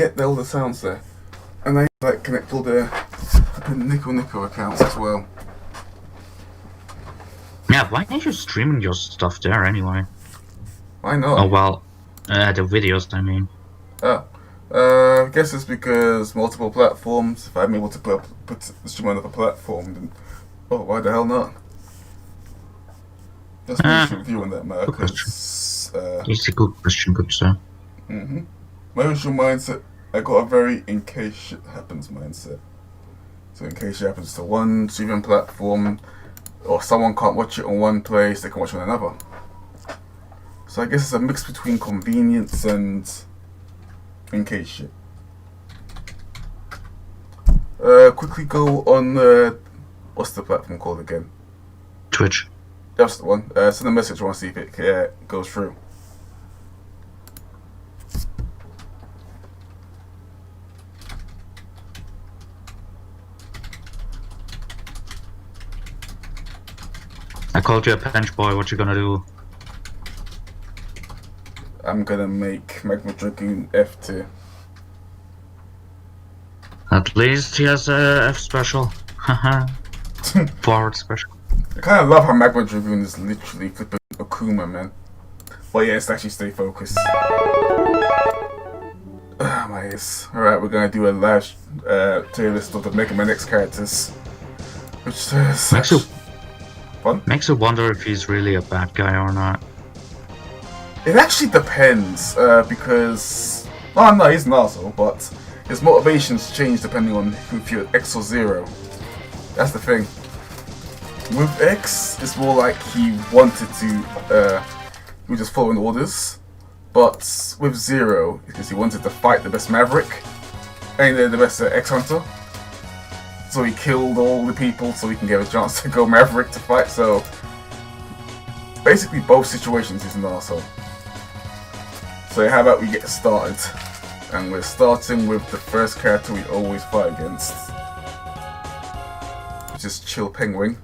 get all the sounds there. And I like connect all the Nico accounts as well. Yeah, why aren't you streaming your stuff there anyway? Why not? Oh well, the videos, I mean. Oh. I guess it's because multiple platforms. If I'm able to put the stream on another platform, then why the hell not? That's my review on that matter. It's a good question, good sir. My original mindset, I got a very in case shit happens mindset. So in case it happens to one streaming platform, or someone can't watch it on one place, they can watch it on another. So I guess it's a mix between convenience and in case shit. Quickly go on what's the platform called again? Twitch. That's the one. Send a message. I want to see if it goes through. I called you a bench boy. What you gonna do? I'm gonna make Magma Drinking F tier. At least he has a F special. Haha. Forward special. I kind of love how Magma Dragoon is literally flipping Akuma, man. But yeah, it's actually stay focused. My ass. Alright, we're gonna do a live tier list of the Megaman X characters. Which is fun. Makes you wonder if he's really a bad guy or not. It actually depends, because... Oh no, he's an arsehole, but his motivations change depending on if you're X or Zero. That's the thing. With X, it's more like he wanted to, he was just following orders. But with Zero, because he wanted to fight the best Maverick, and the best X-Hunter. So he killed all the people so he can get a chance to go Maverick to fight, so... Basically both situations he's an arsehole. So how about we get started? And we're starting with the first character we always fight against. Which is Chill Penguin.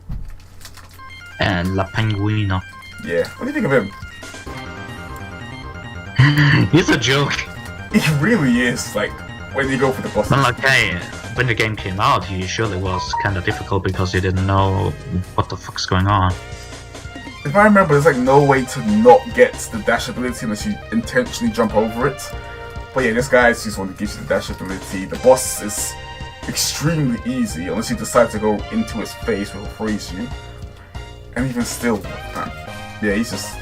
And La Penguina. Yeah, what do you think of him? He's a joke. He really is, like, when you go for the bosses. Well, okay, when the game came out, he surely was kinda difficult because you didn't know what the fuck's going on. If I remember, there's like no way to not get the dash ability unless you intentionally jump over it. But yeah, this guy is just one that gives you the dash ability. The boss is extremely easy unless you decide to go into his face, which will freeze you. And even still, yeah, he's just...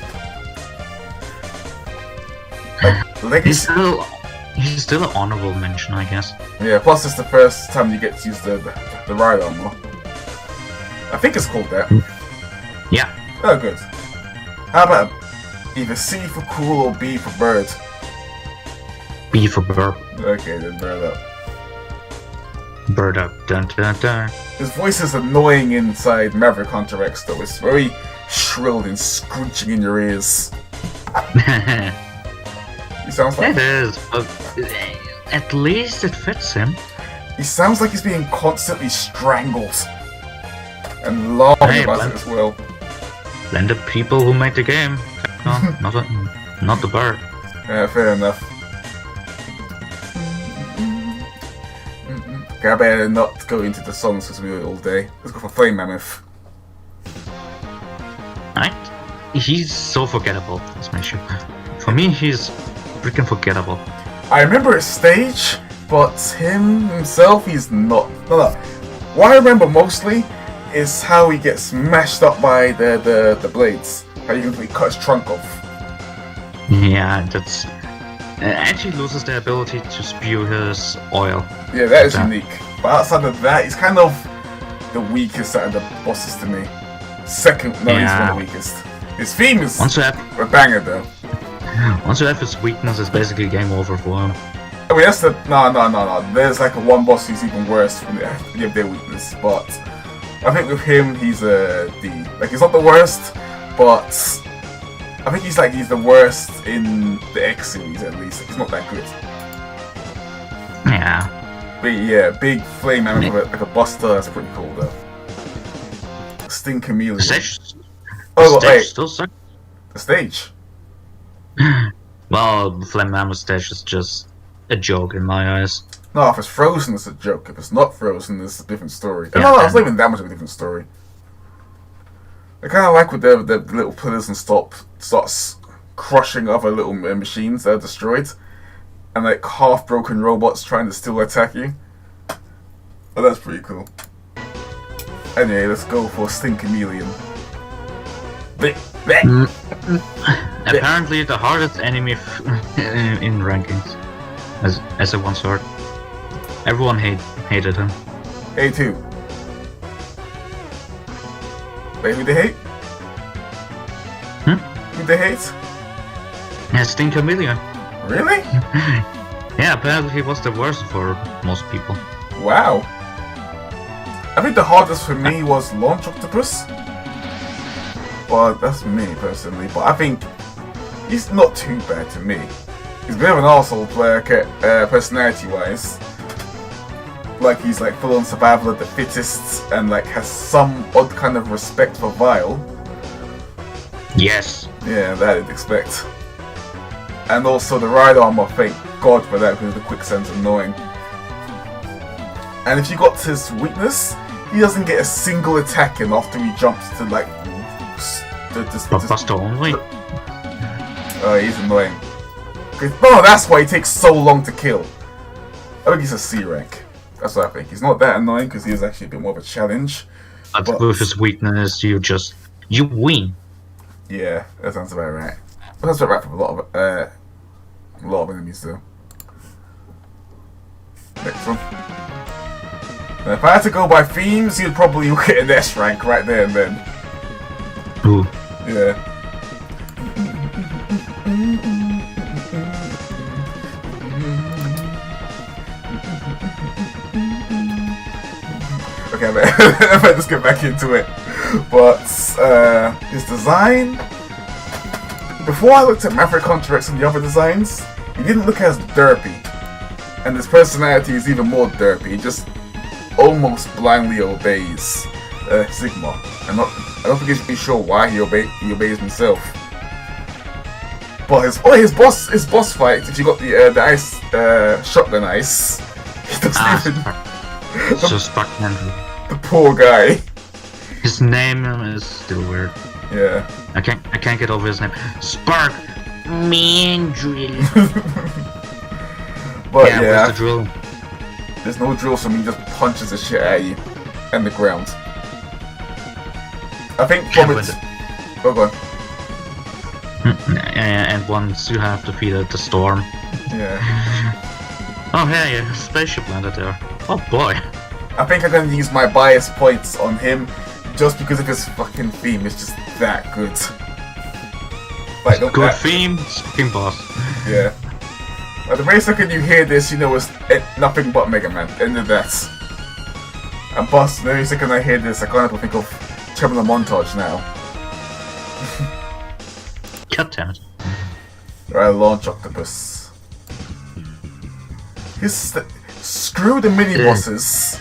Like, he's still an honorable mention, I guess. Yeah, plus it's the first time you get to use the ride armor. I think it's called that. Yeah. Oh, good. How about either C for cool or B for bird? B for bird. Okay, then bird up. Bird up. Dun dun dun. His voice is annoying inside Maverick Hunter X though. It's very shrill and screeching in your ears. He sounds like... It is, but at least it fits him. He sounds like he's being constantly strangled. And laughing about it as well. Blame the people who made the game. No, not the bird. Yeah, fair enough. Okay, I better not go into the songs because we're all day. Let's go for Flame Mammoth. Right? He's so forgettable, that's my issue. For me, he's freaking forgettable. I remember his stage, but him himself, he's not. No. What I remember mostly is how he gets smashed up by the blades. How you can cut his trunk off. Yeah, that's... and he loses the ability to spew his oil. Yeah, that is unique. But outside of that, he's kind of the weakest out of the bosses to me. Second, no, he's one of the weakest. His theme is a banger though. Once you have his weakness, it's basically game over for him. I mean, that's the... No. There's like a one boss who's even worse when they have to give their weakness, but... I think with him, he's a D. Like, he's not the worst, but I think he's the worst in the X series at least. He's not that good. Yeah. But yeah, big flame man with like a buster. That's pretty cool though. Sting Chameleon. The stage. Oh the wait, stage still sucks. The stage. Well, the flame mammoth stage is just a joke in my eyes. No, if it's frozen, it's a joke. If it's not frozen, it's a different story. Yeah, No, it's not even that much of a different story. I kind of like with the little pillars and starts crushing other little machines that are destroyed, and like half-broken robots trying to still attack you. Oh, that's pretty cool. Anyway, let's go for Stink Chameleon. Apparently the hardest enemy in rankings, as a one sword. Everyone hated him. Hate who? Wait, who they hate? Who they hate? Yeah, Stink Chameleon. Really? Yeah, apparently he was the worst for most people. Wow. I think the hardest for me was Launch Octopus. Well, that's me personally, but I think he's not too bad to me. He's a bit of an arsehole player, personality-wise. Like, he's like full on survival of the fittest, and like has some odd kind of respect for Vile. Yes. Yeah, that I'd expect. And also the ride armor, thank God for that, because the quicksand's annoying. And if you got his weakness, he doesn't get a single attack in after he jumps to like Buster only? Oh, he's annoying. No, that's why he takes so long to kill. I think he's a C rank. That's what I think. He's not that annoying because he is actually a bit more of a challenge. But with his weakness, you win. Yeah, that sounds about right. That's about right for a lot of enemies though. Next one. Now, if I had to go by themes, you'd probably get an S rank right there and then. Ooh. Yeah. Okay, I might just get back into it. But his design, before I looked at Maverick Hunter X and the other designs, he didn't look as derpy. And his personality is even more derpy. He just almost blindly obeys Sigma. I don't think he's sure why he obeys himself. But his boss fight, if you got the ice shotgun ice, he doesn't even. Just fucking The poor guy. His name is still weird. Yeah. I can't get over his name. Spark Mandrill. But yeah, where's the drill? There's no drill, so he just punches the shit at you and the ground. I think from it. Oh, go on. And once you have defeated the storm. Yeah. Oh hey, a spaceship landed there. Oh boy. I think I'm gonna use my bias points on him just because of his fucking theme. It's just that good. Like, good theme, fucking boss. Yeah. Like, the very second you hear this, you know it's nothing but Megaman. End of that. And boss, the very second I hear this, I can't help but think of Terminal Montage now. God damn it. Right, Launch Octopus. Screw the mini-bosses.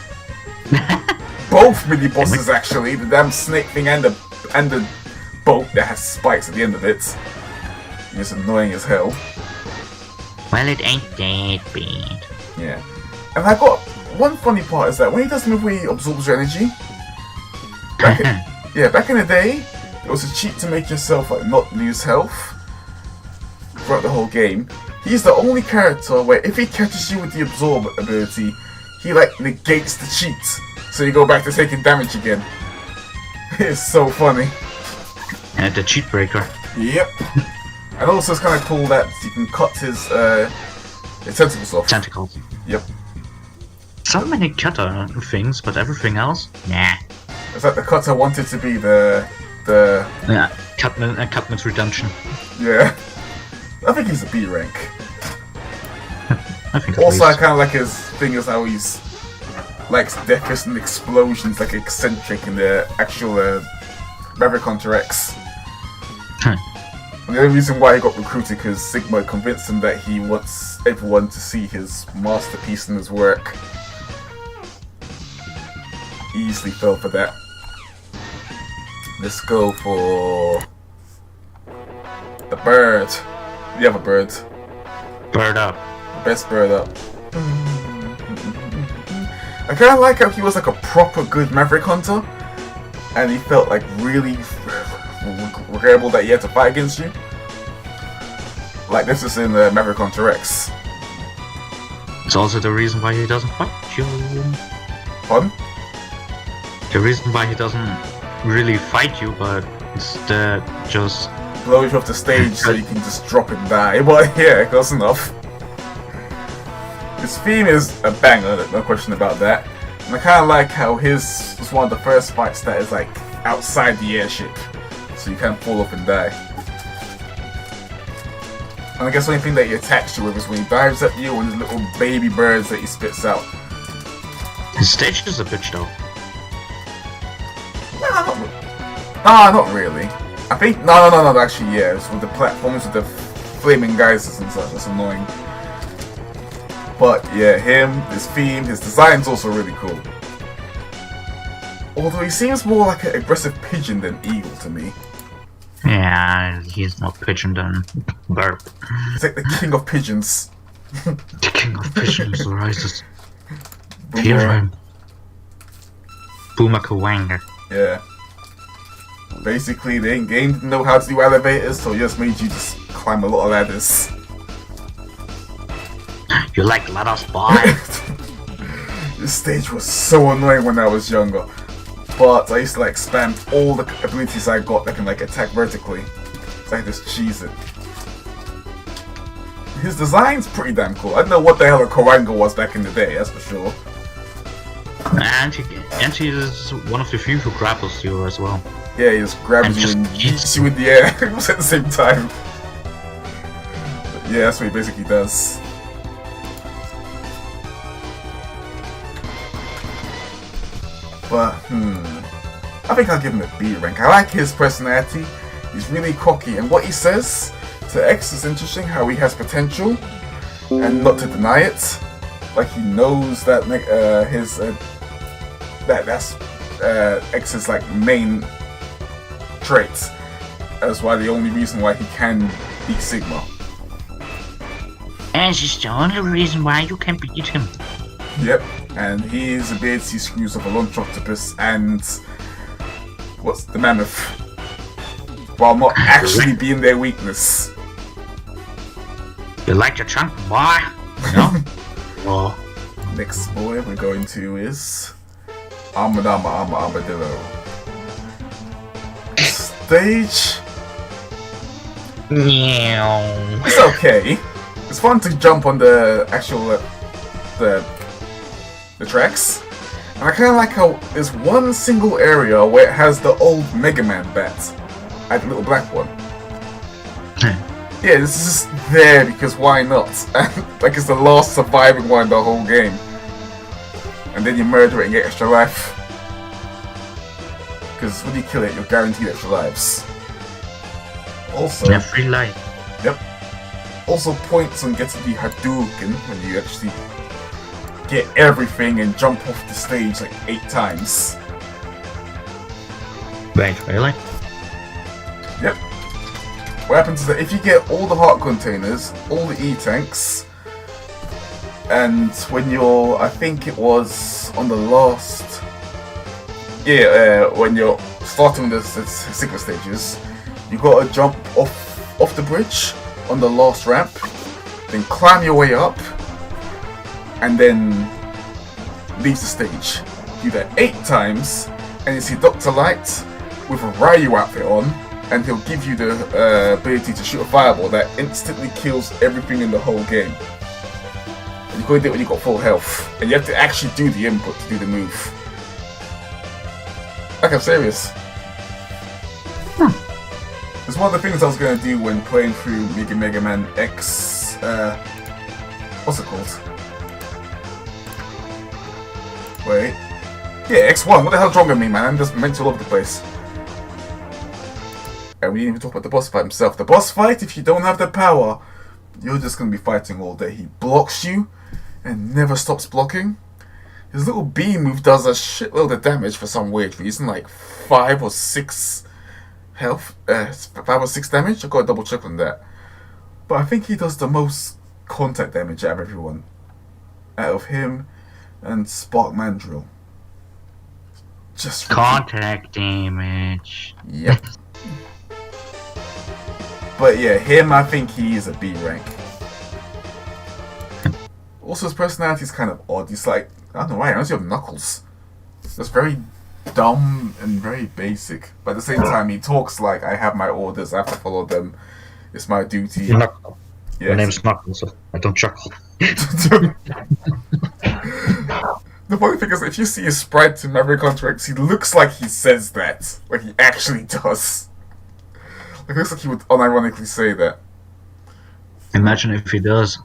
Both mini-bosses, actually. The damn snake thing and the boat that has spikes at the end of it. It's annoying as hell. Well, it ain't that bad. Yeah. And I got one funny part is that when he does the move where he absorbs your energy, back in the day, it was a cheat to make yourself like not lose health throughout the whole game. He's the only character where if he catches you with the absorb ability, he like negates the cheat, so you go back to taking damage again. It's so funny. And the cheat breaker. Yep. And also it's kind of cool that you can cut his tentacles off. Tentacles. Yep. So many cutter things, but everything else? Nah. It's like the cutter wanted to be the Yeah, Cutman's redemption. Yeah. I think he's a B rank. I think Also, I kind of like his thing is how he's likes deaths and explosions, like eccentric in the actual Maverick Hunter X. And the only reason why he got recruited because Sigma convinced him that he wants everyone to see his masterpiece and his work. Easily fell for that. Let's go for the bird. The other bird. Bird up. best bird up. I kind of like how he was like a proper good Maverick hunter, and he felt like really regrettable that he had to fight against you. Like this is in Maverick Hunter X. It's also the reason why he doesn't fight you. Pardon? The reason why he doesn't really fight you, but instead just blow you off the stage so you can just drop and die. But yeah, close enough. His theme is a banger, no question about that. And I kind of like how his was one of the first fights that is like outside the airship, so you can't fall off and die. And I guess the only thing that he attacks you with is when he dives at you and his little baby birds that he spits out. His stage is a bitch though. Not really. I think no. Actually, yeah. It's with the platforms with the flaming geysers and such. That's annoying. But yeah, his theme, his design's also really cool. Although he seems more like an aggressive pigeon than eagle to me. Yeah, he's more pigeon than bird. He's like the king of pigeons. The king of pigeons rises. Hear him. Boomakawanga. Yeah. Basically, the game didn't know how to do elevators, so it just made you just climb a lot of ladders. You like ladders, boy? This stage was so annoying when I was younger. But I used to like spam all the abilities I got that can like attack vertically. So I just cheese it. His design's pretty damn cool. I don't know what the hell a Kawanga was back in the day, that's for sure. And he is one of the few who grapples you as well. Yeah, he just grabs you and yeets you in the air at the same time. But yeah, that's what he basically does. But, I think I'll give him a B rank. I like his personality. He's really cocky, and what he says to X is interesting, how he has potential, and not to deny it. Like, he knows that that's X's like main trait. That's why the only reason why he can beat Sigma. And it's the only reason why you can beat him. Yep, and his ability screws up a launch octopus and what's the mammoth, while not actually being their weakness. You like your chunk, boy? No? Oh. Next boy we're going to is Armadillo. Stage. It's okay. It's fun to jump on the actual the tracks. And I kind of like how there's one single area where it has the old Megaman bat. I had the little black one. Yeah, this is just there because why not? Like it's the last surviving one in the whole game. And then you murder it and get extra life. Because when you kill it, you're guaranteed extra lives. Also, free life. Yep. Also points on getting the Hadouken when you actually get everything and jump off the stage like 8 times. Wait, really? Yep. What happens is that if you get all the heart containers, all the E-tanks, and when you're, I think it was on the last, when you're starting the Sigma stages, you gotta jump off the bridge on the last ramp, then climb your way up, and then leave the stage. Do that 8 times, and you see Dr. Light with a Ryu outfit on, and he'll give you the ability to shoot a fireball that instantly kills everything in the whole game. And you can only do it when you've got full health, and you have to actually do the input to do the move. Like, I'm serious. It's one of the things I was going to do when playing through Mega Man X, what's it called? Wait. Yeah, X1, what the hell's wrong with me, man? I'm just mental all over the place. And we didn't even talk about the boss fight himself. The boss fight, if you don't have the power, you're just going to be fighting all day. He blocks you and never stops blocking. His little beam move does a shitload of damage for some weird reason, like 5 or 6 health, 5 or 6 damage. I've got to double check on that. But I think he does the most contact damage out of everyone. Out of him and Spark Mandrill. Just contact damage. Yep. But yeah, him, I think he is a B rank. Also, his personality is kind of odd. He's like, I don't know why, I don't see Knuckles. That's very dumb and very basic. But at the same time, he talks like, I have my orders, I have to follow them. It's my duty. Knuckles. Yes. My name's Knuckles, so I don't chuckle. The funny thing is, if you see his sprite in Maverick contracts, he looks like he says that. Like he actually does. Like, it looks like he would unironically say that. Imagine if he does.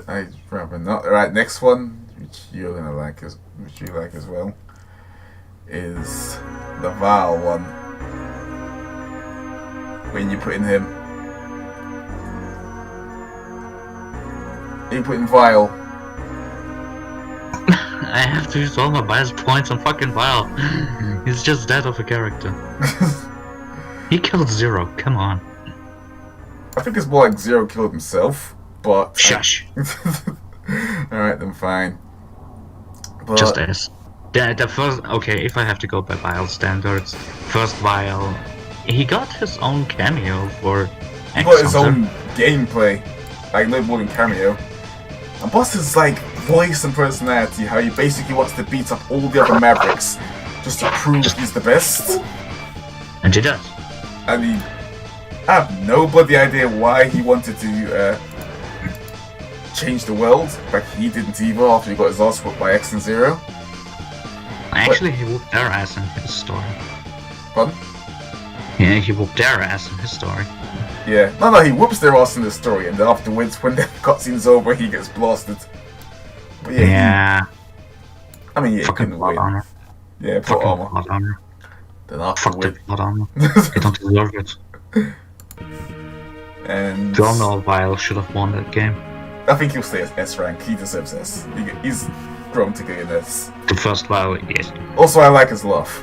I'd rather not. Alright, next one, which you're gonna like, which you like as well, is the Val one. When you put in him. You put in Vile. I have to use all my bias points on fucking Vile. He's just that of a character. He killed Zero, come on. I think it's more like Zero killed himself, but... Shush. Alright, then fine. But... Just as. The first... Okay, if I have to go by Vile standards, first Vile... He got his own cameo for... He got his own gameplay. Like, no more than cameo. And plus his, like, voice and personality, how he basically wants to beat up all the other Mavericks just to prove he's the best. And he does. I mean, I have no bloody idea why he wanted to change the world. Like, he didn't either after he got his ass whooped by X and Zero. Actually, he whooped their ass in his story. Pardon? Yeah, he whooped their ass in his story. Yeah. No, he whoops their ass in the story, and then afterwards, when the cutscene's over, he gets blasted. But yeah. I mean, yeah, fucking he couldn't plot win. armor. Yeah, plot armor. Plot armor. Then after Fuck the win. plot armor. They don't deserve it. And We all know Vile should have won that game. I think he'll stay as S rank. He deserves S. He's grown to get an S. The first Vile, yes. Also, I like his laugh.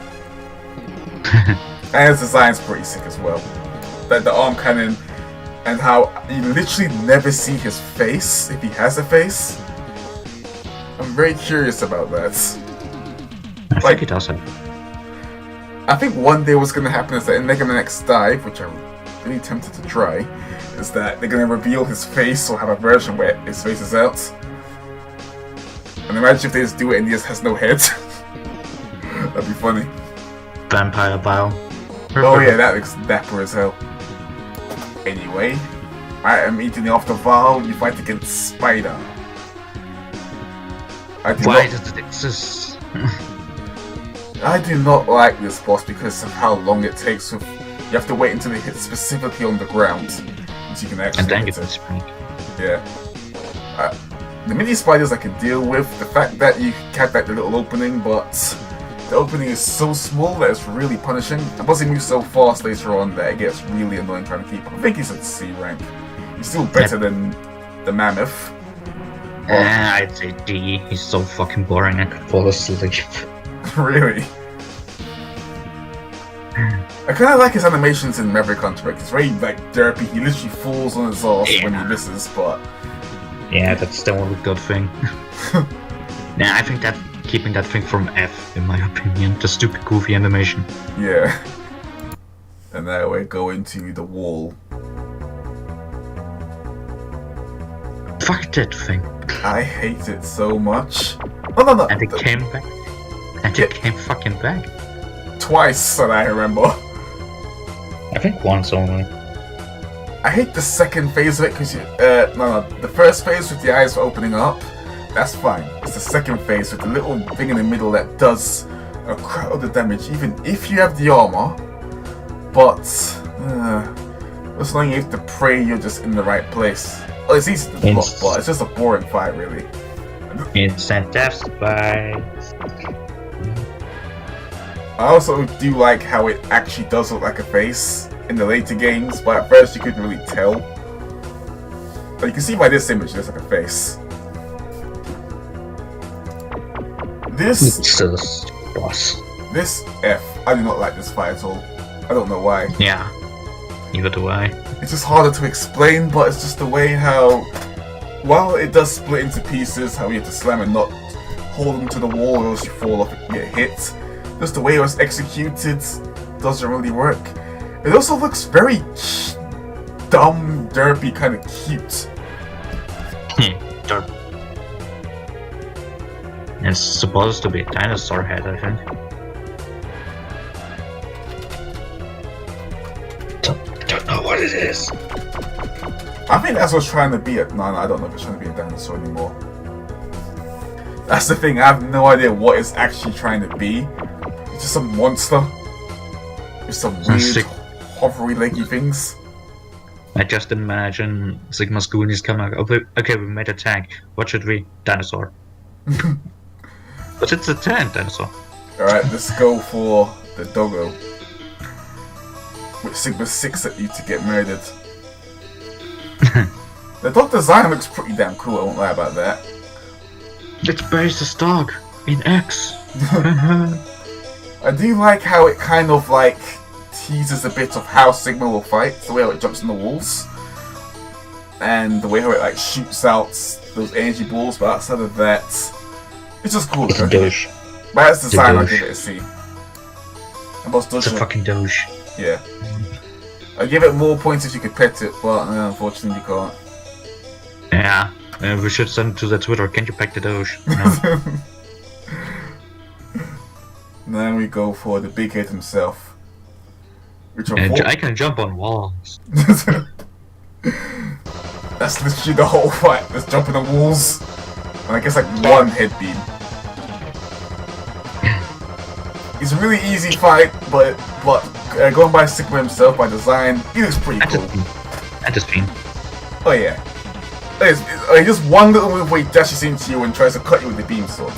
And his design's pretty sick as well. Like the arm cannon, and how you literally never see his face, if he has a face. I'm very curious about that. I think he does it. I think one day what's going to happen is that in Megaman X Dive, which I'm really tempted to try, is that they're going to reveal his face or have a version where his face is out. And imagine if they just do it and he just has no head. That'd be funny. Vampire Vile. Oh yeah, that looks dapper as hell. Anyway, I am eating the after Val, you fight against Spider. Why does it exist? I do not like this boss because of how long it takes. You have to wait until it hits specifically on the ground, so you can actually. And then hit get the spring. Yeah. The mini spiders I can deal with. The fact that you have that little opening, but the opening is so small that it's really punishing. And plus, he moves so fast later on that it gets really annoying trying to keep up. I think he's at C rank. He's still better than the Mammoth. I'd say D. He's so fucking boring I could fall asleep. Really? I kind of like his animations in Maverick Contract. It's very, like, derpy. He literally falls on his ass when he misses, but... Yeah, that's the only good thing. Yeah, I think that keeping that thing from F, in my opinion. The stupid goofy animation. Yeah. And now we're going to the wall. Fuck that thing. I hate it so much. No. And it came back. And it came fucking back. Twice, that I remember. I think once only. I hate the second phase of it because the first phase with the eyes opening up, that's fine. It's the second phase with the little thing in the middle that does a crowd of damage, even if you have the armor. But as long as you have to pray you're just in the right place. Well, it's easy to block, but it's just a boring fight, really. Instant death spies. I also do like how it actually does look like a face in the later games, but at first you couldn't really tell. But you can see by this image, it looks like a face. This boss. This F, I do not like this fight at all. I don't know why. Yeah, neither do I. It's just harder to explain, but it's just the way how while it does split into pieces, how you have to slam and not hold them to the wall or else you fall off and get hit, just the way it was executed doesn't really work. It also looks very dumb, derpy, kind of cute. Derp. It's supposed to be a dinosaur head, I think. Don't know what it is. I think that's what's trying to be. No, I don't know if it's trying to be a dinosaur anymore. That's the thing. I have no idea what it's actually trying to be. It's just some monster with some weird, hovery, leggy things. I just imagine Sigma's Goonies coming like, okay, we made a tank. What should we? Dinosaur. But it's a tank dinosaur. Alright, let's go for the doggo. Which Sigma 6 at you to get murdered. The dog design looks pretty damn cool, I won't lie about that. It's based as dog in X. I do like how it kind of like teases a bit of how Sigma will fight, the way how it jumps on the walls. And the way how it like shoots out those energy balls, but outside of that, it's just cool. It's a douche. But that's the design, I'll give it a C. It's a fucking douche. Yeah. I'd give it more points if you could pet it, but unfortunately you can't. Yeah, we should send it to the Twitter. Can't you pet the douche? No. Then we go for the big head himself. Which I can jump on walls. That's literally the whole fight. Just jumping on walls. And I guess like one head beam. It's a really easy fight, but going by Sigma himself, by design, he looks pretty cool. I just mean. Oh yeah. It's just one little move where he dashes into you and tries to cut you with the beam sword.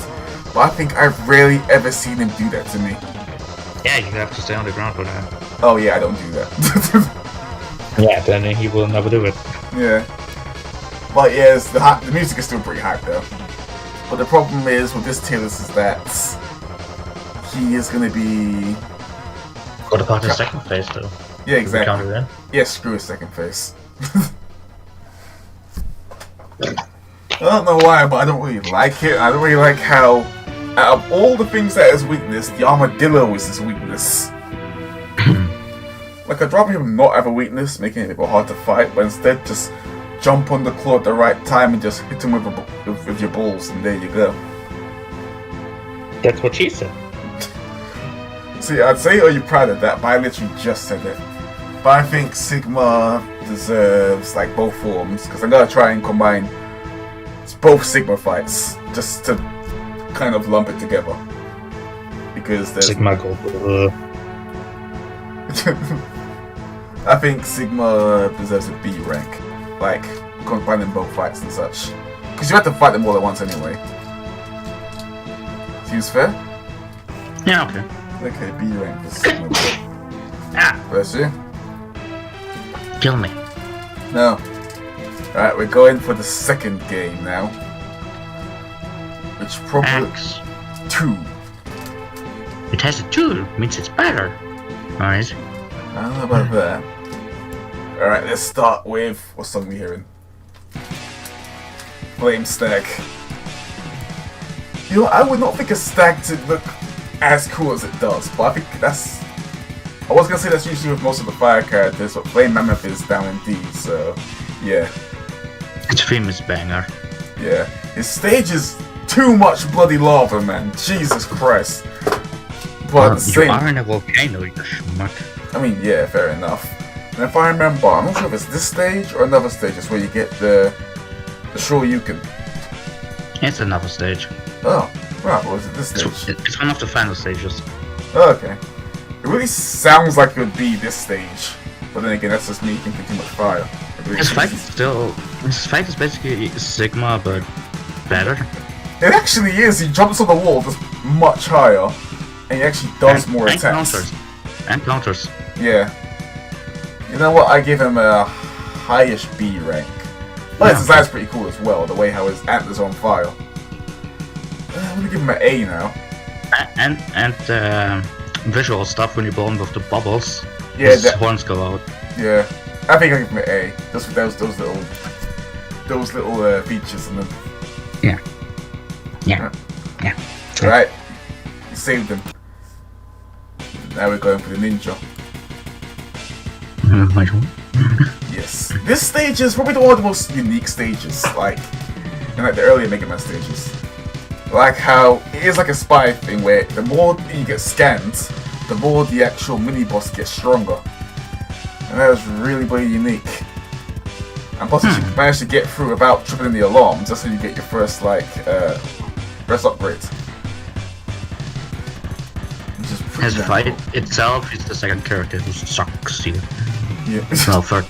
But I think I've rarely ever seen him do that to me. Yeah, you have to stay on the ground for that. Oh yeah, I don't do that. Yeah, then he will never do it. Yeah. But yes, the music is still pretty hype though. But the problem is with this Taylor is that he is going to be... What about his second phase though? Yeah, exactly. Count it in? Yeah, screw his second phase. I don't know why, but I don't really like it. I don't really like how, out of all the things that is weakness, the armadillo is his weakness. Like, I'd rather him not have a weakness, making it a bit hard to fight, but instead just jump on the claw at the right time and just hit him with your balls, and there you go. That's what she said. See, I'd say, are you proud of that? But I literally just said it. But I think Sigma deserves, like, both forms, because I'm going to try and combine both Sigma fights, just to kind of lump it together. Because there's... Sigma Gold. I think Sigma deserves a B rank. Like, combining both fights and such. Because you have to fight them all at once anyway. Seems fair? Yeah, okay. Okay, B rank for Sigma. Ah! Bless you. Kill me. No. Alright, we're going for the second game now. Which probably... X. 2. It has a 2, means it's better. Alright. I don't know about that. Alright, let's start with... what song are we hearing? Flame Stag. You know, I would not think a stag to look as cool as it does, but I think that's... I was gonna say that's usually with most of the fire characters, but Flame Mammoth is down in D, so... yeah. It's famous banger. Yeah. His stage is too much bloody lava, man. Jesus Christ. But You are in a volcano, you schmuck. I mean, yeah, fair enough. And if I remember, I'm not sure if it's this stage or another stage, it's where you get the Shoryuken. It's another stage. Oh, right, well, is it this stage? It's one of the final stages. Oh, okay. It really sounds like it would be this stage. But then again, that's just me thinking too much fire. His fight is basically Sigma, but better. It actually is. He jumps on the wall just much higher, and he actually does more attacks. And counters. Yeah. You know what? I give him a highish B rank. But his design's pretty cool as well. The way how his antlers are on fire. I'm gonna give him an A now. And visual stuff when you blow him with the bubbles. Yeah, his horns go out. Yeah. I think I give him an A. Just with those those little features in them. Yeah. Alright, you saved them. Now we're going for the ninja. Yes, this stage is probably one of the most unique stages, like in like the earlier Megaman stages. Like how it is like a spy thing where the more you get scanned, the more the actual mini boss gets stronger, and that is really very unique. And plus, if you manage to get through without tripping the alarms, that's how you get your first first upgrade. Which is pretty His fight itself is the second character who sucks here. Yeah. No, third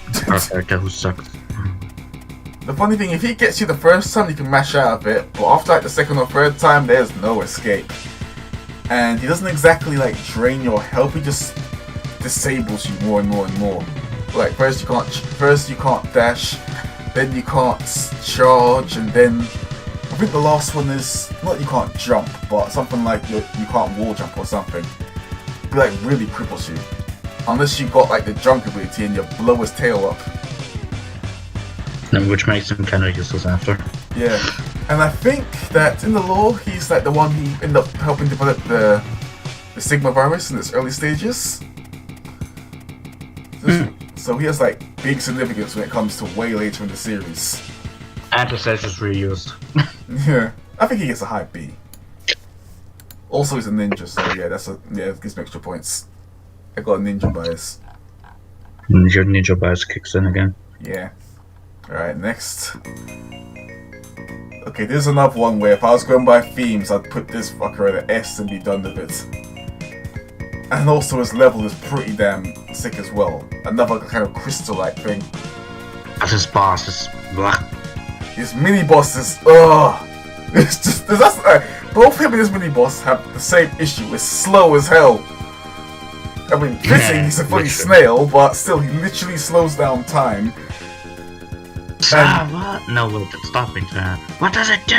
character who sucks. The funny thing, if he gets you the first time, you can mash out of it, but after like the second or third time, there's no escape. And he doesn't exactly like drain your health; he just disables you more and more and more. Like first you can't dash, then you can't charge, and then I think the last one is not you can't jump, but something like you can't wall jump or something. It like really cripples you, unless you got like the jump ability and you blow his tail up. Which makes him kind of useless after. Yeah, and I think that in the lore, he's like the one who ended up helping develop the Sigma virus in its early stages. So he has like big significance when it comes to way later in the series. And the stage is reused. Yeah, I think he gets a high B. Also, he's a ninja, so yeah, it gives me extra points. I got a ninja bias. Your ninja bias kicks in again. Yeah. Alright, next. Okay, this is another one where if I was going by themes, I'd put this fucker at an S and be done with it. And also his level is pretty damn sick as well. Another kind of crystal-like thing. As his boss is blah. His mini-boss is, it's just, both him and his mini-boss have the same issue, it's slow as hell. I mean, fitting he's a fully snail, but still he literally slows down time. What? No, wait, stop me, Chad. What does it do?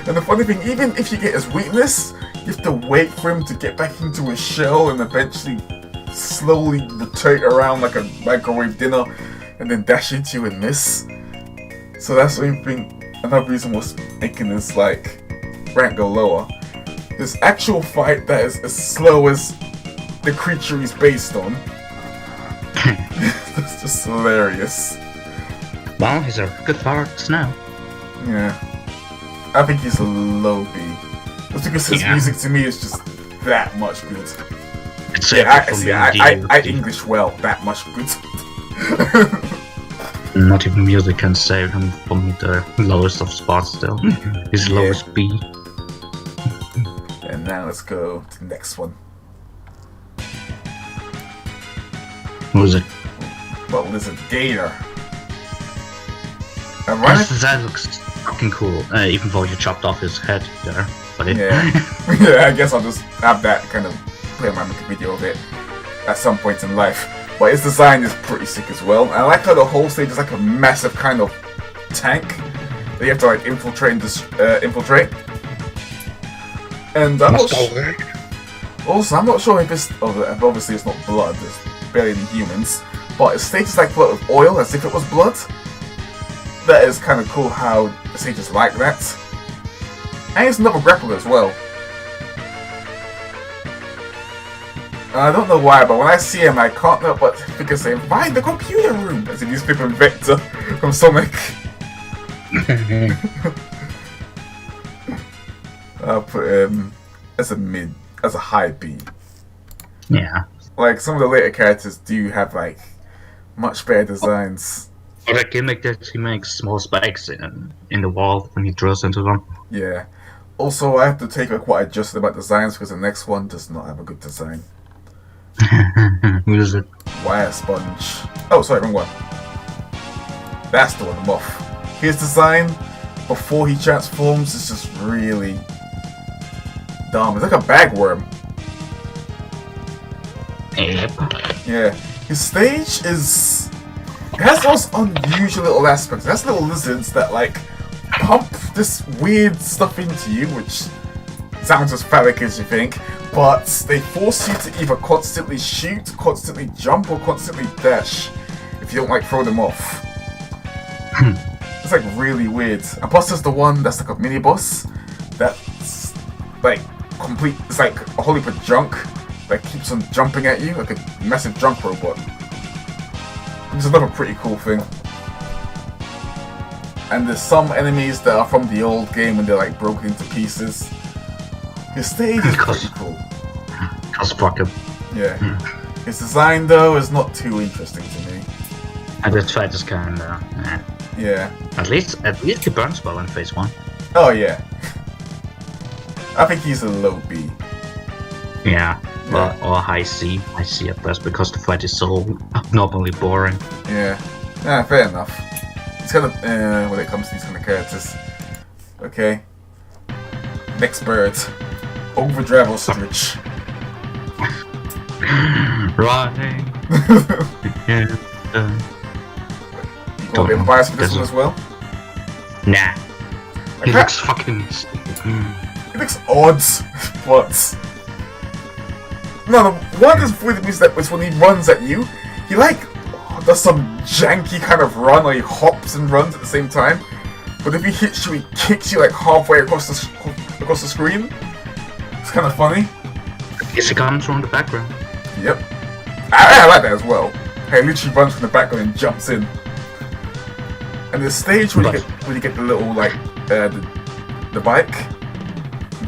And the funny thing, even if you get his weakness, you have to wait for him to get back into his shell and eventually slowly rotate around like a microwave dinner and then dash into you and miss. So that's the only thing, another reason was making this like rank go lower. This actual fight that is as slow as the creature he's based on. That's just hilarious. Well, he's a good artist now. Yeah. I think he's a low B. Just because his music to me is just that much good. It's I English well, that much good. Not even music can save him from the lowest of spots still. His lowest B. And now let's go to the next one. Who is it? Well, there's a gator. His design looks fucking cool, even though you chopped off his head there. But yeah. Yeah, I guess I'll just have that kind of play around with the video of it at some point in life. But his design is pretty sick as well. I like how the whole stage is like a massive kind of tank that you have to like infiltrate and infiltrate. And I'm not sure if it's obviously it's not blood. There's barely any humans, but its stage is like full of oil as if it was blood. That is kind of cool how the stage is like that. And it's another grappler as well. And I don't know why, but when I see him, I can't help but think of saying, "Find the computer room!" as if he's flipping Vector from Sonic. I'll put him as a high B. Yeah. Like, some of the later characters do have, like, much better designs. Or the gimmick that he makes small spikes in the wall when he drills into them. Yeah. Also, I have to take what I just said about designs because the next one does not have a good design. Who is it? Wire Sponge. Oh, sorry, wrong one. That's the one, Moth. His design, before he transforms, is just really dumb. It's like a bagworm. Yep. Yeah. His stage is... It has those unusual little aspects. It has little lizards that, like, pump this weird stuff into you, which sounds as phallic as you think, but they force you to either constantly shoot, constantly jump, or constantly dash if you don't, like, throw them off. It's like really weird. And plus there's the one that's like a mini boss that's like complete, it's like a whole heap of junk that keeps on jumping at you, like a massive junk robot. Which is another pretty cool thing. And there's some enemies that are from the old game and they're like broken into pieces. His stage is pretty cool. Yeah. His design though is not too interesting to me. And the fight is kinda Yeah. At least he burns well in phase 1. Oh yeah. I think he's a low B. Yeah. Or high C. High C at best because the fight is so abnormally boring. Yeah. Yeah, fair enough. It's kind of when it comes to these kind of characters. Okay. Next bird. Overdrive Ostrich. Running. Yeah. You got a bit of bias for this one as well? Nah. He looks fucking... It looks odd, but... No, the one that's weird is that when he runs at you, he like does some janky kind of run, or he hops and runs at the same time. But if he hits you, he kicks you like halfway across the screen. It's kind of funny. Yes, it comes from the background. Yep. I like that as well. He literally runs from the background and jumps in. And the stage when you get the little like the bike,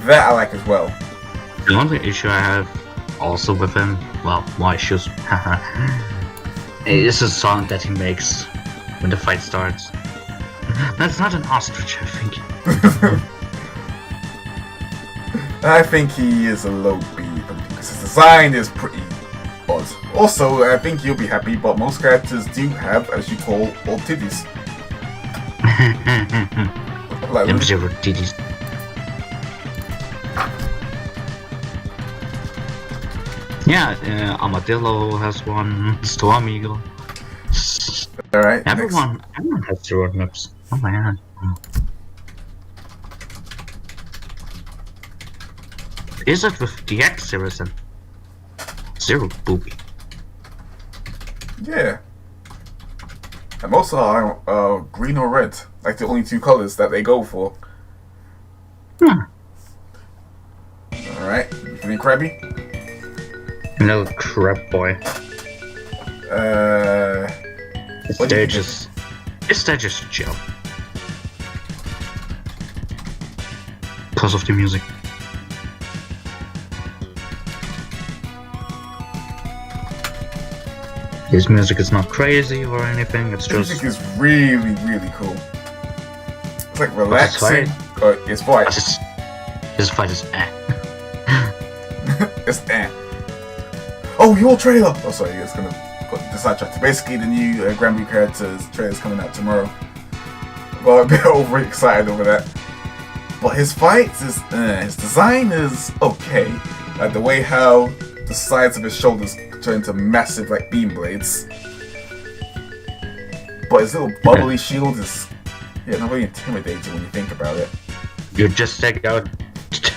that I like as well. The only issue I have also with him, well, my issues, is the sound that he makes when the fight starts. That's not an ostrich, I think. I think he is a low B because his design is pretty odd. Also, I think you'll be happy, but most characters do have, as you call, old titties. Like, them zero titties. Yeah, Armadillo has one, Storm Eagle. Alright, everyone has zero nips. Oh my god. Is it with the X series then? Zero booby. Yeah. And most are green or red, like the only two colors that they go for. Alright, you feeling crabby? No crab boy. This stage is chill. Because of the music. His music is not crazy or anything, it's just... The music is really, really cool. It's like relaxing. His fight. His fight is eh. It's eh. Oh, your trailer! Oh, sorry, it's gonna got the sidetracked. Basically, the new Grand Blue Characters trailer is coming out tomorrow. Well, I'm a bit overexcited over that. But his fights is, his design is okay. Like the way how the sides of his shoulders turn into massive like beam blades. But his little bubbly shield is not really intimidating when you think about it. You just take out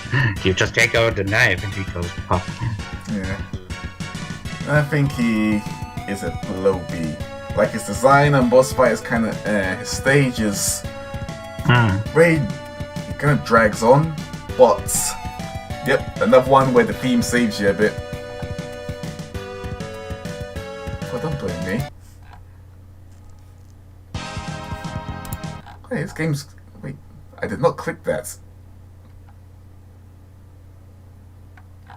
the knife and he goes pop. Yeah. I think he is a low B. Like his design and boss fight is kind of his stage is very, it kind of drags on, but yep, another one where the theme saves you a bit. Oh, don't blame me. Hey, this game's... Wait, I did not click that.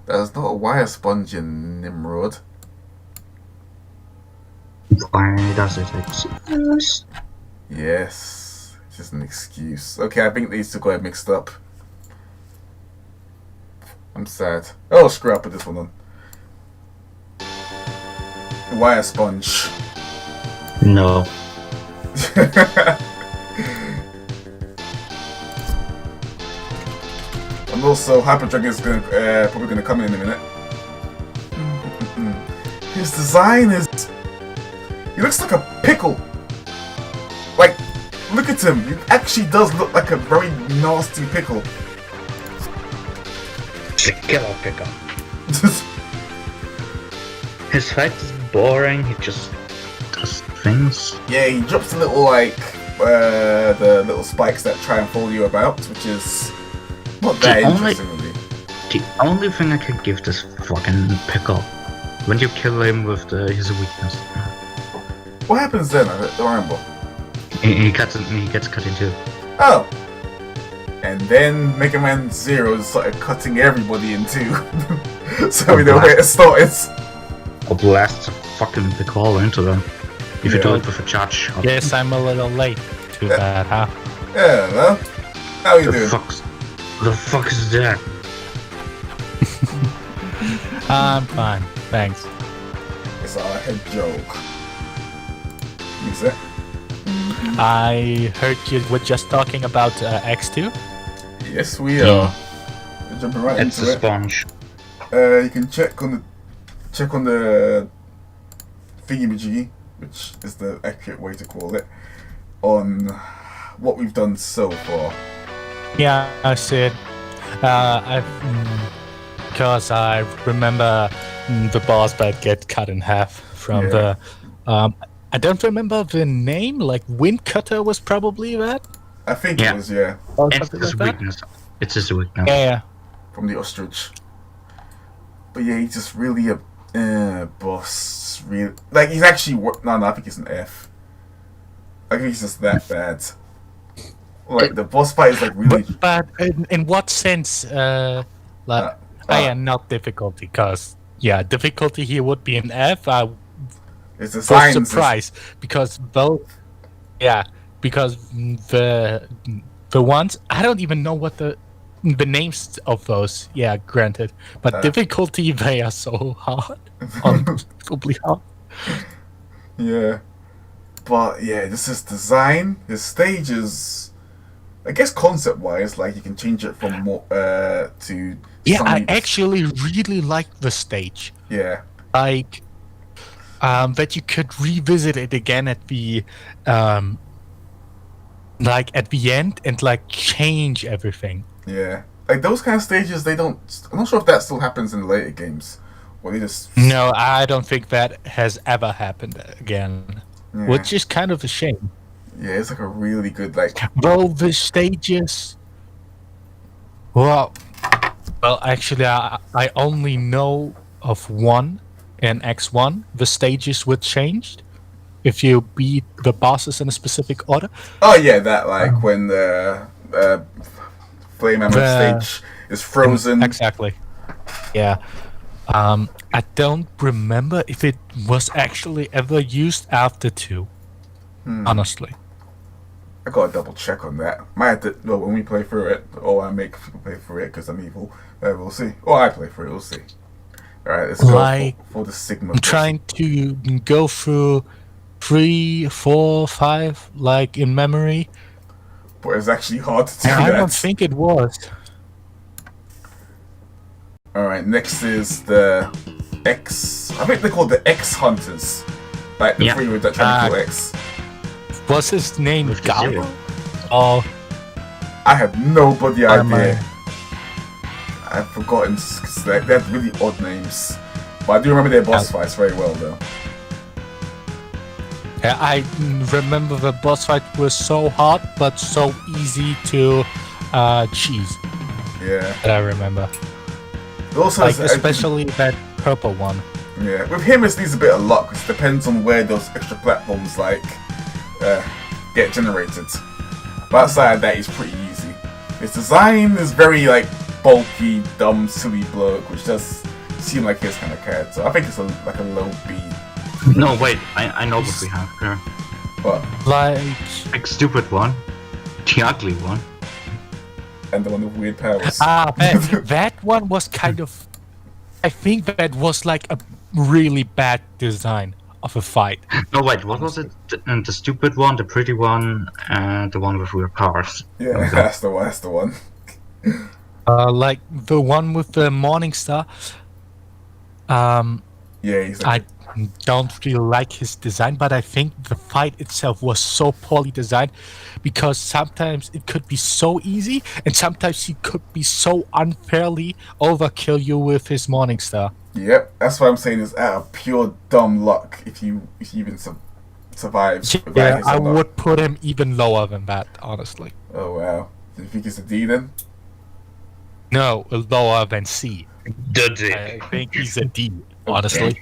That's not a wire sponge in Nimrod. Why does it exist? Yes, it's just an excuse. Okay, I think these two got mixed up. I'm sad. Oh, screw up, put this one on. Wire sponge. No. And also, Hyperdrug is gonna, probably going to come in a minute. His design is... He looks like a pickle. Like, look at him. He actually does look like a very nasty pickle. It's a killer pickle. His fight is boring. He just does things. Yeah, he drops a little, like, the little spikes that try and follow you about, which is not that interesting, really. The only thing I can give this fucking pickle, when you kill him with his weakness. What happens then? I don't remember. He gets cut in two. Oh! And then Megaman Zero started cutting everybody in two. So we know where it started. I'll blast a fucking big hole into them. If you do it with a charge shot. Yes, I'm a little late. Too bad, huh? Yeah, well. How you doing? The fuck is that? I'm fine, thanks. It's our head joke. Is it? I heard you were just talking about X2. Yes, we are. We're jumping right It's into a it. sponge. You can check on the thingamajiggy, which is the accurate way to call it, on what we've done so far. Yeah, I said. Because I remember the boss fight get cut in half from the. I don't remember the name. Like Windcutter was probably that. I think it was, yeah. Or It's something his like that. weakness. It's his weakness. Yeah. From the ostrich. But yeah, he's just really a boss. Really, like he's actually no, I think he's an F. I think he's just that bad. Like the boss fight is like really. But in what sense? Not difficulty, because difficulty here would be an F. It's a Was surprised because both. Yeah, because the ones I don't even know what the names of those. Yeah, granted, but difficulty they are so hard, unbelievably hard. Yeah, but yeah, this is design. His stage is, I guess, concept-wise, like you can change it from more to. Yeah, I actually really like the stage. Yeah. Like, that you could revisit it again at the, at the end and like change everything. Yeah, like those kind of stages, they don't. I'm not sure if that still happens in later games, or they just. No, I don't think that has ever happened again, which is kind of a shame. Yeah, it's like a really good like. Though the stages. Well, actually, I only know of one in X1. The stages were changed if you beat the bosses in a specific order. Oh yeah, that like when the Flame Hammer stage is frozen. Exactly. Yeah. I don't remember if it was actually ever used after 2. Honestly. I gotta double check on that. Might have to, when we play through it, or I make people play through it because I'm evil. We'll see. Or I play through it, we'll see. Alright, let's go for the Sigma. I'm trying to go through 3, 4, 5, like in memory. But it's actually hard to do that. I don't think it was. Alright, next is the X. I think they're called the X Hunters. Like the three that try to kill X. Was his name Galo? Oh, I have no bloody idea. I've forgotten because they have really odd names. But I do remember their boss fights very well, though. Yeah, I remember the boss fight was so hard, but so easy to cheese. Yeah. That I remember. It also like, especially that purple one. Yeah, with him it needs a bit of luck, because it depends on where those extra platforms, like, get generated. But outside of that, he's pretty easy. His design is very, like, bulky, dumb, silly bloke, which does seem like his kind of character. I think it's like a low B. No, wait, I know what we have here. What? Like... Big stupid one. The ugly one. And the one with weird powers. That one was kind of... I think that was like a really bad design of a fight. No, wait, what was it? The stupid one, the pretty one, and the one with weird powers. Yeah, that's the one. Like the one with the Morning Star. Yeah, he's like I don't really like his design, but I think the fight itself was so poorly designed because sometimes it could be so easy and sometimes he could be so unfairly overkill you with his Morning Star. Yep, that's what I'm saying is out of pure dumb luck if you even survives. Yeah, I would put him even lower than that, honestly. Oh wow. Do you think it's a D then? No, lower than C. Dirty. I think he's a D, honestly.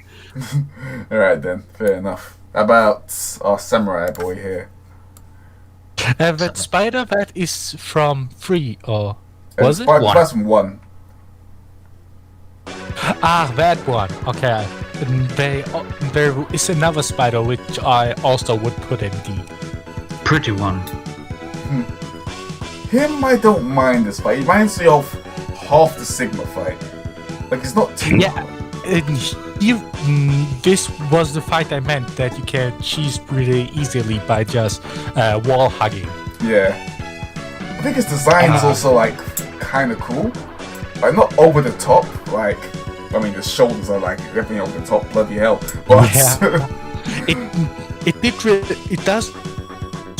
Alright then, fair enough. How about our samurai boy here? That spider, that is from 3, or was it? That's from 1. Ah, that one. Okay. There is another spider which I also would put in D. Pretty one. Him, I don't mind this fight. He reminds me of half the Sigma fight. Like, it's not too... Yeah. This was the fight I meant, that you can cheese pretty easily by just wall hugging. Yeah. I think his design is also, like, kind of cool. Like, not over the top, like... I mean, his shoulders are, like, everything over the top, bloody hell. But... Yeah. It does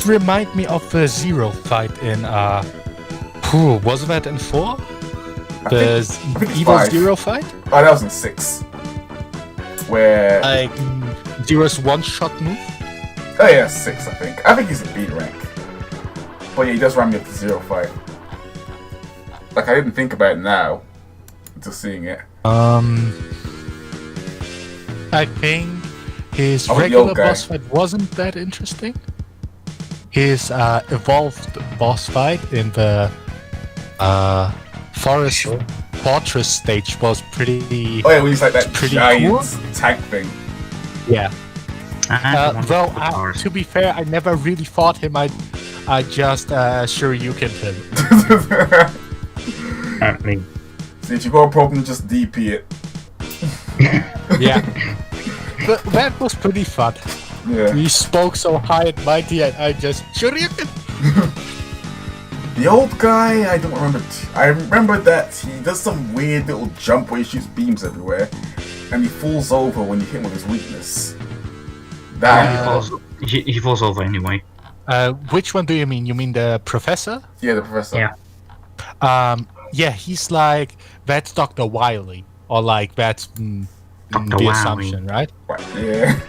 remind me of the Zero fight in, was that in 4? The Evil 5. Zero fight? Oh, that was in 6. Where... Like, Zero's one-shot move? Oh yeah, 6 I think. I think he's a B rank. But yeah, he does remind me of the Zero fight. Like, I didn't think about it now, until seeing it. I think his I'm a regular young guy. boss fight wasn't that interesting. His evolved boss fight in the forest fortress stage was pretty... Oh yeah, when he's like that pretty giant cool. tank thing. Yeah. Though, Though, to be fair, I never really fought him. I just Shoryukened him. See, if you got a problem, just DP it. Yeah. But that was pretty fun. Yeah. He spoke so high and mighty, and I just Shoryuken. The old guy, I don't remember. I remember that he does some weird little jump where he shoots beams everywhere, and he falls over when you hit him with his weakness. That he falls over anyway. Which one do you mean? You mean the professor? yeah, the professor. Yeah. Yeah, he's like, that's Dr. Wily, or like that's Dr. the Wily. assumption, right? Right, yeah.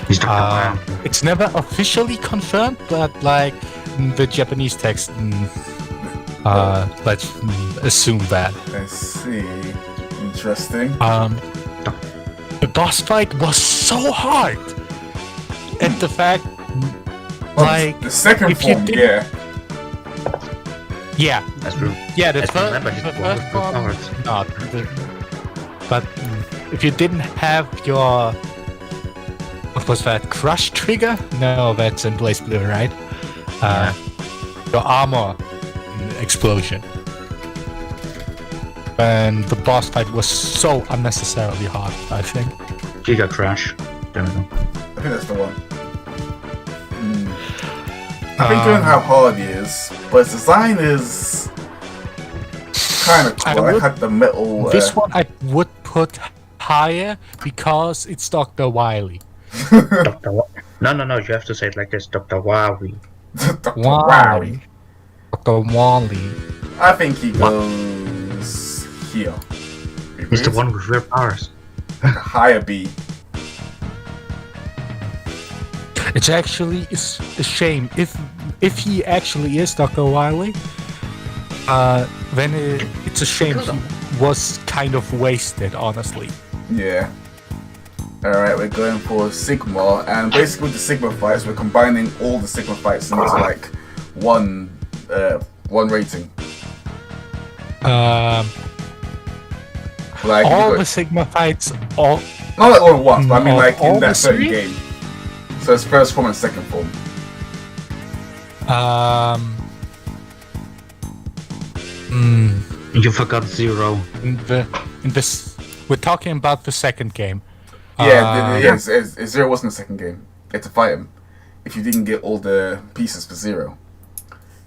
He's Dr. Wow. It's never officially confirmed, but like the Japanese text, let's assume that. I see. Interesting. The boss fight was so hard, and the fact, like, the second if you form, did- yeah. yeah, That's true. yeah, the Let's first, remember his the powers. first one, not. But if you didn't have your, what was that, crush trigger? No, that's in Blaze Blue, right? Your armor explosion. And the boss fight was so unnecessarily hard, I think. Giga Crash. There we go. I think that's the one. I think given how hard he is, but his design is kind of cool. I had the metal. This one I would put higher because it's Dr. Wily. No, you have to say it like this, Dr. Wowie. Dr. Wily. Dr. Wily. I think he goes here. He's the one with rare powers. Higher B. It's actually a shame if he actually is Dr. Wily. Then it's a shame he was kind of wasted, honestly. Yeah. Alright, we're going for Sigma, and basically with the Sigma fights, we're combining all the Sigma fights into like one rating. Like All the Sigma fights, all not like all at once, but I mean like all in that the certain three? game. So it's first form and second form. You forgot Zero. in this, we're talking about the second game. Yeah, Zero wasn't the second game. You had to fight him if you didn't get all the pieces for Zero.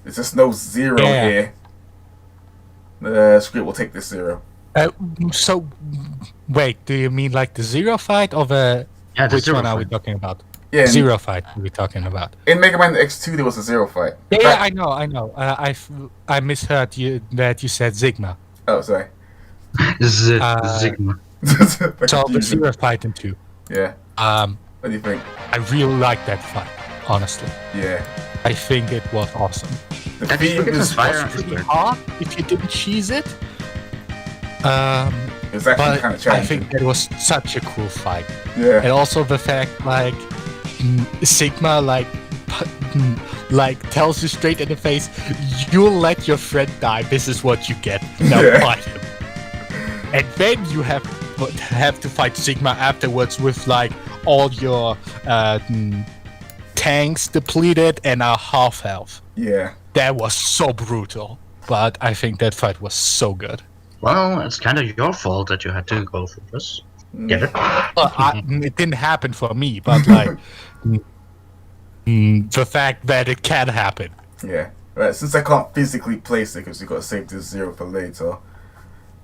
There's just no Zero here. Screw it, we'll take this Zero. So, wait, do you mean like the Zero fight or the? Yeah, the Which Zero one are we fight. talking about? Yeah, Zero fight are we talking about? in Megaman X2 there was a Zero fight. Yeah, I know. I misheard you that you said Sigma. Oh, sorry. Sigma. The So the confusion. Zero fight in 2. Yeah. What do you think? I really liked that fight, honestly. Yeah. I think it was awesome. The That theme is is fire. Pretty hard if you didn't cheese it. it's actually But kind of I challenging. think that was such a cool fight. Yeah. And also the fact, like, Sigma, like tells you straight in the face, you'll let your friend die, this is what you get. Now Yeah. fight him. And then you have to fight Sigma afterwards with, like, all your tanks depleted and a half health. Yeah. That was so brutal. But I think that fight was so good. Well, it's kind of your fault that you had to go through this. Get it? Well, it didn't happen for me, but like the fact that it can happen. Yeah. Right, since I can't physically place it because we've got to save this 0 for later,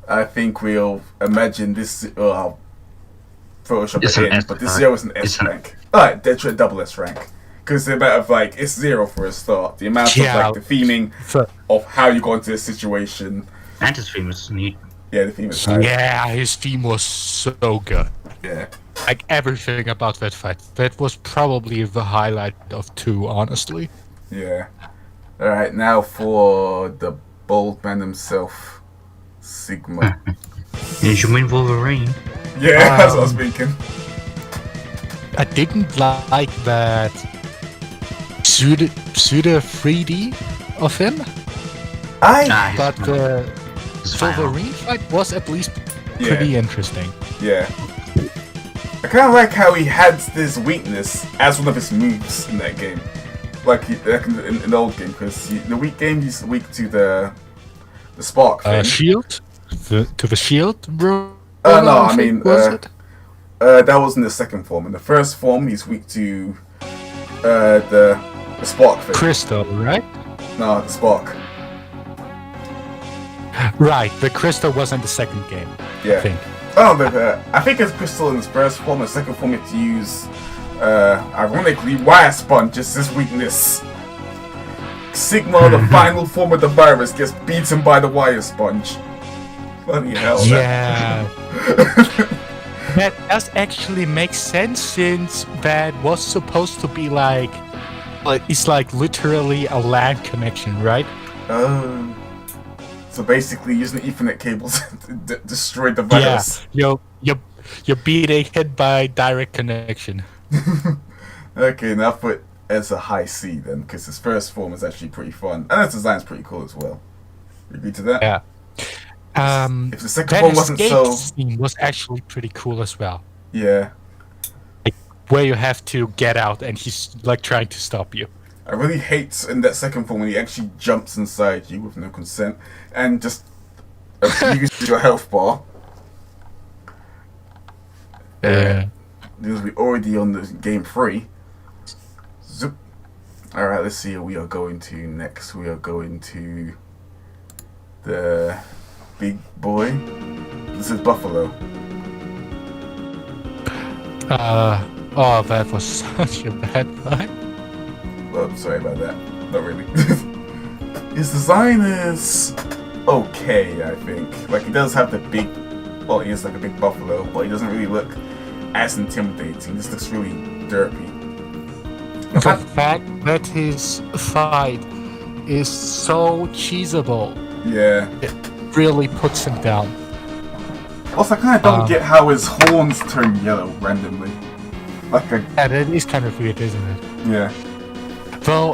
I think we'll imagine this. I'll Photoshop It's it an in, S but this rank. 0 is an It's S an- rank. Alright, Detroit double S rank. Because the amount of, like, it's 0 for a start. The amount Yeah. of, like, the theming of how you got into this situation. And his theme is neat. Yeah, the theme is high. Yeah, his team was so good. Yeah. Like everything about that fight. That was probably the highlight of 2, honestly. Yeah. Alright, now for the bold man himself, Sigma. You mean Wolverine? Yeah, that's what I was thinking. I didn't like that pseudo 3D of him, I but the It's fine. Wolverine fight was at least Yeah. pretty interesting. Yeah. I kind of like how he had this weakness as one of his moves in that game. Like, in the old game, because the weak game he's weak to the spark thing. Shield? To the shield, bro? No, I mean, was it? that was in the second form. In the first form, he's weak to the spark thing. Crystal, right? No, the spark. Right, the crystal was in the second game, Yeah. I think. Oh, I think it's crystal in its first form. In the second form, it's used. Ironically, wire sponge is his weakness. Sigma, the final form of the virus, gets beaten by the wire sponge. Bloody hell. Yeah. That does actually make sense, since that was supposed to be like it's like literally a LAN connection, right? So basically, using Ethernet cables to destroy the virus. Yeah, you're being hit by direct connection. Okay, now put as a high C then, because his first form is actually pretty fun, and his design's pretty cool as well. You agree to that? Yeah. If the second That form wasn't escape so, scene was actually pretty cool as well, yeah, where you have to get out and he's like trying to stop you. I really hate in that second form when he actually jumps inside you with no consent and just abuses your health bar. Yeah. Because we're already on the game 3. Zoop. Alright, let's see what we are going to next. We are going to the big boy. This is Buffalo. Oh, that was such a bad fight. Well, sorry about that. Not really. His design is okay, I think. Like, he does have the big... Well, he is like a big buffalo, but he doesn't really look as intimidating. He just looks really derpy. The fact that his fight is so cheesable Yeah. really puts him down. Also, I kind of don't get how his horns turn yellow randomly. Like a... Yeah, that is kind of weird, isn't it? Yeah. Though,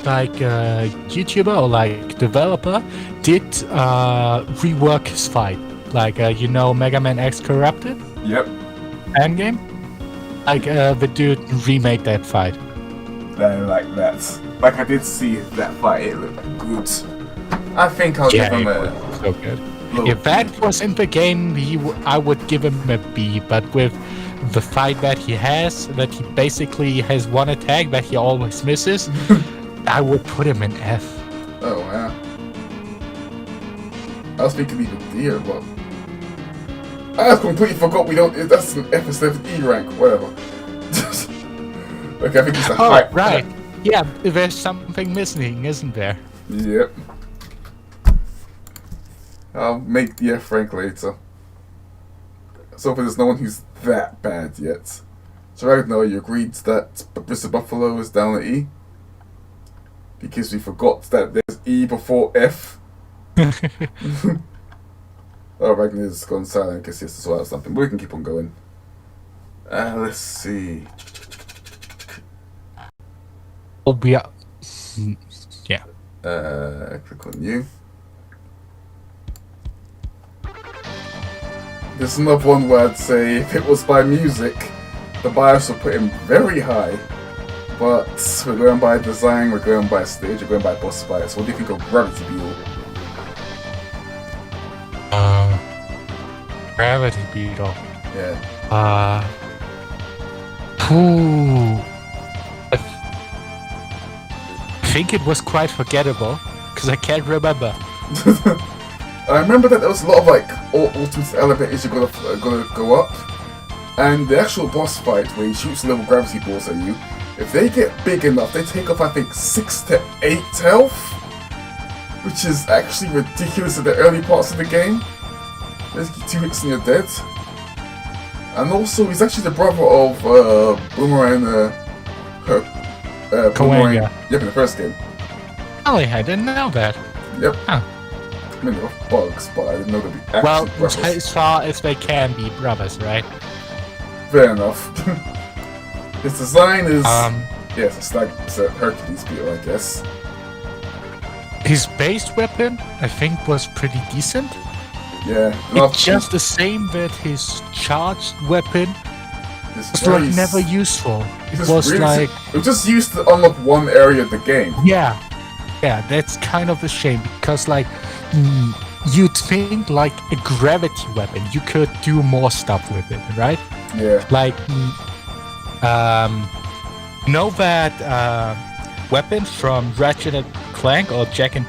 like, YouTuber or like developer did rework his fight. Like, you know, Megaman X Corrupted Yep. endgame? Like, the dude remade that fight. I like that. Like, I did see that fight. It looked good. I think I'll give him it a... was so good. low If that B. was in the game, I would give him a B, but with the fight that he has, that he basically has one attack that he always misses, I would put him in F. Oh, wow. I was thinking even D, but... I completely forgot we don't... That's an F instead of E rank, whatever. Okay, I think it's a high... Right. Yeah, there's something missing, isn't there? Yep. I'll make the F rank later. So far, there's no one who's that bad yet. So Ragnar, you agreed that Mr. Buffalo is down at E? Because we forgot that there's E before F. Oh, Ragnar's gone silent because he has to sort out something. But we can keep on going. Let's see. Yeah. Click on you. There's another one where I'd say if it was by music, the bias would put him very high. But we're going by design, we're going by stage, we're going by boss fights. What do you think of Gravity Beetle? Gravity Beetle. Yeah. I think it was quite forgettable because I can't remember. I remember that there was a lot of like ultimate elevators you're gonna go up, and the actual boss fight where he shoots little gravity balls at you. If they get big enough, they take off I think 6 to 8 health, which is actually ridiculous in the early parts of the game. There's 2 hits and you're dead. And also, he's actually the brother of Boomerang. Boomerang. Yep, in the first game. Oh, I didn't know that. Yep. Huh. I mean, there were bugs, but I didn't know they'd be actually Well, brothers. as far as they can be brothers, right? Fair enough. His design is... yes, it's a Hercules beetle, I guess. His base weapon, I think, was pretty decent. Yeah. It's just the same with his charged weapon. It's like never useful. It was really like... It was just used to unlock one area of the game. Yeah. Yeah, that's kind of a shame because, like, you'd think, like, a gravity weapon, you could do more stuff with it, right? Yeah. Like, know that weapon from Ratchet and Clank or Jack and...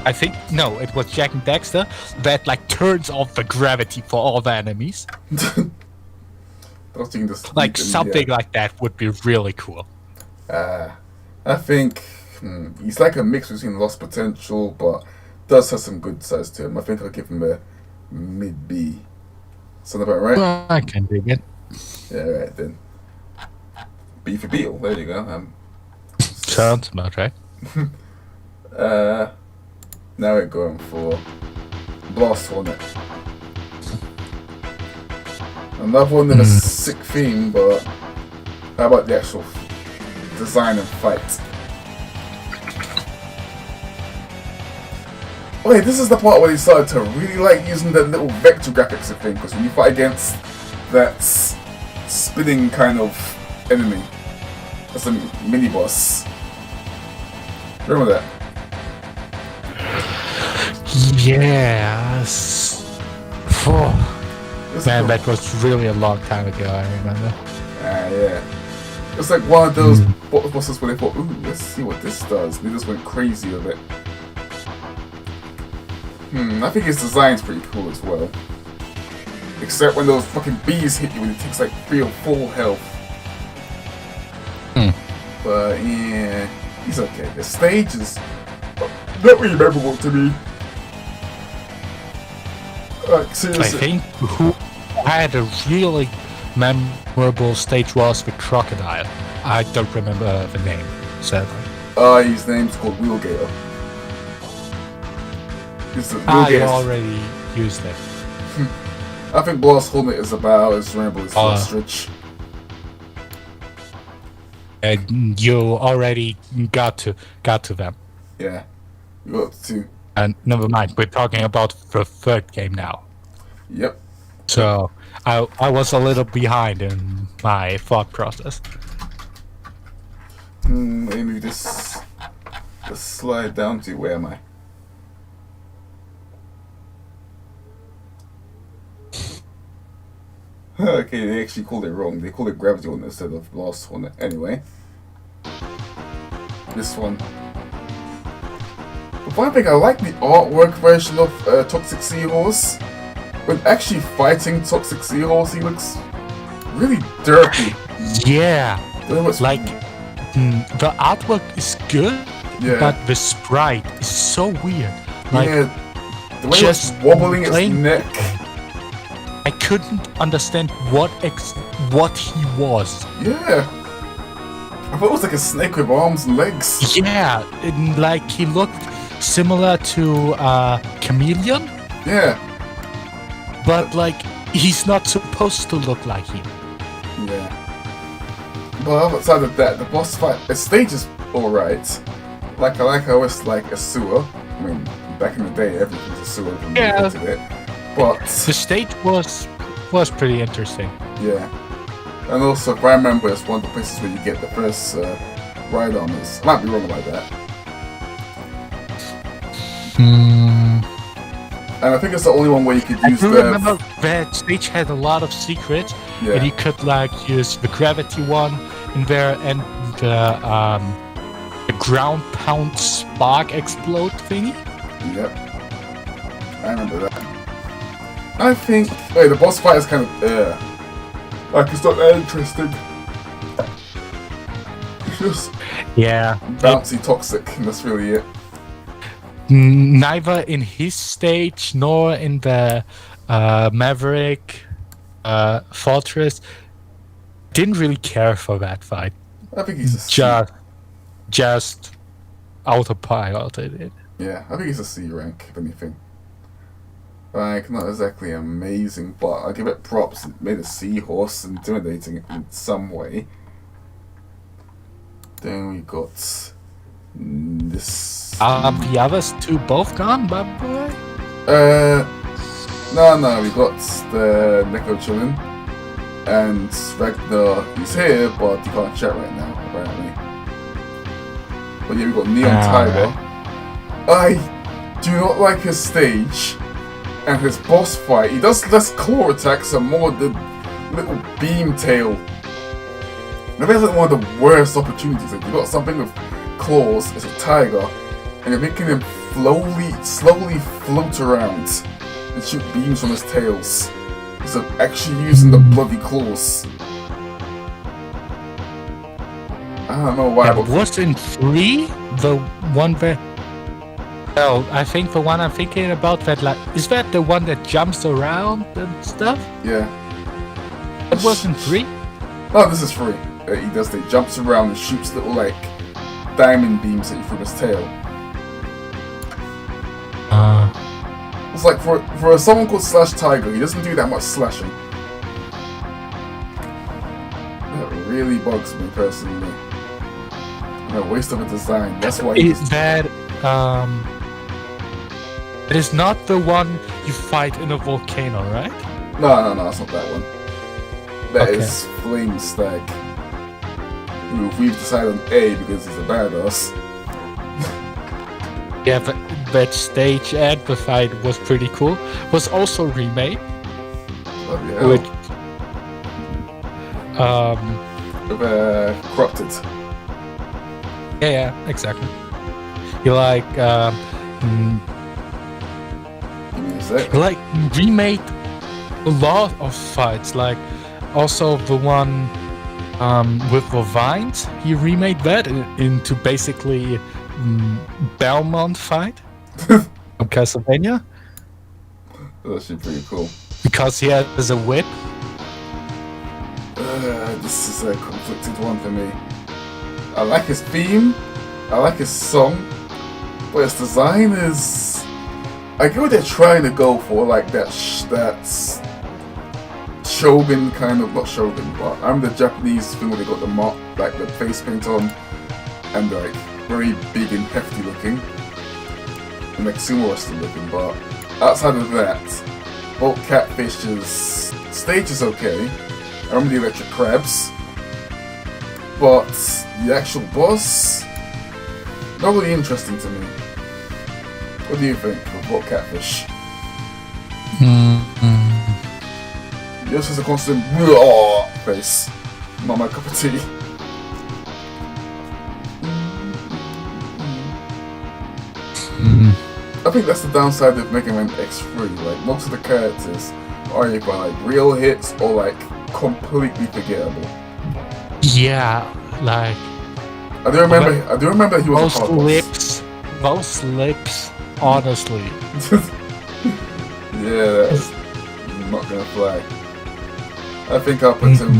I think, no, it was Jack and Dexter that, like, turns off the gravity for all the enemies. Like, something like that would be really cool. I think he's like a mix between Lost Potential, but does have some good sides to him. I think I'll give him a mid-B. Sound about right? Well, I can dig it. Yeah, right then. B for Beetle, there you go. Sounds about right. Now we're going for Blast Hornet. Another one with a sick theme, but how about the actual design and fight? Okay, this is the part where they started to really like using the little vector graphics of thing, because when you fight against that spinning kind of enemy, that's a mini boss. Remember that? Yes. Man, that was really a long time ago, I remember. Yeah. It's like one of those bosses where they thought, ooh, let's see what this does. And they just went crazy with it. I think his design's pretty cool as well. Except when those fucking bees hit you and it takes like 3 or 4 health. But yeah, he's okay. The stage is not really memorable to me. Like, seriously. I think who had a really memorable stage was the Crocodile. I don't remember the name, sadly. His name's called Wheelgator. You already used it. I think Blast Hornet is about as memorable as Ostrich. And you already got to them. Yeah, you got to. And never mind, we're talking about the third game now. Yep. So I was a little behind in my thought process. Maybe this. Let's slide down to where am I? Okay, they actually called it wrong. They called it Gravity Hornet instead of Blast Hornet. Anyway, this one. The funny thing, I like the artwork version of Toxic Seahorse. When actually fighting Toxic Seahorse, he looks really dirty. Yeah, like the artwork is good, but the sprite is so weird. Like, the way it's wobbling its neck. I couldn't understand what he was. Yeah. I thought it was like a snake with arms and legs. Yeah, like he looked similar to Chameleon, Yeah. but like he's not supposed to look like him. Yeah. But outside of that, the boss fight, the stage is alright. I always like a sewer. I mean, back in the day, everything's a sewer when you get to it. But The stage was pretty interesting. yeah. And also, if I remember, it's one of the places where you get the first ride armors. I might be wrong about that. And I think it's the only one where you could use I do remember that stage had a lot of secrets, Yeah. and you could like use the gravity one in there and the ground pound spark explode thingy. Yep. I remember that. I think... Wait, the boss fight is kind of... Like, it's not that interesting. It's just Yeah. bouncy toxic, and that's really it. Neither in his stage nor in the Maverick Fortress didn't really care for that fight. I think he's a C. Just autopiloted it. Yeah, I think he's a C rank, if anything. Like, not exactly amazing, but I'll give it props. It made a seahorse intimidating in some way. Then we got this. The others two both gone, my boy? No, we got the Neko chilling. And Ragnar, he's here, but he can't chat right now, apparently. But yeah, we got Neon Tiger. I do not like his stage and his boss fight. He does less claw attacks and more the little beam tail. Maybe that's like one of the worst opportunities. Like, you got something with claws, it's a tiger, and you're making him slowly float around and shoot beams from his tails. So actually using the bloody claws. I don't know why. Yeah, but was in 3 the one where... Oh, I think the one I'm thinking about, that like... Is that the one that jumps around and stuff? Yeah. It was in 3? No, this is 3. He does. He jumps around and shoots little like diamond beams at you from his tail. It's like for someone called Slash Tiger, he doesn't do that much slashing. That really bugs me personally. And a waste of a design. That's why. Is that it is not the one you fight in a volcano, right? No, that's not that one. That Okay. is Flame Stag. We've decided on A because he's a badass. Yeah, but that stage and the fight was pretty cool. Was also remade. Oh, With corrupted. yeah, exactly. You like Give me a sec. like remade a lot of fights, like also the one with the vines. He remade that into basically Belmont fight from Castlevania That's actually pretty cool. because he has a whip. This is a conflicted one for me. I like his theme, I like his song, but his design is... I get what they're trying to go for, like that Shogun kind of, not Shogun, but I'm the Japanese thing where they got the mark, like the face paint on, and like very big and hefty looking, and like sumo wrestling looking, but outside of that, Bolt Catfish's stage is okay. I remember the electric crabs, but the actual boss, not really interesting to me. What do you think of Bolt Catfish? Yours has a constant face. Not my cup of tea. I think that's the downside of Megaman X3. Like, most of the characters are either like real hits or like completely forgettable. Yeah, like I do remember he was a hard boss. Most lips, honestly. Yeah, that's not gonna fly. I think I'll put him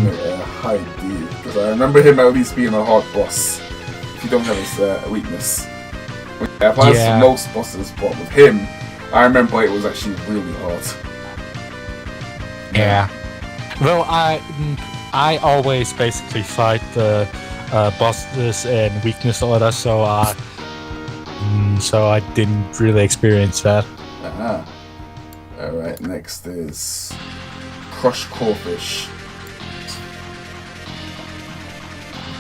high D, because I remember him at least being a hard boss. If you don't have his weakness. I've had most bosses, but with him, I remember it was actually really hard. Yeah. Well, I always basically fight the bosses in weakness order, so I didn't really experience that. Alright, next is Crushed Crawfish.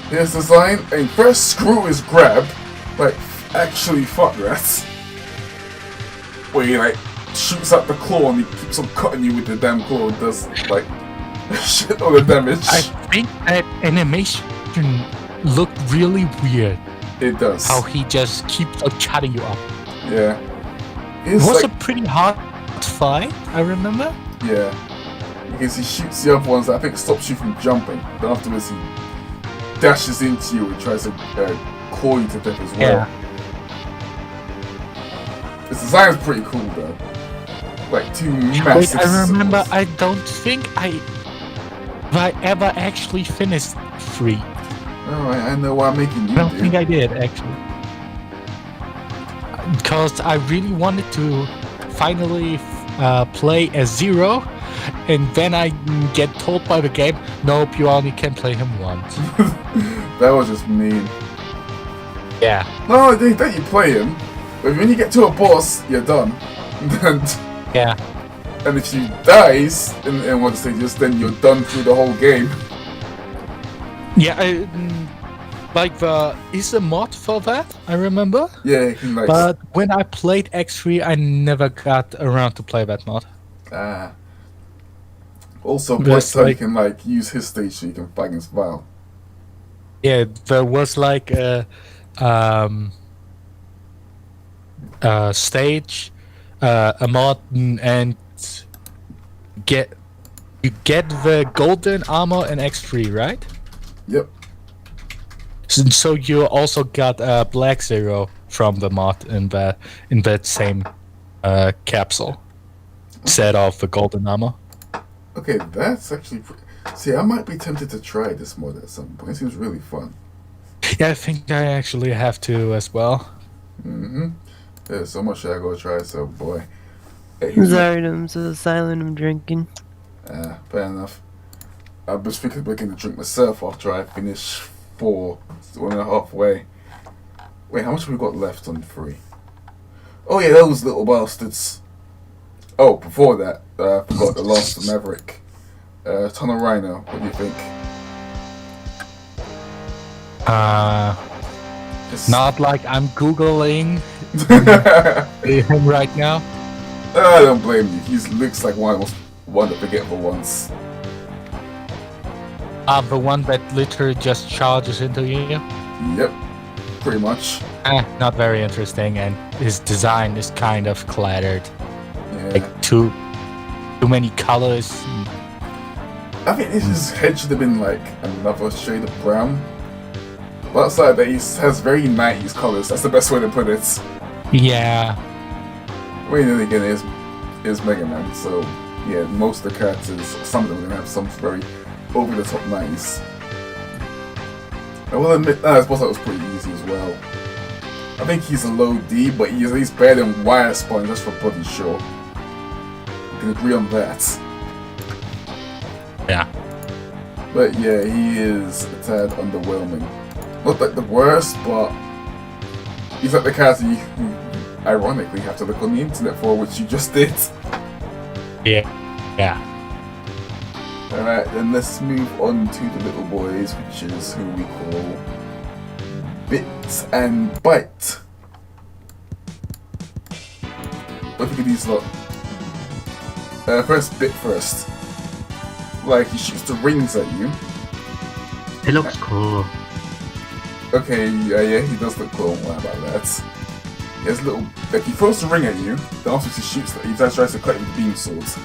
His design, and first screw is grab, like actually fuck rats. Where he like shoots out the claw and he keeps on cutting you with the damn claw and does like shit all the damage. I think that animation looked really weird. It does. How he just keeps on cutting you up. Yeah. It was like a pretty hard fight, I remember. Yeah. Because he shoots the other ones that I think stops you from jumping. Then afterwards he dashes into you and tries to claw you to death as well. Yeah. His design is pretty cool though. Like two massive Wait, I remember, swords. I don't think I ever actually finished 3. Alright, I know why I'm making you I don't think I did, actually. Because I really wanted to finally play as Zero, and then I get told by the game, nope, you only can play him once. That was just mean. Yeah. No, they let you play him, but when you get to a boss, you're done. Yeah. And if you dies in one stages, then you're done through the whole game. Yeah, like is a mod for that, I remember. Yeah, you can like... But when I played X3, I never got around to play that mod. Also, There's you can like use his stage so you can fight against Val. Yeah, there was like a stage, a mod, and you get the golden armor in X3, right? Yep. So you also got Black Zero from the mod in that same capsule set of the golden armor. Okay, that's actually... See, I might be tempted to try this mod at some point. It seems really fun. Yeah, I think I actually have to as well. Yeah, so much should I go try, so boy. Hey, Zardum, so silent, I'm drinking. Fair enough. I was thinking of making a drink myself after I finish 4, 1.5 way. Wait, how much have we got left on 3? Oh yeah, those little bastards. Oh, before that, I forgot the last Maverick. Tunnel Rhino, what do you think? Not like I'm Googling him right now. I don't blame you. He looks like one of the forgettable ones. The one that literally just charges into you. Yep, pretty much. Not very interesting, and his design is kind of cluttered. Yeah. Like too many colors. I think his head should have been like another shade of brown. But outside that, he has very 90s colors. That's the best way to put it. Yeah. I mean, then again, it is Megaman, so yeah, most of the characters, some of them are gonna have some very over the top 90s. I will admit, I suppose that was pretty easy as well. I think he's a low D, but he's better than Wire Spawn just for bloody sure. We can agree on that. Yeah. But yeah, he is a tad underwhelming. Not like the worst, but he's like the character you ironically have to look on the internet for, which you just did. Yeah. Yeah. Alright, then let's move on to the little boys, which is who we call Bit and Bite. What do you think of these lot? First Bit first. Like, he shoots the rings at you. It looks cool. Okay, yeah, he does look cool. What about that? He has a little... Like, he throws the ring at you, then after he shoots it, he tries to cut you with beam swords.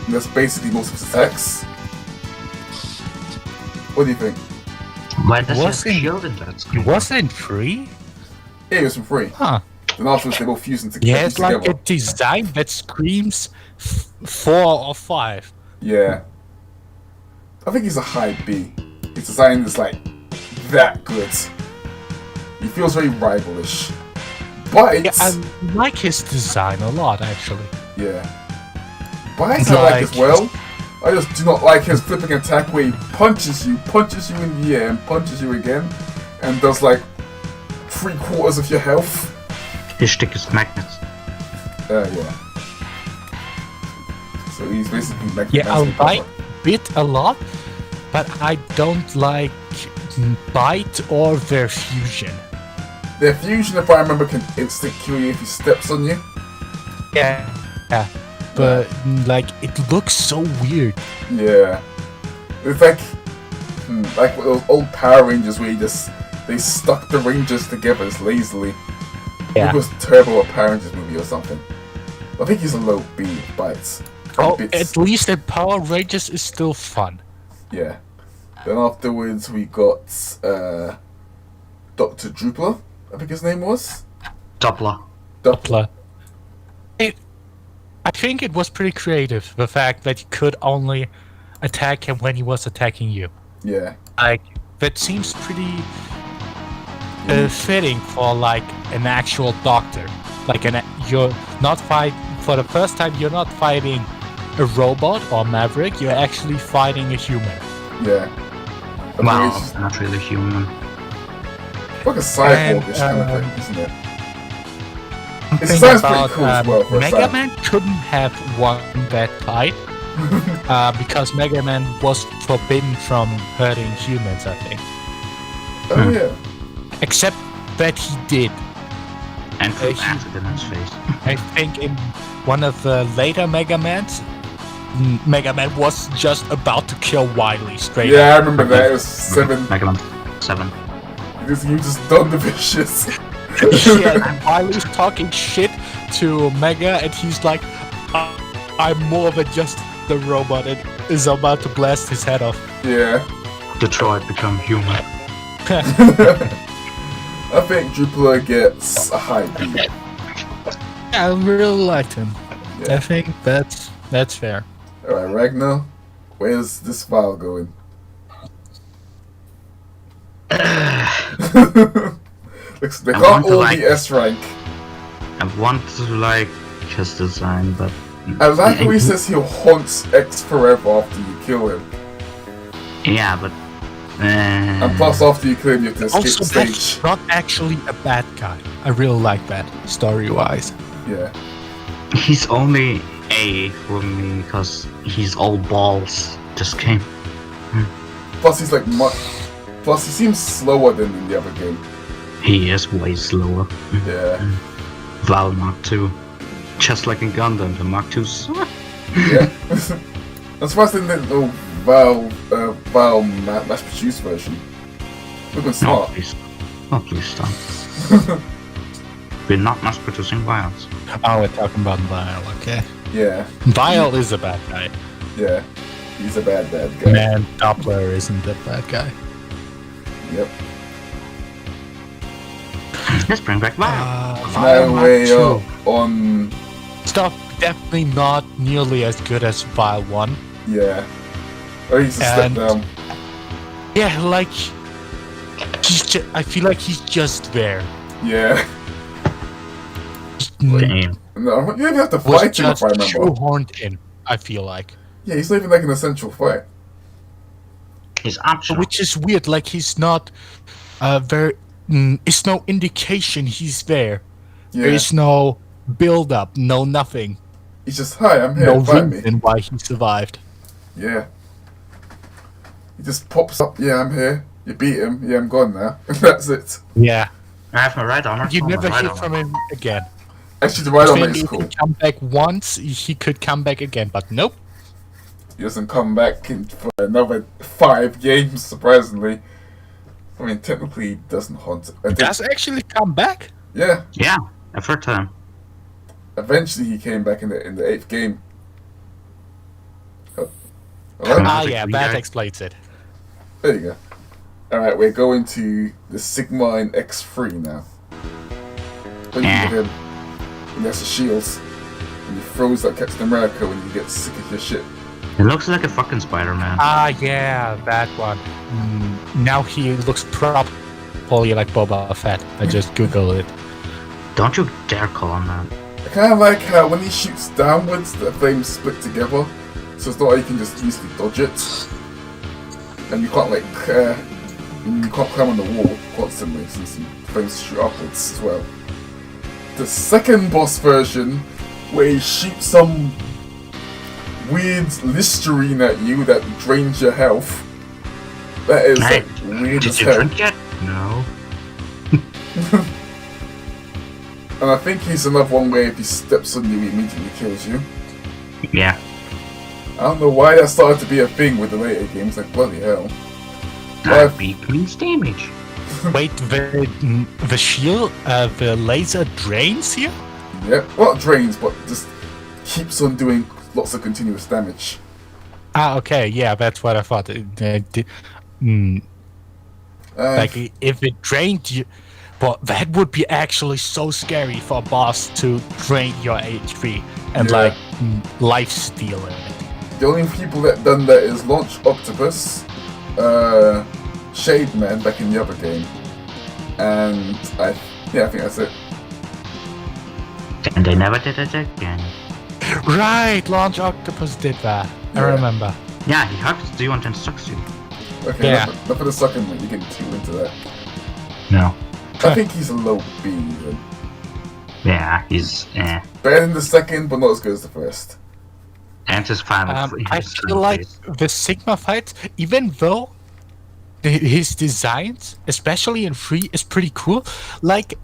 And that's basically most of his attacks. What do you think? Why does he have Wasn't- a shield in that screen? It wasn't free? Yeah, it was for free. Huh. Then afterwards they both fuse into Yeah, it's like a together. design that screams 4 or 5. Yeah. I think he's a high B. His design is like that good. He feels very rivalish. But Yeah, I like his design a lot, actually. yeah. Bites I like as well. I just do not like his flipping attack where he punches you in the air, and punches you again, and does like 3/4 of your health. His shtick is magnets. Yeah. So he's basically like Yeah, I like Bit a lot, but I don't like Bite or their fusion. Their fusion, if I remember, can instant kill you if he steps on you. Yeah. But like it looks so weird. Yeah. It's like those old Power Rangers where they stuck the Rangers together just lazily. Yeah. It was Turbo or Power Rangers movie or something. I think he's a low B Bites. Oh, Bits. at least in Power Rangers is still fun. Yeah. Then afterwards we got Dr. Drooper, I think his name was. Doppler. Doppler. I think it was pretty creative, the fact that you could only attack him when he was attacking you. Yeah. Like, that seems pretty fitting for like an actual doctor. Like you're not for the first time. You're not fighting a robot or Maverick. You're actually fighting a human. Yeah. Well, not really human. Like a cyborg-ish kind of thing, isn't it? It Thing sounds about, pretty cool as well for a Megaman couldn't have won that fight because Megaman was forbidden from hurting humans. I think. Oh yeah. Except that he did. And threw acid in his face. I think in one of the later Megamans, Megaman was just about to kill Wily straight Yeah, I up. remember that. It was 7. Megaman 7. You just done the vicious. Yeah, Wily's talking shit to Mega, and he's like, I'm more than just the robot, and is about to blast his head off. Yeah. Detroit become human. I think Drooper gets a high B. I really liked him. Yeah. I think that's fair. Alright, Ragnar, where's this file going? They can't all be S rank. I want to like his design, but I like how he says he'll haunt X forever after you kill him. yeah, but And plus, after you kill him, you have to escape Also, the stage. that's not actually a bad guy. I really like that, story-wise. Yeah. he's only A for me because he's all balls. Just came. Plus, he's like much. Plus, he seems slower than in the other game. He is way slower. Yeah. Val Mark 2. Just like in Gundam, the Mark 2's. Yeah. I'm surprised they didn't know Val mass-produced version. Looking No, smart. please. Oh, please stop. We're not mass producing vials. Oh, we're talking about Vile, okay. Yeah. Vile is a bad guy. Yeah. He's a bad guy. Man, Doppler isn't a bad guy. Yep. Let's bring back vials. Now we're on. Stuff definitely not nearly as good as Vile 1. Yeah. Oh, he's a step And- down. Yeah, like I feel like he's just there. Yeah. Damn. No, you even have to Was fight him just if I remember. shoehorned in. I feel like, Yeah, he's not even like an essential fight. He's optional. which is weird. Like he's not very. It's no indication he's there. Yeah. There is no build up, no nothing, He's just, hi, I'm here, no fight me. reason why he survived. Yeah. He just pops up, yeah, I'm here. You beat him, yeah, I'm gone now. That's it. Yeah, I have my right armor. you Oh, never my right hear armor. from him again. Actually, the right armor Maybe is if cool. he come back once, he could come back again, but nope. He doesn't come back for another 5 games, surprisingly. I mean, technically, he doesn't haunt. I think, Does actually come back? yeah, Yeah, a third time. eventually he came back in the 8th game. Oh. Hello? Come on. Ah, Magic yeah, Green that guy. explains it. There you go. Alright, we're going to the Sigma in X3 now. What do you think of him? And he has the shields. And he throws like Captain America when you get sick of your shit. It looks like a fucking Spider-Man. Ah, yeah, that one. Now he looks properly like Boba Fett. I just googled it. Don't you dare call him that. I kind of like how when he shoots downwards, the flames split together, so it's not like you can just easily dodge it. And you can't you can't climb on the wall constantly since the flames shoot upwards as well. The second boss version, where he shoots some weird Listerine at you that drains your health. That is Hey, weird as Did you hell. drink yet? No. And I think he's another one where if he steps on you, he immediately kills you. Yeah. I don't know why that started to be a thing with the later games, like bloody hell. That beat means damage. Wait, the shield, the laser drains here? Yeah, not drains, but just keeps on doing lots of continuous damage. Ah, okay, yeah, that's what I thought. Like, if it drained you... But that would be actually so scary for a boss to drain your HP and, Yeah. like, life steal it. The only people that done that is Launch Octopus, Shade Man back in the other game, and I think that's it. And they never did it again. Right, Launch Octopus did that. I Yeah. remember. Yeah, he hugs you and then sucks you. Okay, Yeah. not for the second one, you're getting too into that. No. I think he's a low B even. Yeah, he's Better than the second, but not as good as the first. And his final I feel like the Sigma fights, even though his designs, especially in 3, is pretty cool, like,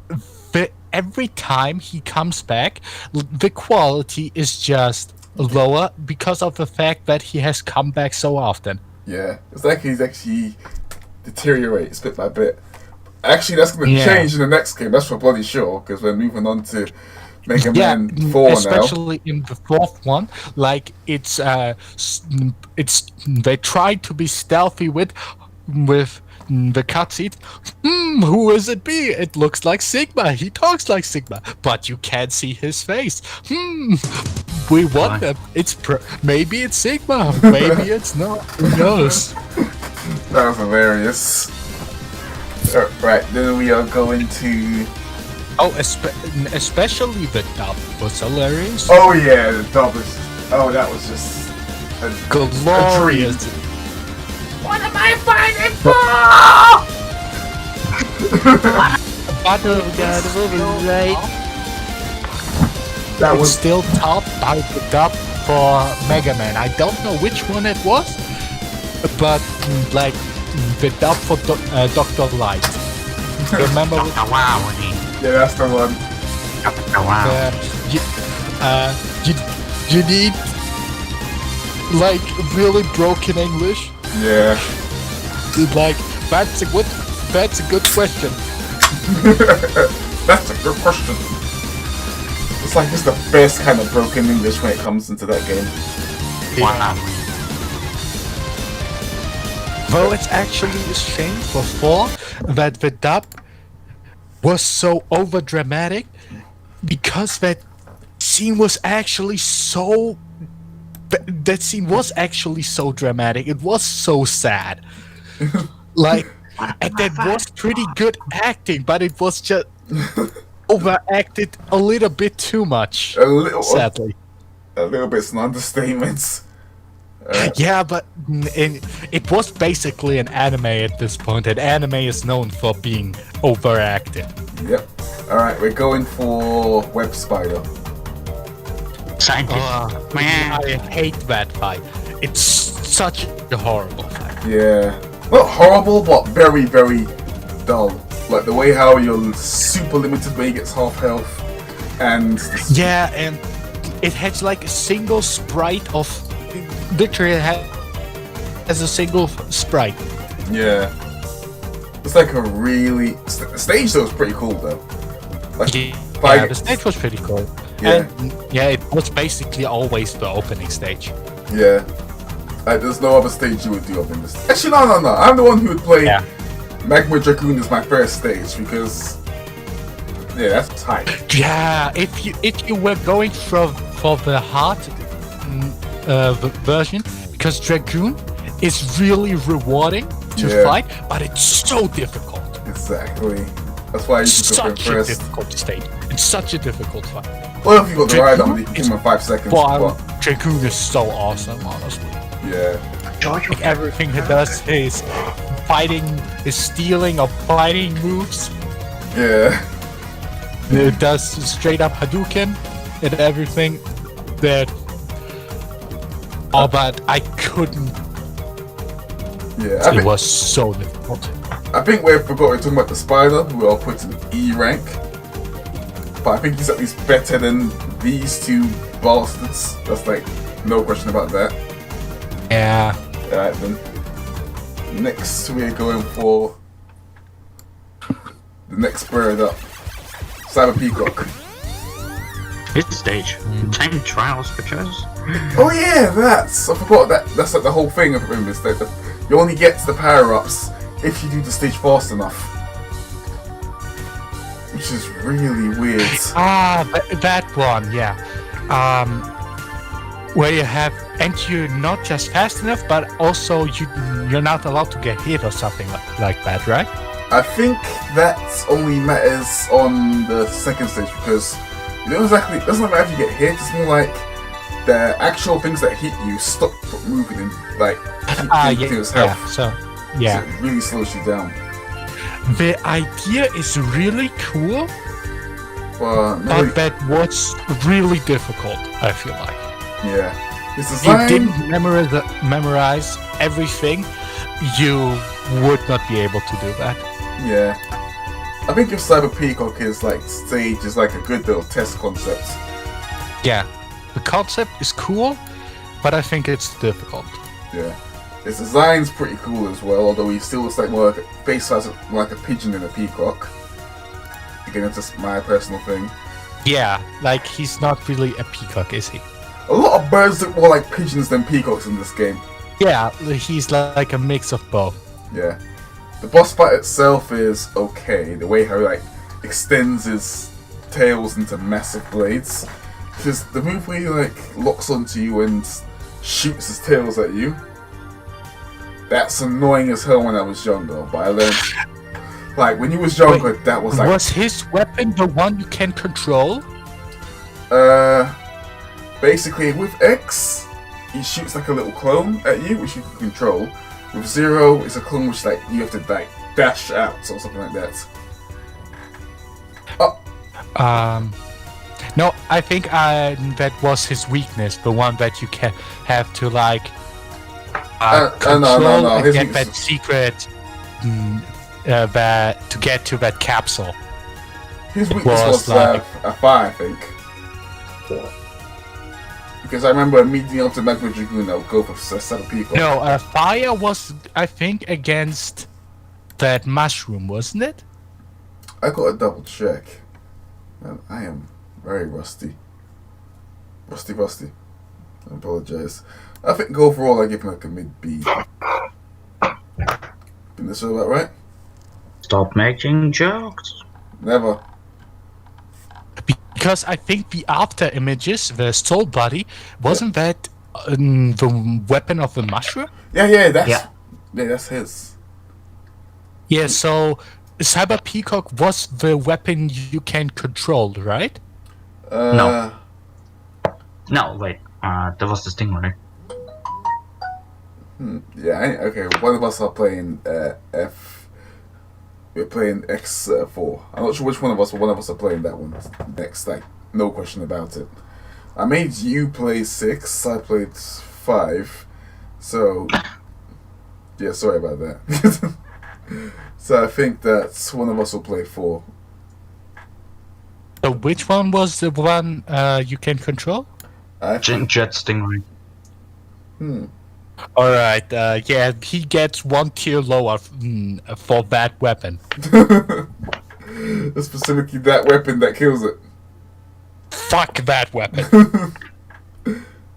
every time he comes back, the quality is just lower because of the fact that he has come back so often. Yeah, it's like he's actually deteriorates bit by bit. Actually, that's going to change in the next game, that's for bloody sure, because we're moving on to Megaman 4 now. especially in the 4th one, like it's they try to be stealthy with the cutscenes. Who is it be? It looks like Sigma. He talks like Sigma, but you can't see his face. We wonder. Maybe it's Sigma. Maybe it's not. Who knows? That was hilarious. Right, then we are going to... Oh, especially the dub was hilarious. Oh yeah, the dub is... Oh, that was just... Glorious. What am I fighting for? Oh god, what was right? That It's was... still top by the dub for Megaman. I don't know which one it was, but like the dub for Dr. Light. Remember? Wow. Yeah, that's the one. Wow. You need like really broken English. Yeah. Like that's a good question. That's a good question. It's like it's the best kind of broken English when it comes into that game. Wow. Though it's actually a shame for 4 that the dub was so over dramatic because that scene was actually so dramatic. It was so sad. Like, and that was pretty good acting, but it was just overacted a little bit too much. Sadly. A little bit's an understatement. Yeah, but it was basically an anime at this point, and anime is known for being overacted. Yep. Alright, we're going for Web Spider. Scientist. Man. I hate that fight. It's such a horrible fight. Yeah. Not horrible, but very, very dull. Like the way how you're super limited when he gets half health. And... Yeah, and it has like a single sprite of... Literally has a single sprite. Yeah. It's like a really... The stage though is pretty cool though. Like, Yeah, the stage was pretty cool. Yeah. And yeah, it was basically always the opening stage. Yeah. Like, there's no other stage you would do up in this. Actually, no. I'm the one who would play Magma Dragoon as my first stage because... Yeah, that's tight. Yeah, if you were going for the hard version because Dragoon is really rewarding to Yeah. fight, but it's so difficult. Exactly. That's why I used to go Such for a first. difficult state. It's such a difficult fight. Well, if you got the ride on, you can Dragoon kill him in 5 seconds. Well, But Dragoon is so awesome, honestly. yeah, Like everything he does is fighting, is stealing or fighting moves. yeah, It does straight up Hadouken and everything that. Oh, but I couldn't. yeah. It was so difficult. I think we forgot we're talking about the spider, who I'll put in E rank. But I think he's at least better than these two bastards. That's like no question about that. Yeah. Alright then. Next we're going for the next bird up. Cyber Peacock. This stage. Time trials pictures. Oh yeah, I forgot that's like the whole thing of it, is that you only get the power-ups if you do the stage fast enough. Which is really weird. That one, yeah. Where you have, and you're not just fast enough, but also you're not allowed to get hit or something like that, right? I think that only matters on the second stage because you don't exactly, it doesn't matter if you get hit, it's more like the actual things that hit you stop moving and like keep his health. Yeah, so, yeah. So it really slows you down. The idea is really cool, But but that was really difficult, I feel like. yeah. His If you design, didn't memorize everything, you would not be able to do that. yeah. I think if Cyber Peacock is like stage is like a good little test concept. Yeah, the concept is cool, but I think it's difficult. Yeah. His design's pretty cool as well, although he still looks like more like face size like a pigeon than a peacock. Again, it's just my personal thing. Yeah, like he's not really a peacock, is he? A lot of birds look more like pigeons than peacocks in this game. Yeah, he's like a mix of both. Yeah. The boss fight itself is okay. The way how he like extends his tails into massive blades. Because the move where he like locks onto you and shoots his tails at you. That's annoying as hell when I was younger, but I learned like when you was younger that was like Was his weapon the one you can control? basically with X he shoots like a little clone at you which you can control. With Zero it's a clone which like you have to like dash out or something like that. No, I think that was his weakness, the one that you can have to like control no. and His get weakness- that secret that to get to that capsule. His It weakness was was like- a fire, I think. Because I remember meeting up to Magma Dragoon, I would go for Cyber Peacock. No, fire was, I think, against that mushroom, wasn't it? I gotta double check. Man, I am very rusty. Rusty. I apologize. I think overall I give him like a mid B. Think that's all about right? Stop making jokes. Never. Because I think the after images, the soul body, wasn't that the weapon of the mushroom? Yeah, that's Yeah. that's his. Yeah, so Cyber Peacock was the weapon you can control, right? No. No, wait. That was the Stingray. Yeah, okay, one of us are playing F. We're playing X4. I'm not sure which one of us, but one of us are playing that one next, like, no question about it. I made you play 6, I played 5, so, yeah, sorry about that. So I think that one of us will play 4. So which one was the one you can control? I think, Jet Stingray. Alright, yeah, he gets 1 tier lower for that weapon. specifically that weapon that kills it. Fuck that weapon.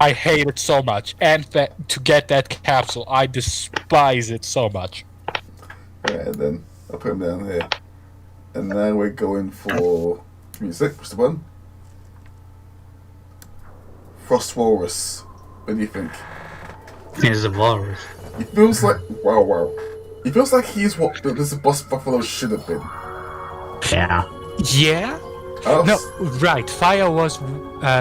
I hate it so much. And that to get that capsule, I despise it so much. Yeah, and then I'll put him down here. And now we're going for music. What's the one? Frost Walrus. What do you think? He's a walrus. He feels like wow. He feels like he's what this boss buffalo should have been. Yeah. Yeah. Oh, No, right. Fire was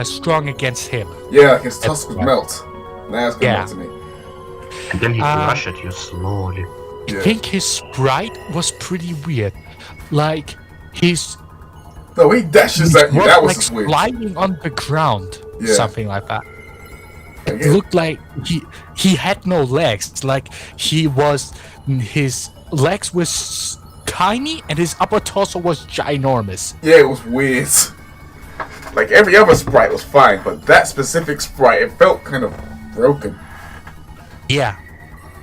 strong against him. yeah, his tusk would melt. Now it's gonna Yeah. melt to me. And then he'd rush at you slowly. Yeah. I think his sprite was pretty weird. Like he's No, he dashes at you. was That was like just weird. sliding on the ground, Yeah. something like that. It Yeah. looked like he had no legs. Like his legs was tiny and his upper torso was ginormous. Yeah, it was weird. Like every other sprite was fine, but that specific sprite, it felt kind of broken. Yeah.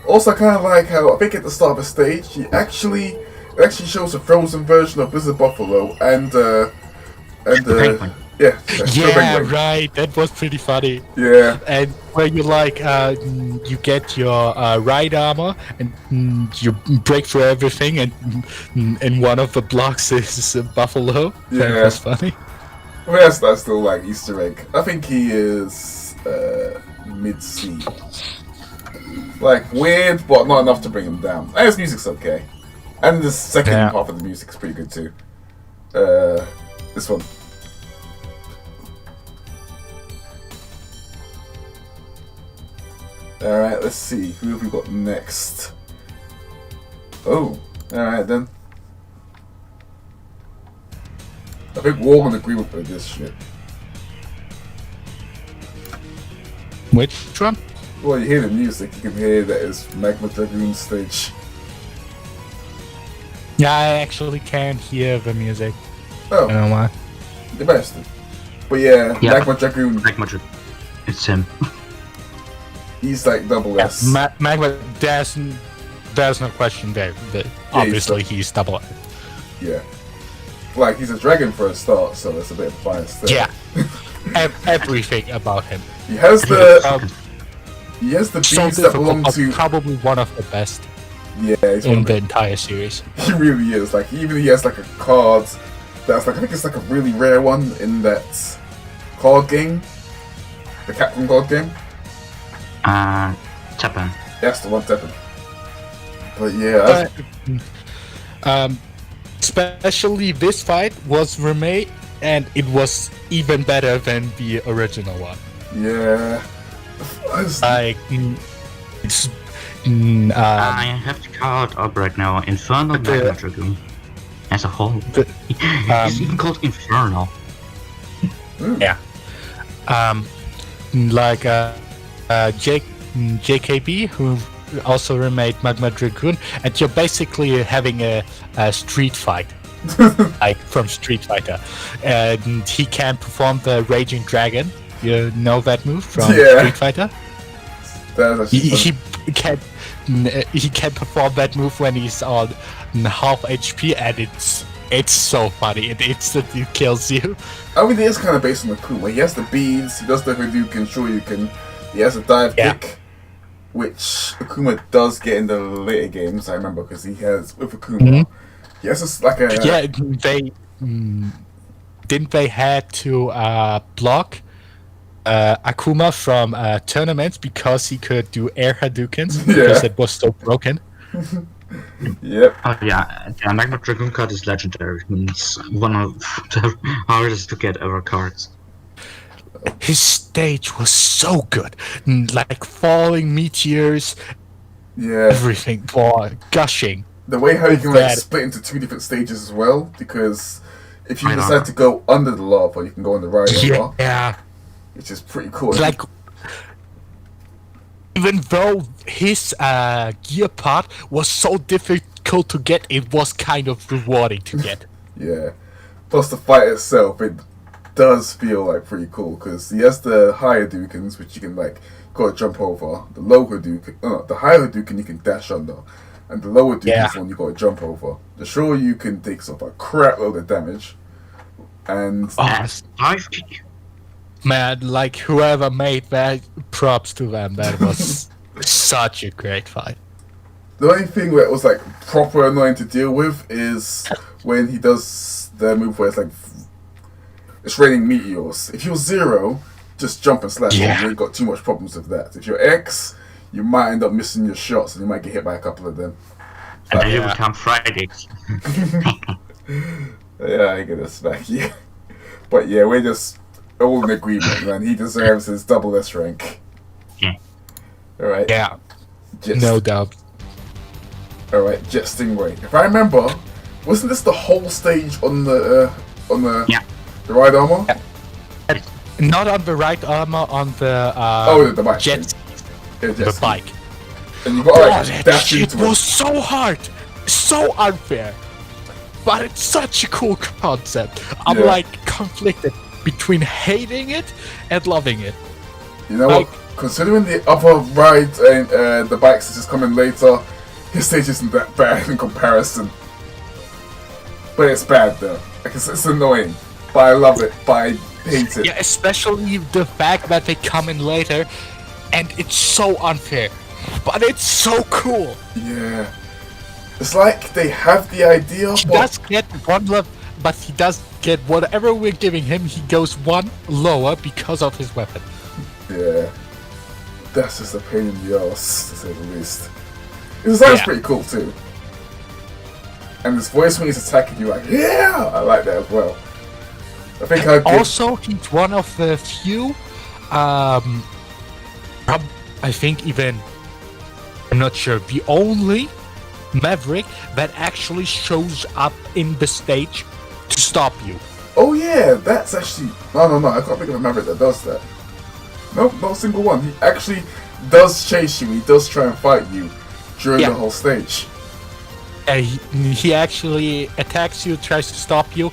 Also, kind of like how I think at the start of the stage, it actually shows a frozen version of Blizzard Buffalo and penguin. yeah, Yeah, penguin. right. That was pretty funny. Yeah, And where you you get your ride armor and you break through everything, and one of the blocks is a buffalo. Yeah. That was funny. I mean, that's still like Easter egg. I think he is mid-C. Like weird, but not enough to bring him down. And his music's okay, and the second Yeah. half of the music's pretty good too. This one. Alright, let's see. Who have we got next? Oh, alright then. I think we're all in agreement with this shit. Which one? Well, you hear the music, you can hear that it's Magma Dragoon stage. Yeah, I actually can hear the music. I Oh, don't know why. the best. But yeah, Yeah. Magma Dragoon, Like much. It's him. he's like double Yeah, S. Magma, there's no question there. But obviously, he's double A. Yeah. Like, he's a dragon for a start, so there's a bit of bias there. Yeah. Everything about him. He has the Um, so beads that belong difficult, to... probably one of the best Yeah, he's one in of the the... entire series. He really is. Like, even he has like a card that's like, I think it's like a really rare one in that card game. The Capcom card game. Japan. That's the one, Tekken. But yeah, Especially this fight was remade, and it was even better than the original one. yeah. I just- Like, it's I have the card up right now. Infernal The- Magma Dragoon. As a whole. He's even called Infernal. yeah, like JKB, who also remade Magma Dragoon, and you're basically having a street fight. Like from Street Fighter, and he can perform the Raging Dragon. You know that move from Yeah. Street Fighter. That's actually He, fun. he can perform that move when he's on half HP, and it's so funny. It instantly kills you. I mean, it is kind of based on the Kuma. He has the beads, he does the Hadouken, Shoryuken, he has a dive Yeah. kick, which Akuma does get in the later games, I remember, because he has, with Akuma, Mhm. he has this, like a... Yeah, they didn't they had to block Akuma from tournaments because he could do air Hadoukens because it was so broken. Yep. Oh yeah, the Magma Dragoon card is legendary. It's one of the hardest to get ever cards. His stage was so good, like falling meteors, Yeah. everything, gushing. The way how you can like That- split into two different stages as well, because if you I know. decide to go under the lava, you can go on the right lava, Yeah, which is pretty cool. like even though his gear part was so difficult to get, it was kind of rewarding to get. Yeah. Plus the fight itself, it does feel like pretty cool because he has the high Hadoukens, which you can like gotta jump over. The low Hadouken, the high Hadouken you can dash under, and the lower Hadouken Yeah. is the one you gotta jump over. The Shoryuken takes off a crap load of damage, and Oh, Dive kick. man, like whoever made that, props to them. That was such a great fight. the only thing that was like proper annoying to deal with is when he does the move where it's like it's raining meteors. If you're zero, just jump and slash. Yeah. You ain't got too much problems with that. If you're X, you might end up missing your shots and you might get hit by a couple of them. And then you Yeah. become Friday. Yeah, I get a smack you. But yeah, we're just all in agreement, man. He deserves his double S rank. Yeah. Alright. Yeah, Jet no doubt. Alright, Jet Stingray. If I remember, wasn't this the whole stage on the Yeah. the ride armor? Yeah. Not on the right armor, on the The bike. jet, Yeah, jet the ski. bike. And you got Oh, like that dash shit into was it. so hard, so unfair. But it's such a cool concept. I'm Yeah. like conflicted between hating it and loving it. You know like- what? Considering the other rides and the bikes that's just coming later, his stage isn't that bad in comparison. But it's bad though. Like it's annoying. But I love it. But I hate it. Yeah, especially the fact that they come in later, and it's so unfair. But it's so cool. Yeah. It's like they have the idea, He but does get one level, but he does get whatever we're giving him. He goes one lower because of his weapon. yeah. That's just a pain in the ass, to say the least. His design's Yeah. pretty cool too. And his voice when he's attacking you, like, yeah! I like that as well. I think I'd give... Also, he's one of the few, I think even, I'm not sure, the only Maverick that actually shows up in the stage to stop you. Oh yeah, that's actually... No, I can't think of a Maverick that does that. Nope, not a single one. He actually does chase you, he does try and fight you during Yeah. the whole stage. He actually attacks you, tries to stop you,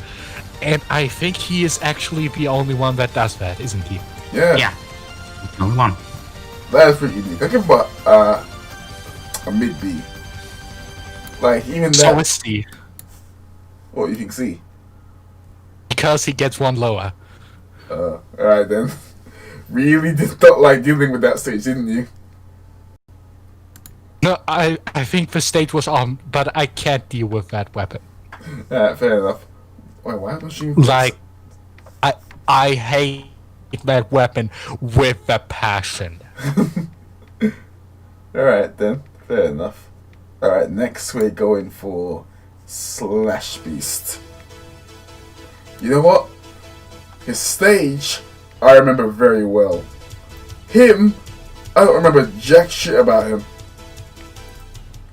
and I think he is actually the only one that does that, isn't he? Yeah, Yeah. Only one. that is pretty unique. I give him a mid-B. Like, even So that... is C, What, you think C? because he gets one lower. Alright then. Really did not like dealing with that stage, didn't you? No, I think the stage was on, but I can't deal with that weapon. Alright, fair enough. Wait, why don't you... Like, I hate that weapon with a passion. Alright then, fair enough. Alright, next we're going for Slash Beast. You know what? His stage, I remember very well. Him, I don't remember jack shit about him.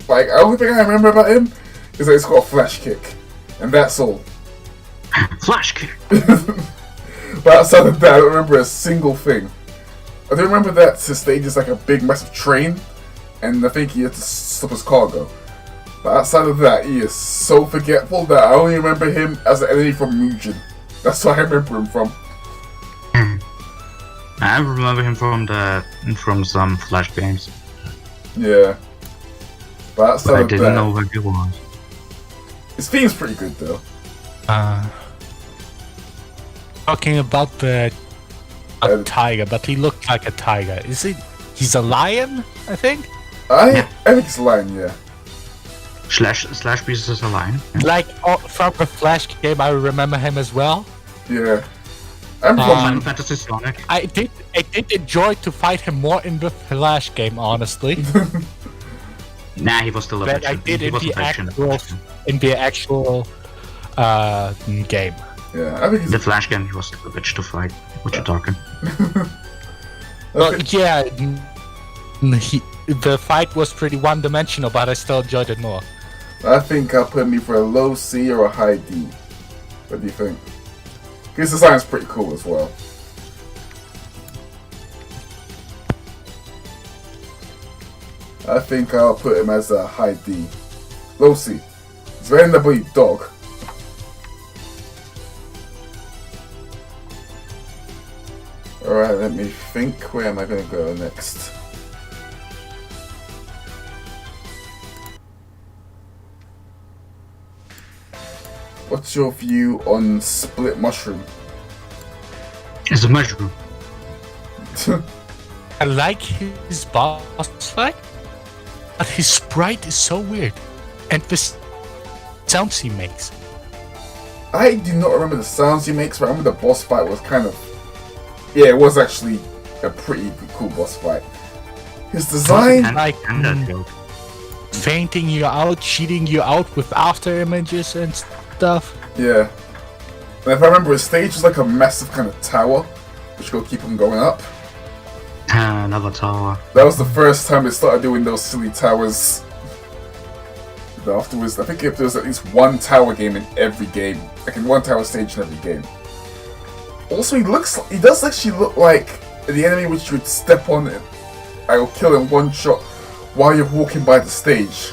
Like, the only thing I remember about him is that he's got a flash kick. And that's all. Flash kick. But outside of that, I don't remember a single thing. I do remember that his stage is like a big, massive train, and I think he had to stop his cargo. But outside of that, he is so forgetful that I only remember him as an enemy from Mugen. That's what I remember him from. I remember him from some Flash games. Yeah. But But outside I of didn't that, know where he was. his theme's pretty good though. Talking about the Uh, tiger, but he looked like a tiger. Is he? He's a lion, I think. I think it's a line, yeah. Slash Beast is a line. Like from the Flash game, I remember him as well. Yeah. I'm from... Final Fantasy Sonic. I did enjoy to fight him more in the Flash game, honestly, Nah, he was still a than bitch. I did He in was a the bitch actual game. Yeah, I think he's... the Flash game, he was still a bitch to fight. What you talking? Well, yeah, the fight was pretty one-dimensional, but I still enjoyed it more. I think I'll put me for a low C or a high D. What do you think? His design's pretty cool as well. I think I'll put him as a high D. Low C. He's very nobody dog. Alright, let me think. Where am I gonna go next? What's your view on Split Mushroom? It's a mushroom. I like his boss fight, but his sprite is so weird, and the sounds he makes. I do not remember the sounds he makes, but I remember the boss fight was kind of Yeah, it was actually a pretty cool boss fight. His design, Like fainting you out, cheating you out with after images and stuff. yeah. And if I remember, his stage was like a massive kind of tower, which will keep him going up. Another tower. That was the first time they started doing those silly towers. But afterwards, I think if there was at least one tower game in every game, like in one tower stage in every game. Also, he does actually look like the enemy which you would step on and I will kill in one shot while you're walking by the stage.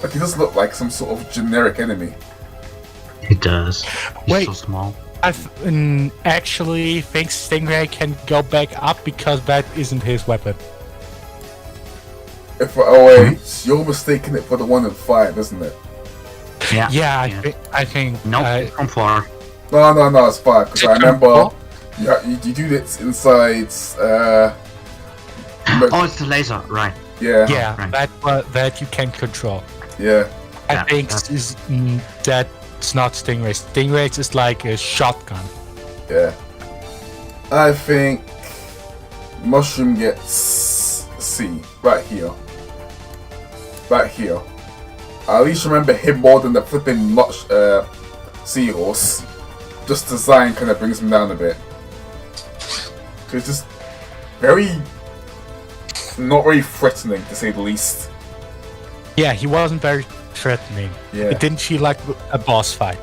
Like, he does look like some sort of generic enemy. It does. He's Wait. so small. I actually think Stingray can go back up because that isn't his weapon. Oh wait, you're mistaking it for the one in 5, isn't it? Yeah. Yeah, I think. Nope, from 4. No, it's 5, because I remember Oh. you do this inside, Oh, it's the laser, right. yeah, Yeah, right. that you can control. yeah. I Yeah, think that's- that's not Stingray. Stingray is like a shotgun. Yeah. I think Mushroom gets C. Right here. Right here. I at least remember him more than the flipping Seahorse. Just design kind of brings him down a bit. It's just very... not very threatening, to say the least. Yeah, he wasn't very threatening. Yeah. It didn't feel like a boss fight.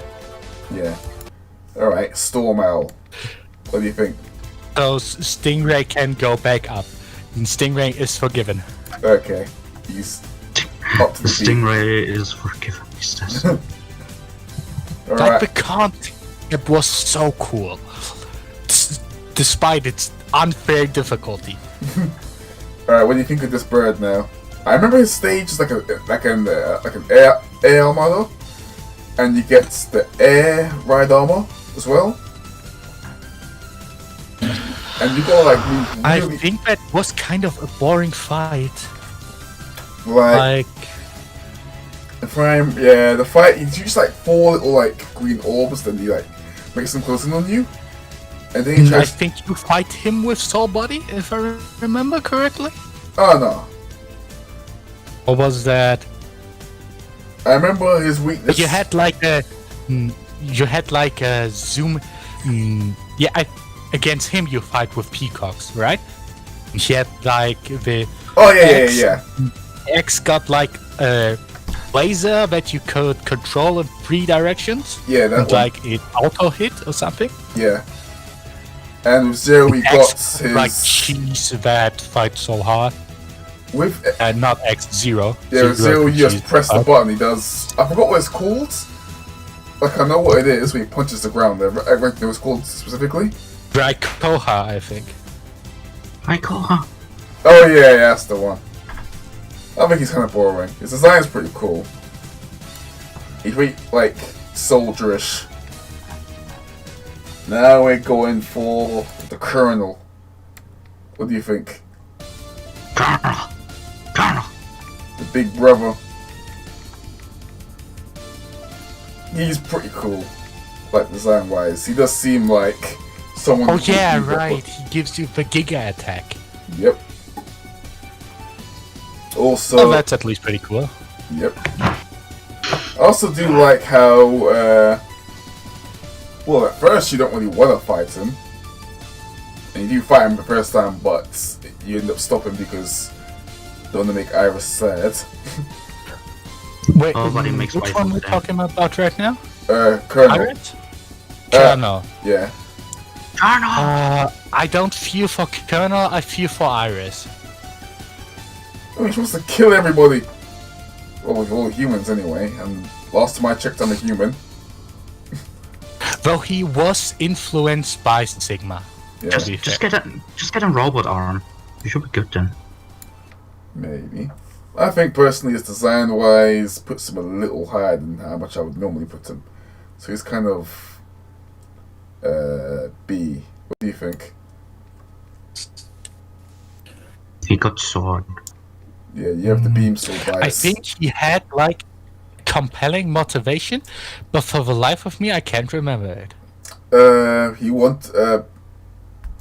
Yeah. Alright, Storm Owl. What do you think? So Stingray can go back up. And Stingray is forgiven. Okay. He's up to The the beat. Stingray is forgiven, he says. Like Alright. the concept was so cool. Despite its unfair difficulty. Alright, what do you think of this bird now? I remember his stage is like an air armor, and you get the air ride armor as well. And you gotta like move I really think that was kind of a boring fight. like the fight you just like 4 little like green orbs, then he like makes them close in on you. And then he I tries think you fight him with Soul Body, if I remember correctly. oh no. Or was that? I remember his weakness. You had like a, zoom. Against him you fight with peacocks, right? He had like the Oh X. yeah. X got like a laser that you could control in 3 directions, Yeah, that and one. like it auto hit or something. Yeah. And with Zero we got X his like cheese that fight so hard, with and not X0. yeah, with Zero you just cheese press the fight. button, he does I forgot what it's called. Like I know what it is when he punches the ground there, but I reckon it was called specifically. Raikoha, I think. I call her. Oh yeah, that's the one. I think he's kind of boring. His design's pretty cool. He's really like soldierish. Now we're going for the Colonel. What do you think? Colonel! Colonel! The big brother. He's pretty cool, like design wise. He does seem like someone. Oh who yeah, would be right. He gives you the Giga attack. Yep. Also, Oh, that's at least pretty cool. yep. I also do like how, well, at first you don't really want to fight him. And you do fight him the first time, but you end up stopping because you don't want to make Iris sad. Wait, Oh, but he makes which life one over we're there. talking about right now? Colonel. Pirate? Colonel. Yeah. Colonel! I don't feel for Colonel, I feel for Iris. I mean, you're supposed to kill everybody. Well, all humans anyway. And last time I checked, I'm a human. Though he was influenced by Sigma. Yeah, Just get a robot arm. You should be good then. maybe. I think personally, his design-wise, puts him a little higher than how much I would normally put him. So he's kind of B. What do you think? He got sword. Yeah, you have the beam sword bias. I think he had like compelling motivation, but for the life of me, I can't remember it. He want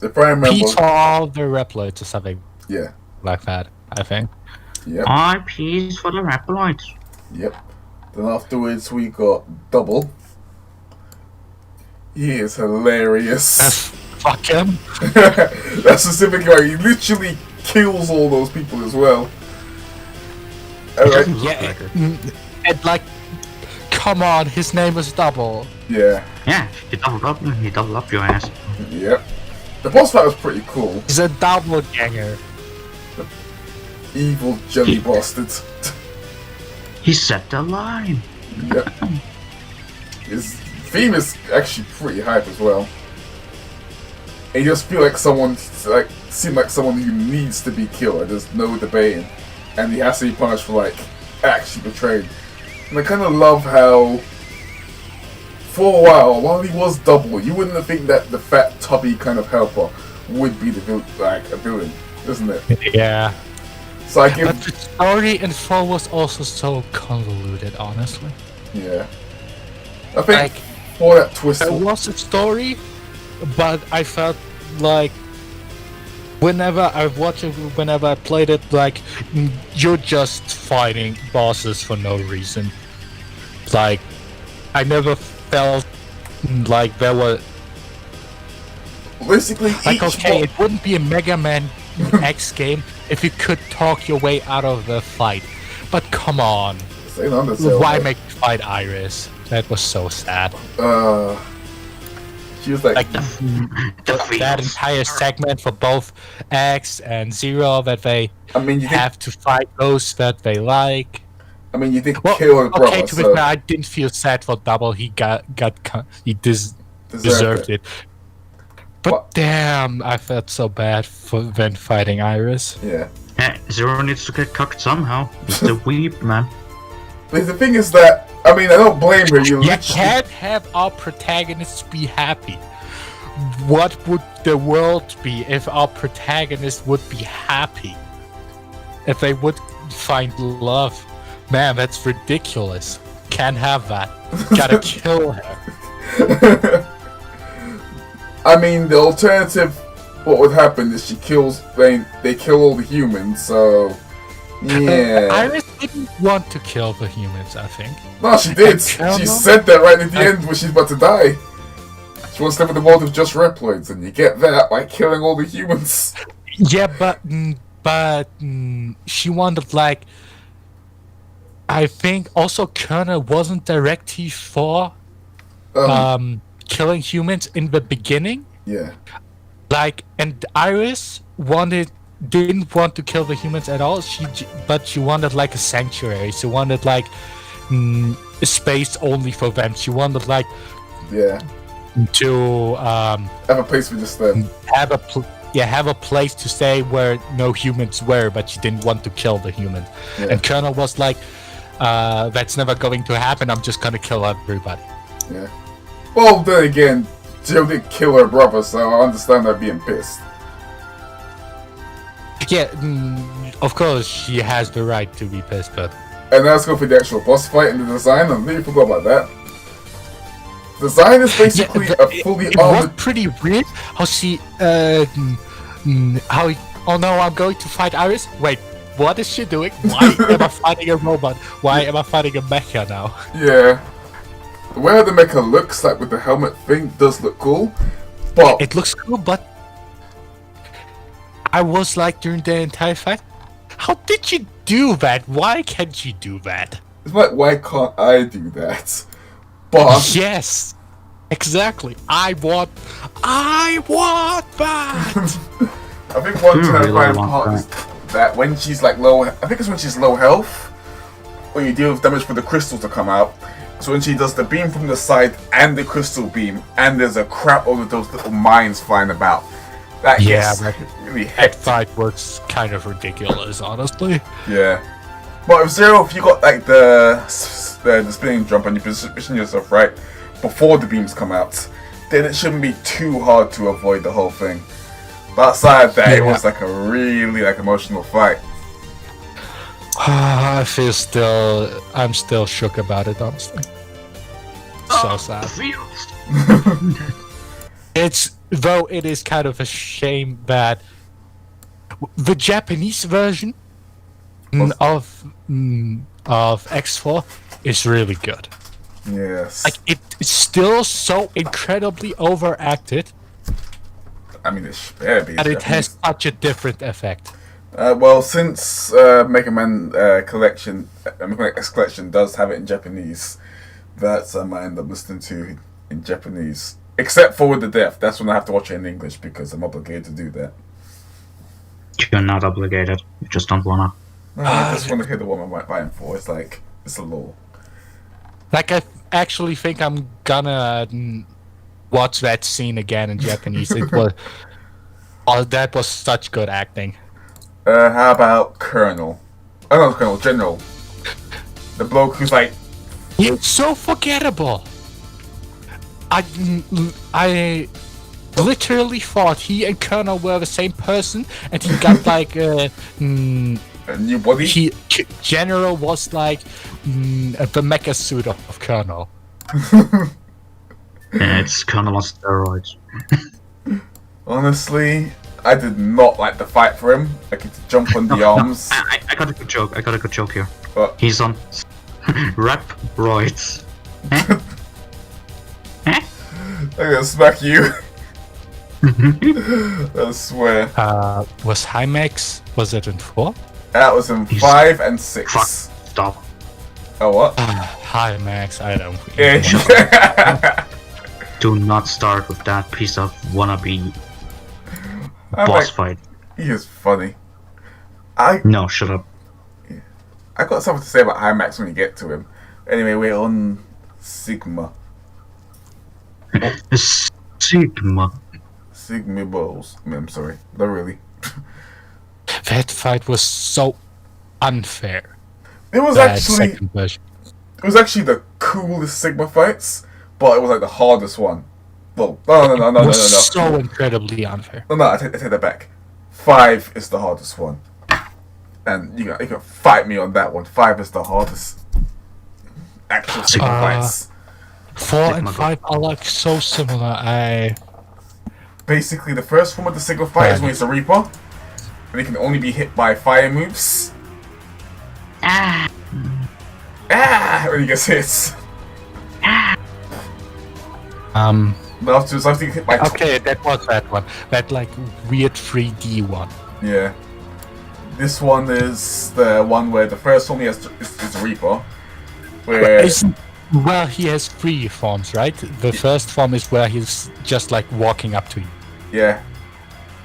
If I remember, Peace for all the Reploids or something yeah, like that, I think. yep, Peace for the Rapaloids. yep. Then afterwards we got Double. He is hilarious. Fuck him. That's specifically right. He literally kills all those people as well. Alright. Yeah, and like, come on, his name is Double. Yeah. Yeah, he doubled up your ass. Yep. The boss fight was pretty cool. He's a double ganger. Evil jelly bastard. He set the line. Yep. His theme is actually pretty hype as well. And you just feel like seem like someone who needs to be killed. There's no debating, and he has to be punished for like actually betrayed. And I kind of love how, for a while he was Double, you wouldn't think that the fat, tubby kind of helper would be the a villain, isn't it? Yeah. So I give, But the story in 4 was also so convoluted, honestly. yeah. I think Like, for that twist, there was a story, but I felt like whenever I watched it, whenever I played it, like, you're just fighting bosses for no reason. Like, I never felt like there were... basically Like, each okay, it wouldn't be a Mega Man X game if you could talk your way out of the fight. But come on, why make me fight Iris? That was so sad. She was like That entire segment for both X and Zero that they you have to fight those that they like. you did Well, kill her brother, okay, to be so fair, I didn't feel sad for Double. He deserved it. But What? damn, I felt so bad for when fighting Iris. yeah. Zero needs to get cocked somehow. It's the weep, man. But the thing is that I don't blame her. You You literally can't have our protagonists be happy. What would the world be if our protagonist would be happy? If they would find love? Man, that's ridiculous. Can't have that. Gotta kill her. the alternative, what would happen is they kill all the humans, so yeah. Iris didn't want to kill the humans, I think. No, she did. She Colonel? said that right at the end when she's about to die. She wants to live in the world of just Reploids, and you get that by killing all the humans. Yeah, but she wanted, like, I think also Colonel wasn't directive for killing humans in the beginning. Yeah. Like, and Iris didn't want to kill the humans at all. But she wanted like a sanctuary. She wanted like a space only for them. She wanted like to Have a place for just them. have a place to stay where no humans were, but she didn't want to kill the humans. Yeah. And Colonel was like, that's never going to happen. I'm just gonna kill everybody. Yeah. Well, then again, Jill did kill her brother, so I understand her being pissed. Yeah, of course she has the right to be pissed, but And now let's go for the actual boss fight and the design. I really forgot about that. Design is basically a fully it was armored. pretty weird how she oh no, I'm going to fight Iris. Wait, what is she doing? Why am I fighting a robot? Why am I fighting a mecha now? Yeah. Where the mecha looks like with the helmet thing does look cool, but It looks cool, but I was like during the entire fight, how did you do that? Why can't you do that? it's like, why can't I do that? But Yes, exactly. I want that. I think one really terrifying want part is that when she's like low, I think it's when she's low health, when you deal with damage for the crystal to come out. So when she does the beam from the side and the crystal beam, and there's a crap load of those little mines flying about. That Yeah, gets really That hectic. fight was kind of ridiculous, honestly. Yeah. But if Zero, if you got like the spinning jump and you position yourself right before the beams come out, then it shouldn't be too hard to avoid the whole thing. But outside that, it was like a really emotional fight. I'm still shook about it, honestly. So sad. Feels. though it is kind of a shame that the Japanese version of X4 is really good. Yes. Like it's still so incredibly overacted, I mean, it better be. and it has such a different effect. Well, since Megaman collection, Megaman X collection does have it in Japanese, that's I might end up listening to in Japanese. Except for With the Death, that's when I have to watch it in English because I'm obligated to do that. You're not obligated. You just don't wanna. No, I just want to hear the one I'm buying for. It's like it's a law. Like I actually think I'm gonna watch that scene again in Japanese. It was, oh, that was such good acting. How about Colonel? Oh no, Colonel, General. The bloke who's like, It's so forgettable. I literally thought he and Colonel were the same person, and he got like a new body. General was like the mecha suit of Colonel. Yeah, it's Colonel on steroids. Honestly, I did not like the fight for him. I could jump on the arms. I got a good joke. I got a good joke here. What? He's on rap roids. I'm gonna smack you. I swear. Was Hymax? Was it in 4? That was in 5 and 6. Fuck. Stop. Oh what? Hymax, I don't. Yeah. Do not start with that piece of wannabe I'm boss like, fight. he is funny. No, shut up. I got something to say about Hymax when you get to him. Anyway, we're on Sigma. Sigma. Sigma balls. I mean, I'm sorry. Not really. That fight was so unfair. It was That actually second version. it was actually the coolest Sigma fights, but it was like the hardest one. Well, no. It was so incredibly unfair. No, I take that back. 5 is the hardest one. And you can fight me on that one. 5 is the hardest actual Sigma fights. 4 and 5 are like so similar. Basically, the first form of the Sigma fight is when it's a Reaper, and it can only be hit by fire moves. When he gets hit. But afterwards, I think hit by. Okay, that was that one. That like weird 3D one. Yeah. This one is the one where the first form he has is Reaper. Where Well, he has 3 forms, right? The first form is where he's just like walking up to you. yeah.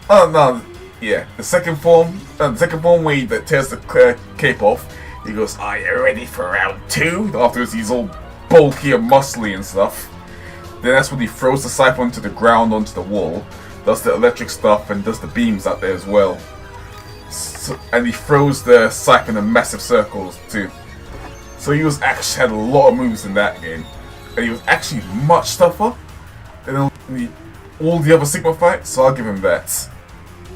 Oh no, yeah. The second form where he tears the cape off. He goes, "Are you ready for round 2?" Afterwards, he's all bulky and muscly and stuff. Then that's when he throws the siphon to the ground onto the wall, does the electric stuff, and does the beams out there as well. So, and he throws the siphon in massive circles too. So he was actually had a lot of moves in that game, and he was actually much tougher than all the other Sigma fights. So I'll give him that.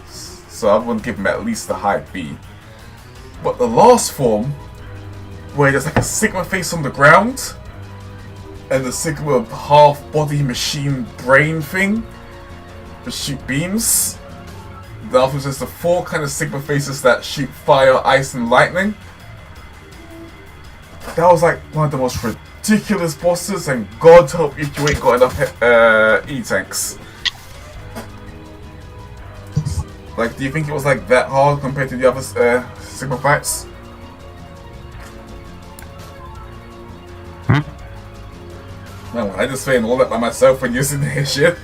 So I would give him at least a high B. But the last form, where there's like a Sigma face on the ground, and the Sigma half-body machine brain thing to shoot beams. Then afterwards there's the 4 kind of Sigma faces that shoot fire, ice, and lightning. That was like one of the most ridiculous bosses, and God help you if you ain't got enough E-tanks. Like, do you think it was like that hard compared to the other Sigma fights? No, I just saying all that by myself when using this shit.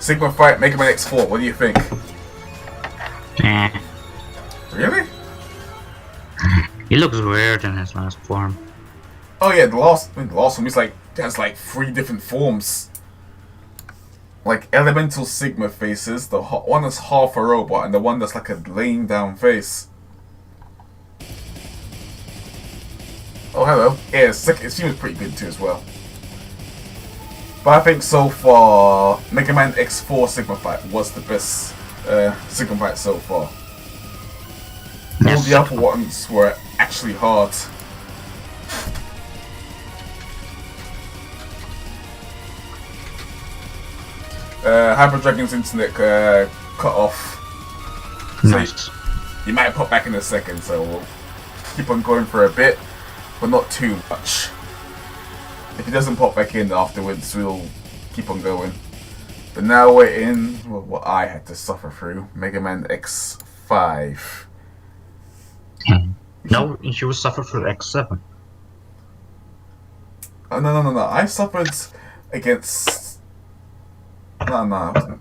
Sigma fight Megaman X4. What do you think? Really? He looks weird in his last form. Oh yeah, the last one is like has like 3 different forms. Like elemental Sigma faces. The one that's half a robot, and the one that's like a laying down face. Oh hello. Yeah, it seems pretty good too as well. But I think so far, Mega Man X4 Sigma fight was the best Sigma fight so far. All the other ones were actually hard. Hyper Dragon's internet cut off. Nice. So he might pop back in a second, so we'll keep on going for a bit, but not too much. If he doesn't pop back in afterwards, we'll keep on going. But now we're in what I had to suffer through, Megaman X5. No, you suffer through X7. No. I suffered against... No.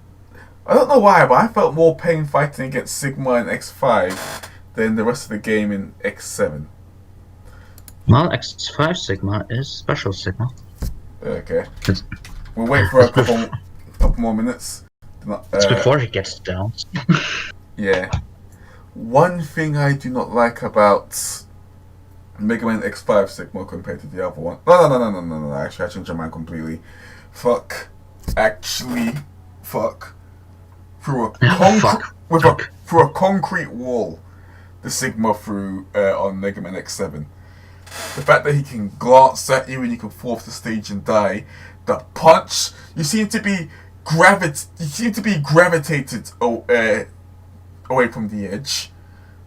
I don't know why, but I felt more pain fighting against Sigma in X5 than the rest of the game in X7. Well, X5 Sigma is special Sigma. Okay. We'll wait for a couple more minutes. It's before he gets down. Yeah. One thing I do not like about Mega Man X5 Sigma compared to the other one. No. Actually, I changed my mind completely. Fuck. Through a concrete wall, the Sigma threw on Mega Man X7. The fact that he can glance at you and you can fall off the stage and die. The punch, you seem to be gravitated away from the edge,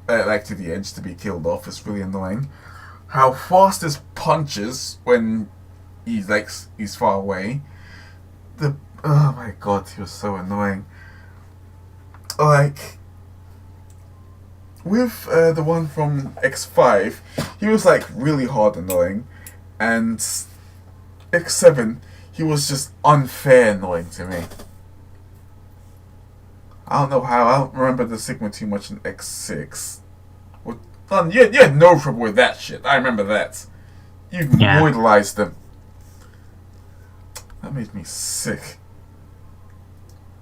like to the edge to be killed off. It's really annoying. How fast his punches when he's far away. Oh my god, he was so annoying. Like with the one from X5, he was like really hard annoying, and X7, he was just unfair annoying to me. I don't know how. I don't remember the Sigma too much in X6. Well, you had no trouble with that shit. I remember that. You immortalized them. That made me sick.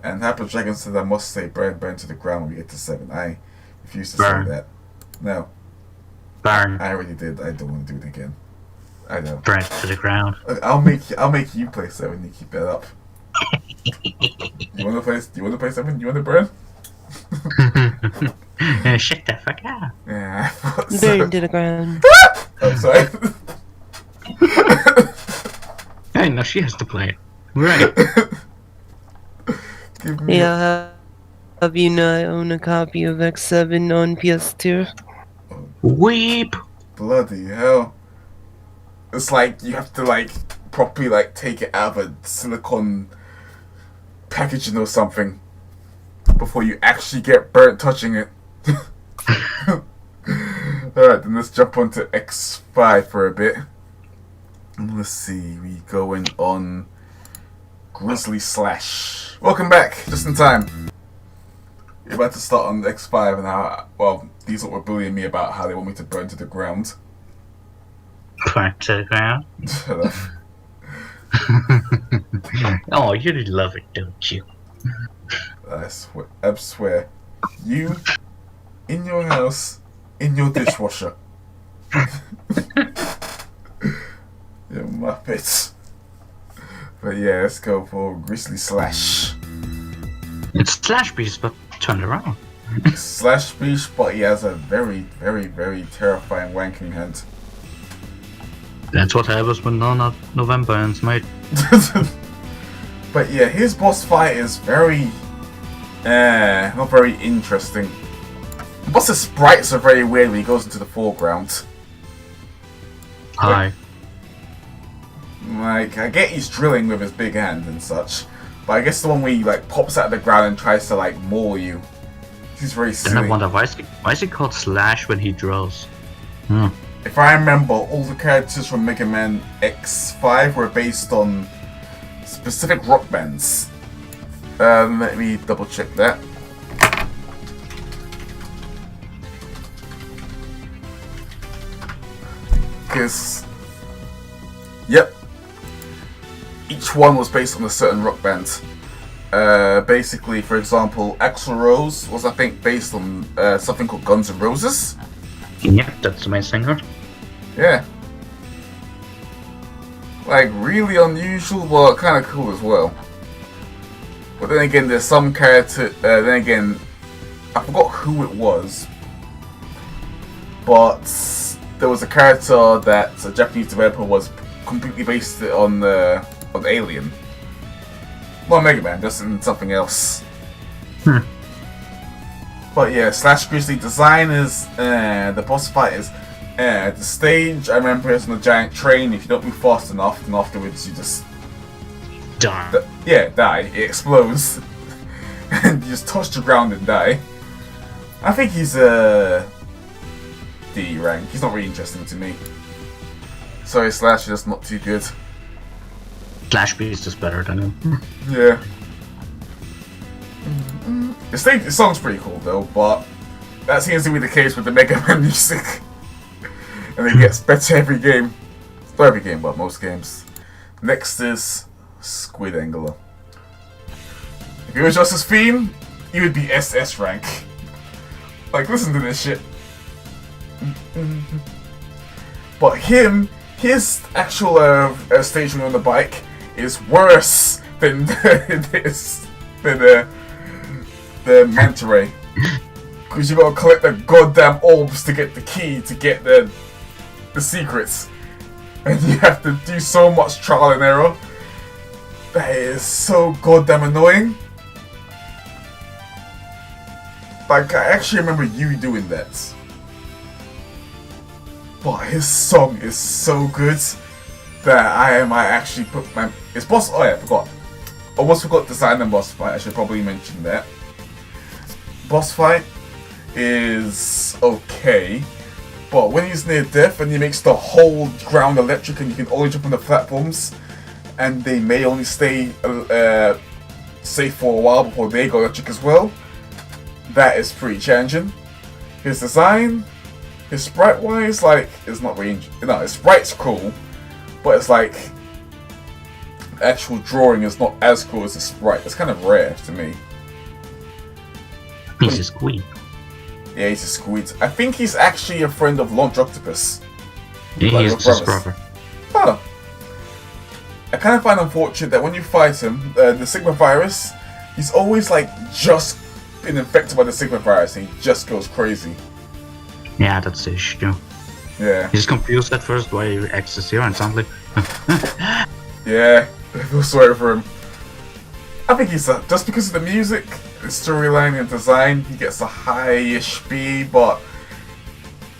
And Hyper Dragon said I must say burn to the ground when we get to 7. I refuse to say that. No. Burn. I already did. I don't want to do it again. I don't. Burn to the ground. I'll make you play 7. You keep that up. You want to play 7? You want to burn? Shut the fuck up. Yeah. Burn to the ground. I'm sorry. Hey, no, she has to play it. Right. Give me Yeah, have you not own a copy of X7 on PS2? Weep. Bloody hell. It's like you have to properly take it out of a silicone packaging or something before you actually get burnt touching it. Alright, then let's jump onto X5 for a bit. Let's see, we going on Grizzly Slash. Welcome back, just in time. We're about to start on X5 and how, these lot were bullying me about how they want me to burn to the ground. Burn to the ground? Shut up. Oh, you love it, don't you? I swear. You, in your house, in your dishwasher. You muppets. But yeah, let's go for Grizzly Slash. It's Slash Beast, but turned around. Slash Beast, but he has a very, very, very terrifying wanking hand. That's what happens when November ends, mate. But yeah, his boss fight is very, not very interesting. The boss's sprites are very weird when he goes into the foreground. Hi. I get he's drilling with his big hand and such, but I guess the one where he pops out of the ground and tries to maul you, he's very silly. Then I wonder why is he called Slash when he draws? If I remember, all the characters from Mega Man X5 were based on specific rock bands. Let me double check that. Because, yep, each one was based on a certain rock band. Basically, for example, Axl Rose was, I think, based on something called Guns N' Roses. Yep, that's the main singer. Yeah. Really unusual, but kind of cool as well. But then again, there's some character, then again, I forgot who it was, but there was a character that a Japanese developer was completely based on Alien. Not Megaman, just in something else. But yeah, Slash Grizzly design is the boss fight is the stage. I remember it's on a giant train. If you don't move fast enough, then afterwards you just Die. die. It explodes, and you just touch the ground and die. I think he's a D rank. He's not really interesting to me. Sorry, Slash is just not too good. Slash Beast is better than him. Yeah. The song's pretty cool though, but that seems to be the case with the Mega Man music. And it gets better every game. Not every game, but most games. Next is Squid Angler. If it was just his theme, he would be SS rank. Like, listen to this shit. But his actual station on the bike is worse than the Manta Ray. Because you gotta collect the goddamn orbs to get the key to get the secrets. And you have to do so much trial and error. That is so goddamn annoying. Like, I actually remember you doing that. But his song is so good that I might actually put my... His boss... Oh yeah, I forgot. Almost forgot design and boss fight. I should probably mention that. Boss fight is okay. But when he's near death and he makes the whole ground electric and you can only jump on the platforms and they may only stay safe for a while before they go electric as well, that is pretty challenging. His design, his sprite wise, like, is not really... No, his sprite's cool, but it's like actual drawing is not as cool as the sprite. It's kind of rare to me. He's a squid. Yeah, he's a squid. I think he's actually a friend of Launch Octopus. He Like is your his brothers. brother. Oh. I kind of find unfortunate that when you fight him, the Sigma virus, he's always like just been infected by the Sigma virus and he just goes crazy. Yeah, that's the issue. Yeah. He's confused at first why he access here and suddenly... Yeah, I feel sorry for him. I think he's just because of the music, the storyline and design, he gets a high-ish B, but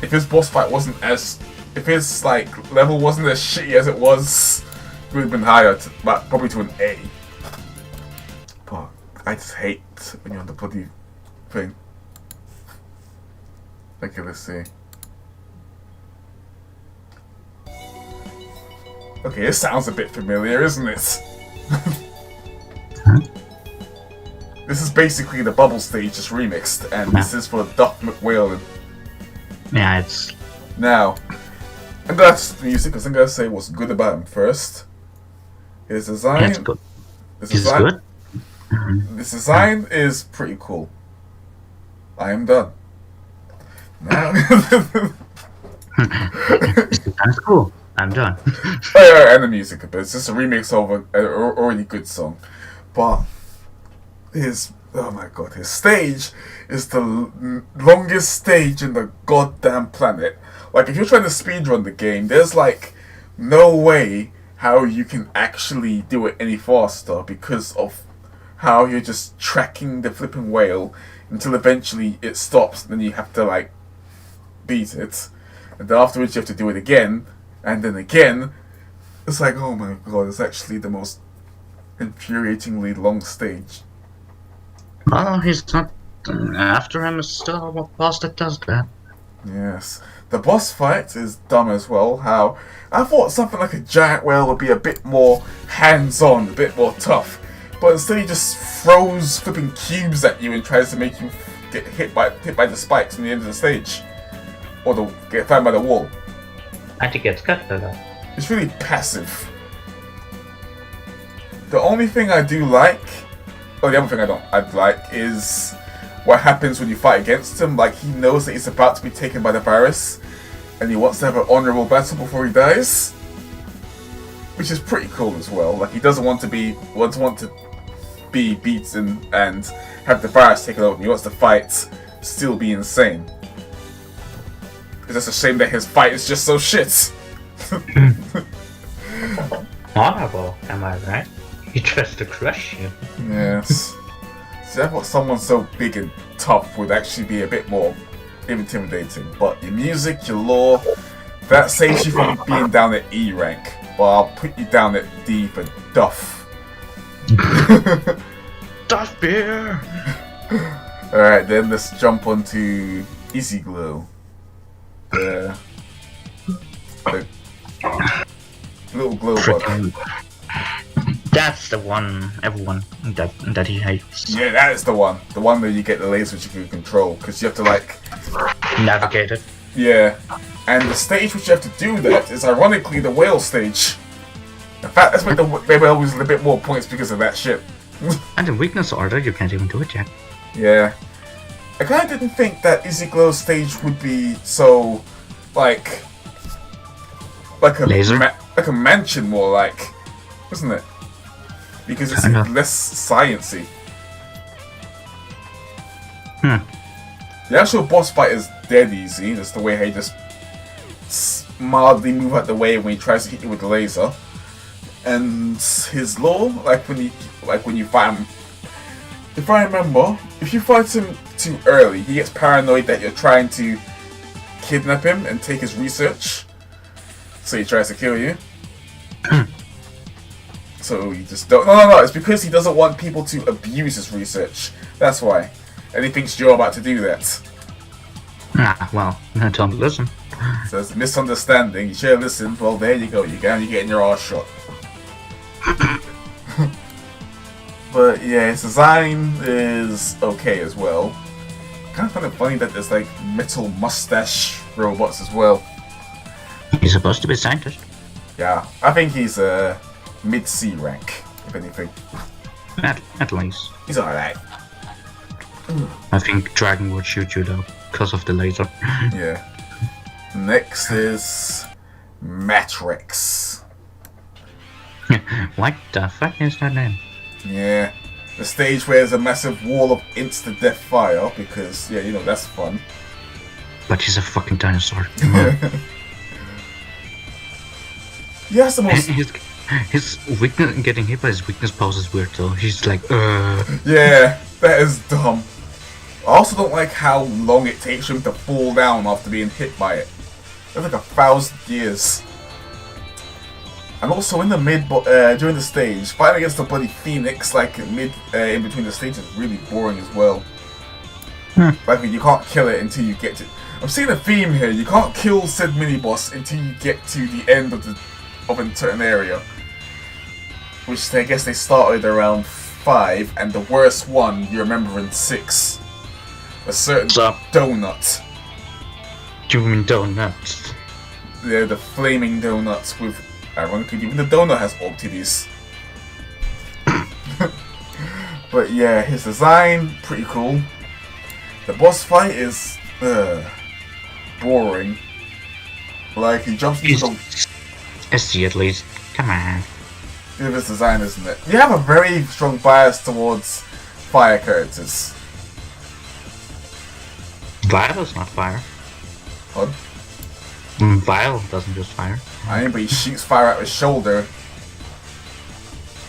if his boss fight wasn't as... If his, like, level wasn't as shitty as it was, it would have been higher, probably to an A. But I just hate when you're on the bloody thing. Okay, let's see. Okay, this sounds a bit familiar, isn't it? This is basically the bubble stage just remixed, and this is for Duck McWhalen. Yeah, it's... Now, and that's the music, because I'm going to say what's good about him first. His design... Yeah, it's good. His He's design, good? This design is pretty cool. I am done. Now... That's cool. I'm done. Oh, and the music, but it's just a remix of an already good song. But oh my god, his stage is the longest stage in the goddamn planet. Like, if you're trying to speedrun the game, there's like no way how you can actually do it any faster because of how you're just tracking the flipping whale until eventually it stops, and then you have to like beat it, and then afterwards you have to do it again. And then again, it's like, oh my god, it's actually the most infuriatingly long stage. Well, he's not... After him is still a boss that does that. Yes. The boss fight is dumb as well. How I thought something like a giant whale would be a bit more hands-on, a bit more tough. But instead he just throws flipping cubes at you and tries to make you get hit by the spikes in the end of the stage. Or get found by the wall. I think it's good for that. It's really passive. The only thing I do like, or the other thing I'd like is what happens when you fight against him. Like, he knows that he's about to be taken by the virus, and he wants to have an honorable battle before he dies, which is pretty cool as well. Like, he doesn't want to be beaten and have the virus taken over. He wants to fight, still be insane. It's just a shame that his fight is just so shit. Honorable, am I right? He tries to crush you. Yes. See, I thought someone so big and tough would actually be a bit more intimidating. But your music, your lore, that saves you from being down at E rank. But I'll put you down at D for Duff. Duff beer! Alright, then let's jump onto Easy Glow. The little glow bug. Frickin'. That's the one everyone that he hates. Yeah, that is the one. The one where you get the laser which you can control. Because you have to, like... Navigate it. Yeah. And the stage which you have to do that is ironically the whale stage. In fact, that's made the whale lose a little bit more points because of that shit. And in weakness order, you can't even do it yet. Yeah. I kind of didn't think that Easy Glow stage would be so, like a Laser? like a mansion more like, isn't it? Because it's Kinda. less sciencey. The actual boss fight is dead easy. That's the way he just mildly move out the way when he tries to hit you with the laser. And his lore, like when you fight him, if I remember, if you fight him too early, he gets paranoid that you're trying to kidnap him and take his research. So he tries to kill you. So you just don't. No. It's because he doesn't want people to abuse his research. That's why. And he thinks you're about to do that. Well, don't listen. So it's a misunderstanding. You should have listened. Well, there you go. You're getting your ass shot. But yeah, his design is okay as well. Kind of find it funny that there's like metal mustache robots as well. He's supposed to be a scientist. Yeah, I think he's a mid-C rank, if anything. At least. He's alright. I think Dragon would shoot you though, because of the laser. Yeah. Next is Mavericks. What the fuck is that name? Yeah. The stage where there's a massive wall of instant-death fire, because, yeah, you know, that's fun. But he's a fucking dinosaur. He has the most... His weakness, getting hit by his weakness pose is weird though. He's like, Yeah, that is dumb. I also don't like how long it takes him to fall down after being hit by it. That's like 1,000 years. And also in the during the stage, fighting against the bloody Phoenix, like in between the stages, is really boring as well. Like you can't kill it until you get to. I'm seeing a theme here. You can't kill said mini boss until you get to the end of a certain area, which I guess they started around 5, and the worst one you remember in 6. A certain donut. Do you mean donuts? Yeah, the flaming donuts with. Ironically, even the donut has orb titties. But yeah, his design, pretty cool. The boss fight is boring. Like, he jumps into the... SC at least. Come on. Give his design, isn't it? You have a very strong bias towards fire characters. Vile is not fire. What? Vile doesn't just fire. I mean, but he shoots fire out his shoulder.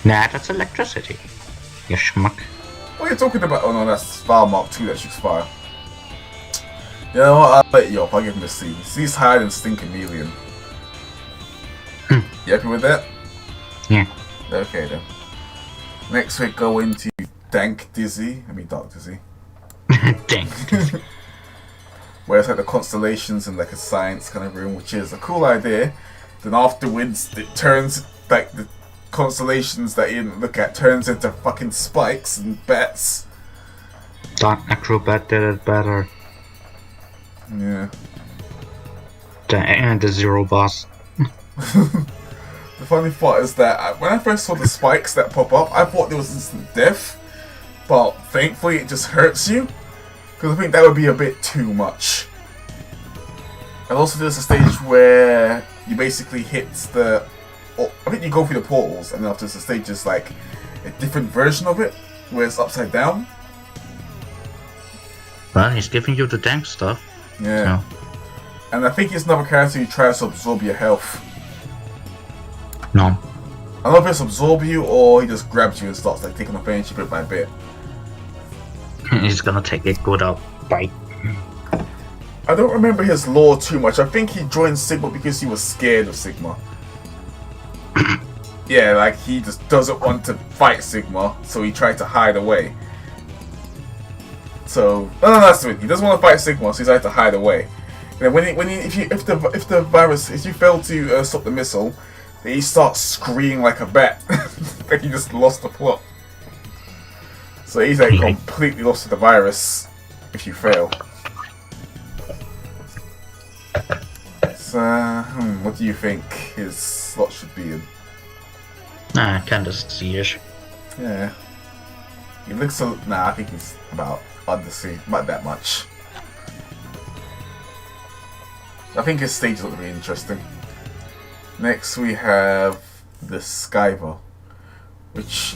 Nah, that's electricity. You schmuck. What are you talking about? Oh no, that's Val Mark 2 that shoots fire. You know what? I'll let you off. I'll give him a C. C's higher than Stink Chameleon. You happy with that? Yeah. Okay then. Next we go into Dank Dizzy. I mean Dark Dizzy. Dang. Where it's like the constellations in like a science kind of room, which is a cool idea. Then afterwards, it turns, like, the constellations that you didn't look at turns into fucking spikes and bats. Dark Acrobat did it better. Yeah. And the Zero boss. The funny part is that when I first saw the spikes that pop up, I thought there was instant death. But thankfully it just hurts you. Because I think that would be a bit too much. And also there's a stage where you basically hit the... I think you go through the portals, and then after the stage is like a different version of it, where it's upside down. Well, he's giving you the dank stuff. Yeah. So. And I think it's another character who tries to absorb your health. No. don't know if it's absorb you or he just grabs you and starts like taking off energy bit by bit. He's gonna take a good out bite. I don't remember his lore too much. I think he joined Sigma because he was scared of Sigma. Yeah, like he just doesn't want to fight Sigma, so he tried to hide away. So no, that's it. He doesn't want to fight Sigma, so he tried to hide away. And then if the virus, if you fail to stop the missile, then he starts screaming like a bat, like he just lost the plot. So he's like completely lost to the virus if you fail. So what do you think his slot should be in? Kinda C-ish. Yeah. He looks so. Nah, I think he's about under C, about that much. I think his stage is going to be interesting. Next we have the Skyver, which.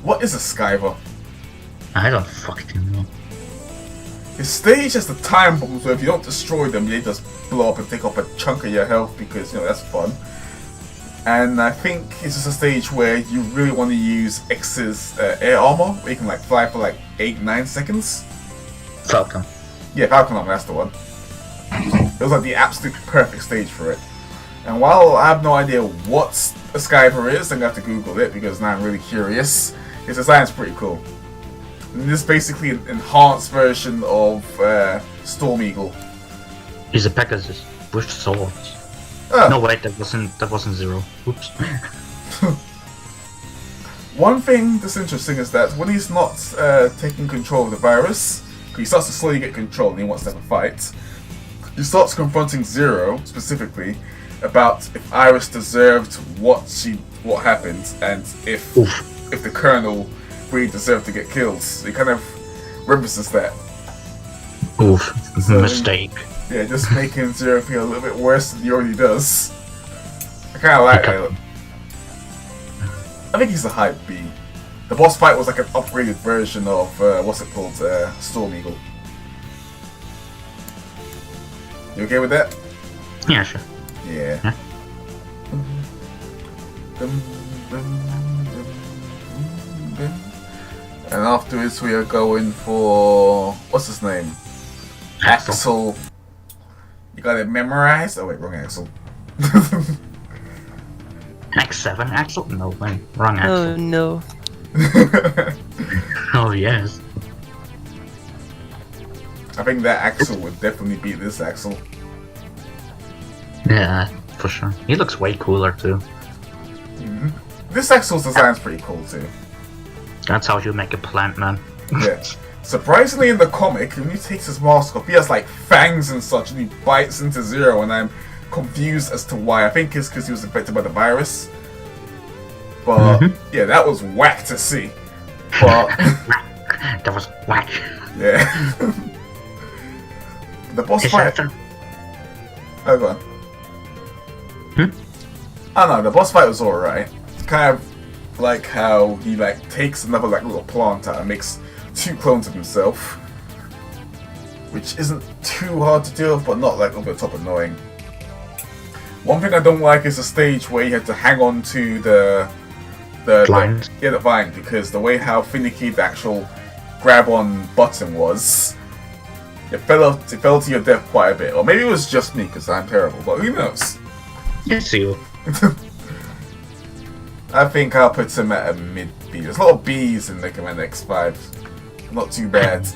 What is a Skyver? I don't fucking know. His stage has the time bombs where if you don't destroy them, they just blow up and take off a chunk of your health because, you know, that's fun. And I think it's just a stage where you really want to use X's air armor, where you can like fly for like 8-9 seconds. Falcon. Yeah, Falcon armor, that's the one. It was like the absolute perfect stage for it. And while I have no idea what a Skyver is, I'm going to have to Google it because now I'm really curious. His design's pretty cool. And this is basically an enhanced version of Storm Eagle. He's a Pegasus with swords. Oh. No wait, that wasn't Zero. Oops. One thing that's interesting is that when he's not taking control of the virus, he starts to slowly get control and he wants to have a fight. He starts confronting Zero specifically about if Iris deserved what happened and if the Colonel really deserved to get killed. So he kind of references that. Oof, So, mistake. Yeah, just making Zero feel a little bit worse than he already does. I kind of like that. I think he's a high B. The boss fight was like an upgraded version of, what's it called, Storm Eagle. You okay with that? Yeah, sure. Yeah. Huh? And afterwards we are going for, what's his name? Axel. You got it memorized? Oh wait, wrong Axel. X7 Axel? No, wait, wrong Axel. Oh no. Oh yes. I think that Axel would definitely beat this Axel. Yeah, for sure. He looks way cooler too. Mm-hmm. This Axel's design's pretty cool too. That's how you make a plant, man. Yeah. Surprisingly, in the comic, when he takes his mask off, he has like fangs and such, and he bites into Zero, and I'm confused as to why. I think it's because he was infected by the virus. But yeah, that was whack to see. But That was whack. yeah, the boss fight. Oh, go on. I don't know. The boss fight was alright. It's kind of like how he like takes another like little plant out and makes 2 clones of himself, which isn't too hard to deal with, but not like over the top annoying. One thing I don't like is the stage where you had to hang on to the Vines. the vine, because the way how finicky the actual grab on button was, it fell to your death quite a bit. Or maybe it was just me because I'm terrible, but who knows? It's you. I think I'll put him at a mid B. There's a lot of B's in Megaman X5. Not too bad.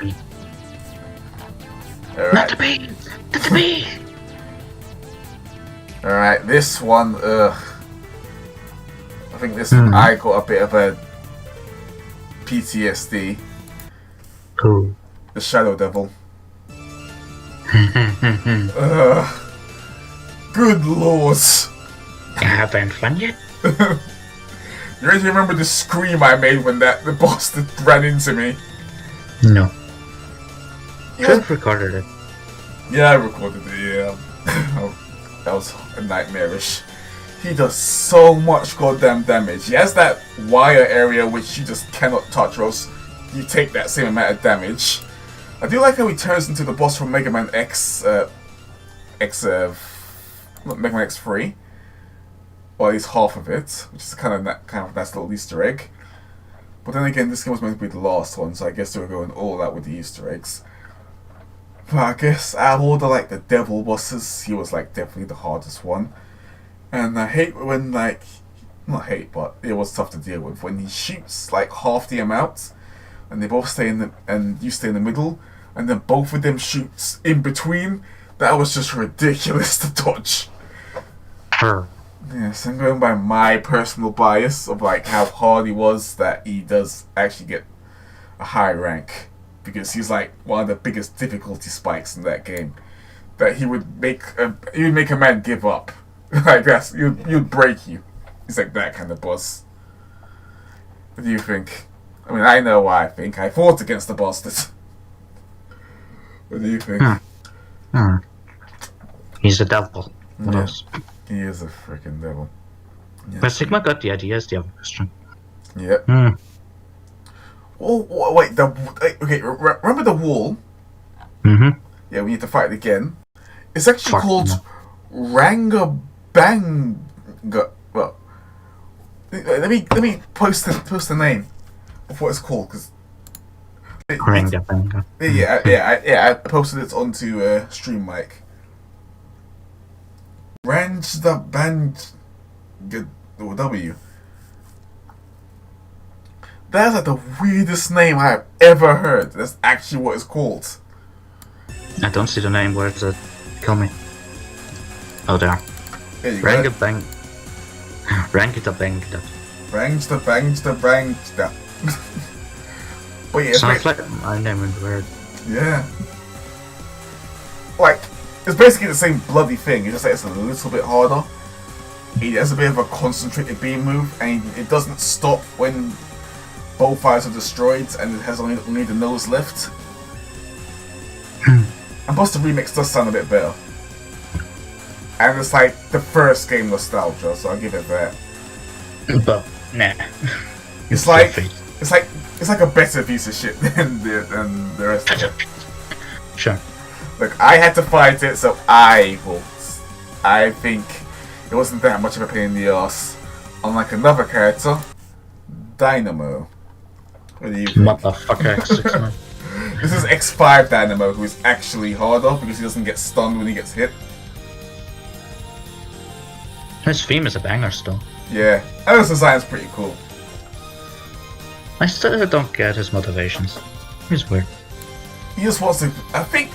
Not to be. Not to be. Alright, this one, I think this one I got a bit of a PTSD. Cool. The Shadow Devil. Good lord. You having fun yet? You already remember the scream I made when the boss ran into me? No. Yeah. Should have recorded it. Yeah, I recorded it, yeah. That was nightmarish. He does so much goddamn damage. He has that wire area which you just cannot touch, or else you take that same amount of damage. I do like how he turns into the boss from Mega Man X, Mega Man X3. or at least half of it, which is kind of a nice little Easter egg. But then again, this game was meant to be the last one, so I guess they were going all out with the Easter eggs. But I guess out of all the devil bosses, he was definitely the hardest one. And I hate when not hate, but it was tough to deal with when he shoots half the amount, and they both stay and you stay in the middle, and then both of them shoots in between. That was just ridiculous to dodge. Yes, I'm going by my personal bias of how hard he was, that he does actually get a high rank, because he's one of the biggest difficulty spikes in that game. That he would make a man give up. You'd break you. He's that kind of boss. What do you think? I mean, I know what I think. I fought against the bastard. What do you think? He's a devil. What else? He is a freaking devil. Yeah. But Sigma got the idea, is the other question. Yep. Oh, wait. Okay, remember the wall? Mm-hmm. Yeah, we need to fight it again. It's actually called Rangabanga. Well, let me post the name of what it's called, because Rangabanga. I posted it onto Stream Mic. Range the band W. That's the weirdest name I've ever heard. That's actually what it's called. I don't see the name. Where is it? Kill me. Oh, there. Rangabang. Rangabanga. Rangabanga. But yeah, sounds like my name in the word. Yeah. It's basically the same bloody thing. It's just it's a little bit harder. It has a bit of a concentrated beam move, and it doesn't stop when both fires are destroyed, and it has only the nose left. And plus, the remix does sound a bit better. And it's the first game nostalgia, so I'll give it that. But nah. It's like a better piece of shit than the rest of it. Sure. Look, I had to fight it, so I think it wasn't that much of a pain in the ass. Unlike another character, Dynamo. What do you think? Motherfucker X6, This is X5 Dynamo, who is actually harder because he doesn't get stunned when he gets hit. His theme is a banger still. Yeah, and his design's pretty cool. I still don't get his motivations. He's weird. He just wants to. I think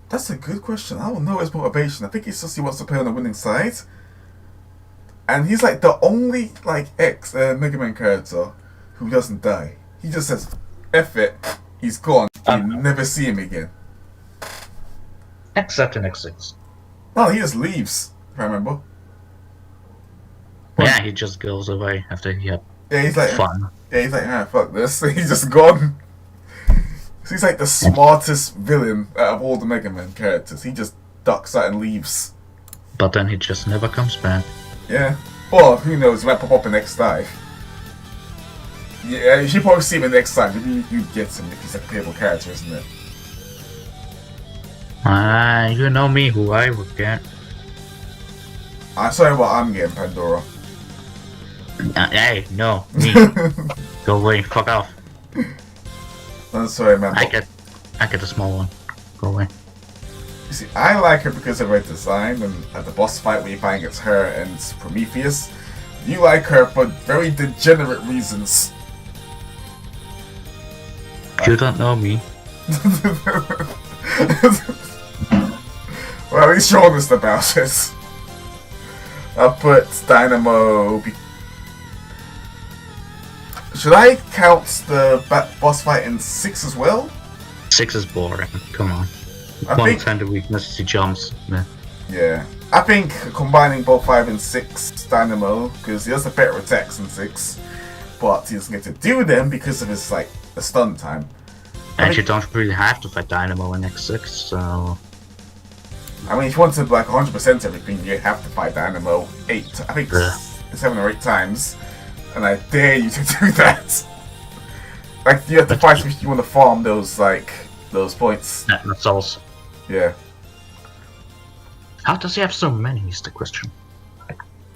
that's a good question. I don't know his motivation. I think it's just he wants to play on the winning side. And he's the only Megaman character who doesn't die. He just says, F it, he's gone. You never see him again. Except in X6. No, he just leaves, if I remember. Yeah, he just goes away after he had he's fun. Yeah, he's fuck this. He's just gone. He's the smartest villain out of all the Mega Man characters. He just ducks out and leaves. But then he just never comes back. Yeah. Well, who knows? He might pop up in X5. Yeah, you should probably see him in X5. Maybe you get him if he's a playable character, isn't it? You know me, who I would get. I'm sorry what I'm getting, Pandora. Hey, no, me. Go away, fuck off. I'm sorry, man. I get the small one. Go away. You see, I like her because of her design, and at the boss fight where you find it's her and Prometheus, you like her for very degenerate reasons. You don't know me. Well, at least you're honest about it. I'll put Dynamo. Should I count the boss fight in 6 as well? 6 is boring. Come on. I One think, kind of weakness, he jumps. Man. yeah. I think combining both 5 and 6 Dynamo, because he has a better attacks than 6, but he doesn't get to do them because of his the stun time. And you don't really have to fight Dynamo in X6, so... I mean, if you want to 100% everything, you have to fight Dynamo 8, I think 7 or 8 times, and I dare you to do that. You have to fight if you want to farm those points. Yeah, that's also. Yeah. How does he have so many is the question.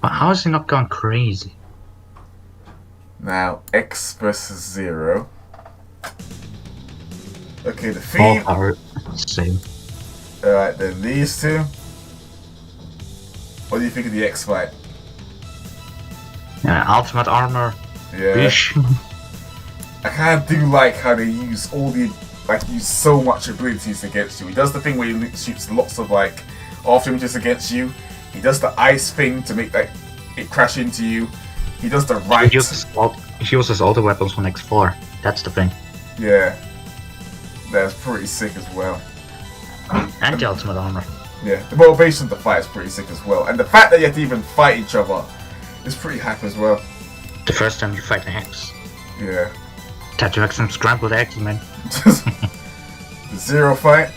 But how has he not gone crazy? Now, X versus 0. Okay, the All theme. power, same. Alright, then these two. What do you think of the X fight? Yeah, ultimate armor. Yeah. Bish. I kind of do like how they use use so much abilities against you. He does the thing where he shoots lots of off images against you. He does the ice thing to make it crash into you. He does the right. He uses all the weapons from X4. That's the thing. Yeah. That's pretty sick as well. And the ultimate armor. Yeah, the motivation of the fight is pretty sick as well. And the fact that you have to even fight each other is pretty hype as well. The first time you fight an X. Yeah. That you have some scrambled eggs, man. The 0 fight.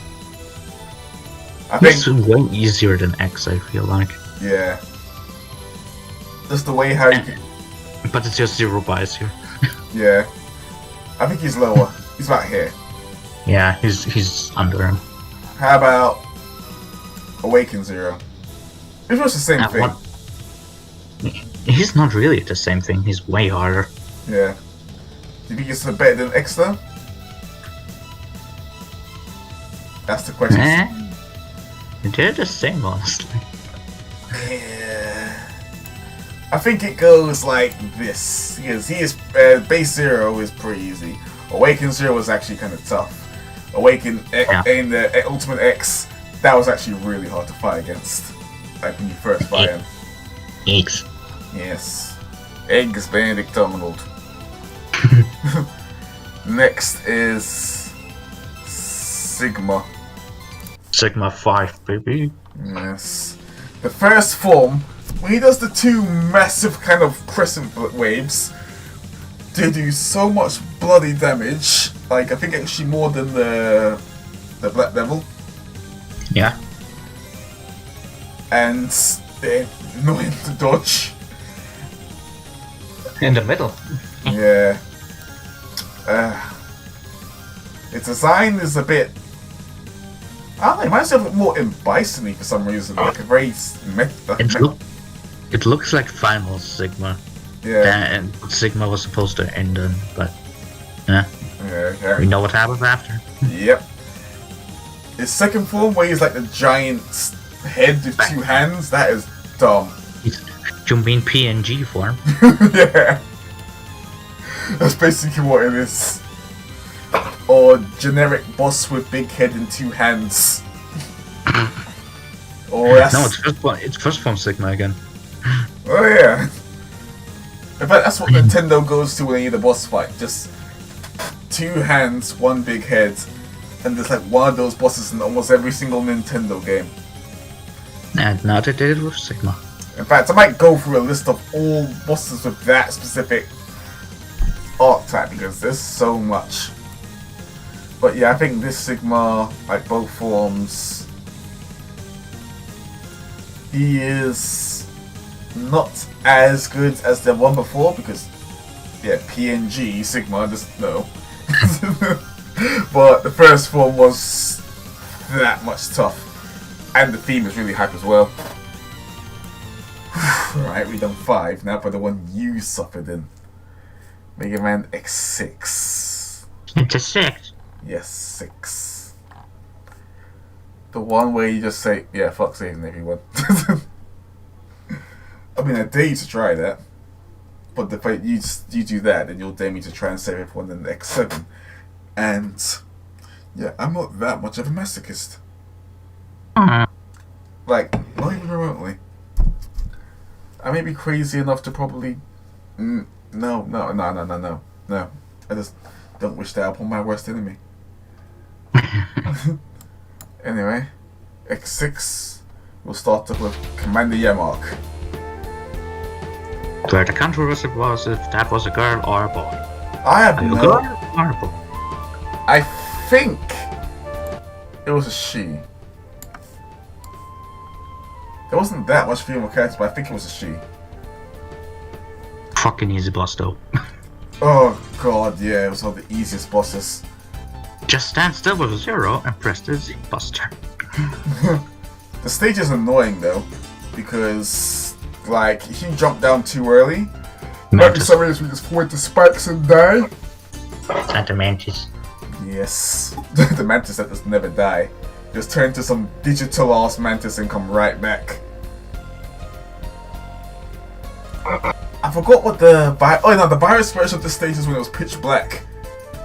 I think. It's way easier than X, I feel like. Yeah. Just the way how you can. But it's just 0 bias here. Yeah. I think he's lower. He's about here. Yeah, he's under him. How about Awaken 0? It's just the same thing. He's not really the same thing. He's way harder. Yeah. Do you think it's better than X though? That's the question. They're the same, honestly. Yeah. I think it goes like this. Because he is base 0 is pretty easy. Awaken 0 was actually kind of tough. Awaken and the Ultimate X, that was actually really hard to fight against. Like when you first fight him. Eggs. Yes. Eggs Benedict Arnold. Next is Sigma. Sigma 5, baby. Yes. The first form, when he does the 2 massive kind of crescent waves, they do so much bloody damage. Like, I think actually more than the Black Devil. Yeah. And they're annoying to dodge. In the middle. Yeah. Its design is a bit. I don't know, it reminds me of more in Bison-y for some reason. Like a very. It looks like Final Sigma. Yeah. And Sigma was supposed to end in, but. Yeah. Yeah. We know what happens after. Yep. His second form, where he's like the giant head with 2 hands, that is dumb. You mean PNG form? Yeah. That's basically what it is. Or generic boss with big head and 2 hands. Or that's... No, it's first form Sigma again. Oh yeah. In fact, that's what Nintendo goes to when they need a boss fight. Just 2 hands, 1 big head, and there's like one of those bosses in almost every single Nintendo game. And now they did it with Sigma. In fact, I might go through a list of all bosses with that specific art type because there's so much. But yeah, I think this Sigma, like both forms, he is not as good as the one before because, yeah, PNG, Sigma, just no. But the first form was that much tough. And the theme is really hype as well. Right, we've done 5 now for the one you suffered in. Mega Man X6. It's a 6. Yes, 6. The one where you just say, yeah, fuck saving everyone. I mean, I dare you to try that. But the fact you do that, then you'll dare me to try and save everyone in the X7. And, yeah, I'm not that much of a masochist. Like, not even remotely. I may be crazy enough to probably... No. I just don't wish that upon my worst enemy. Anyway, X6, we'll start off with Commander Yamark. Where the controversy was if that was a girl or a boy. I have A no... girl or a boy? I think it was a she. There wasn't that much female characters, but I think it was a she. Fucking easy boss though. Oh god, yeah, it was one of the easiest bosses. Just stand still with a 0 and press the Z Buster. The stage is annoying though, because Like, if you jump down too early, might be Mantis. some ways we just fall into spikes and die. And the Mantis. Yes, the mantis that just never die. Just turn to some digital ass mantis and come right back. I forgot what the the virus version of the stage is when it was pitch black.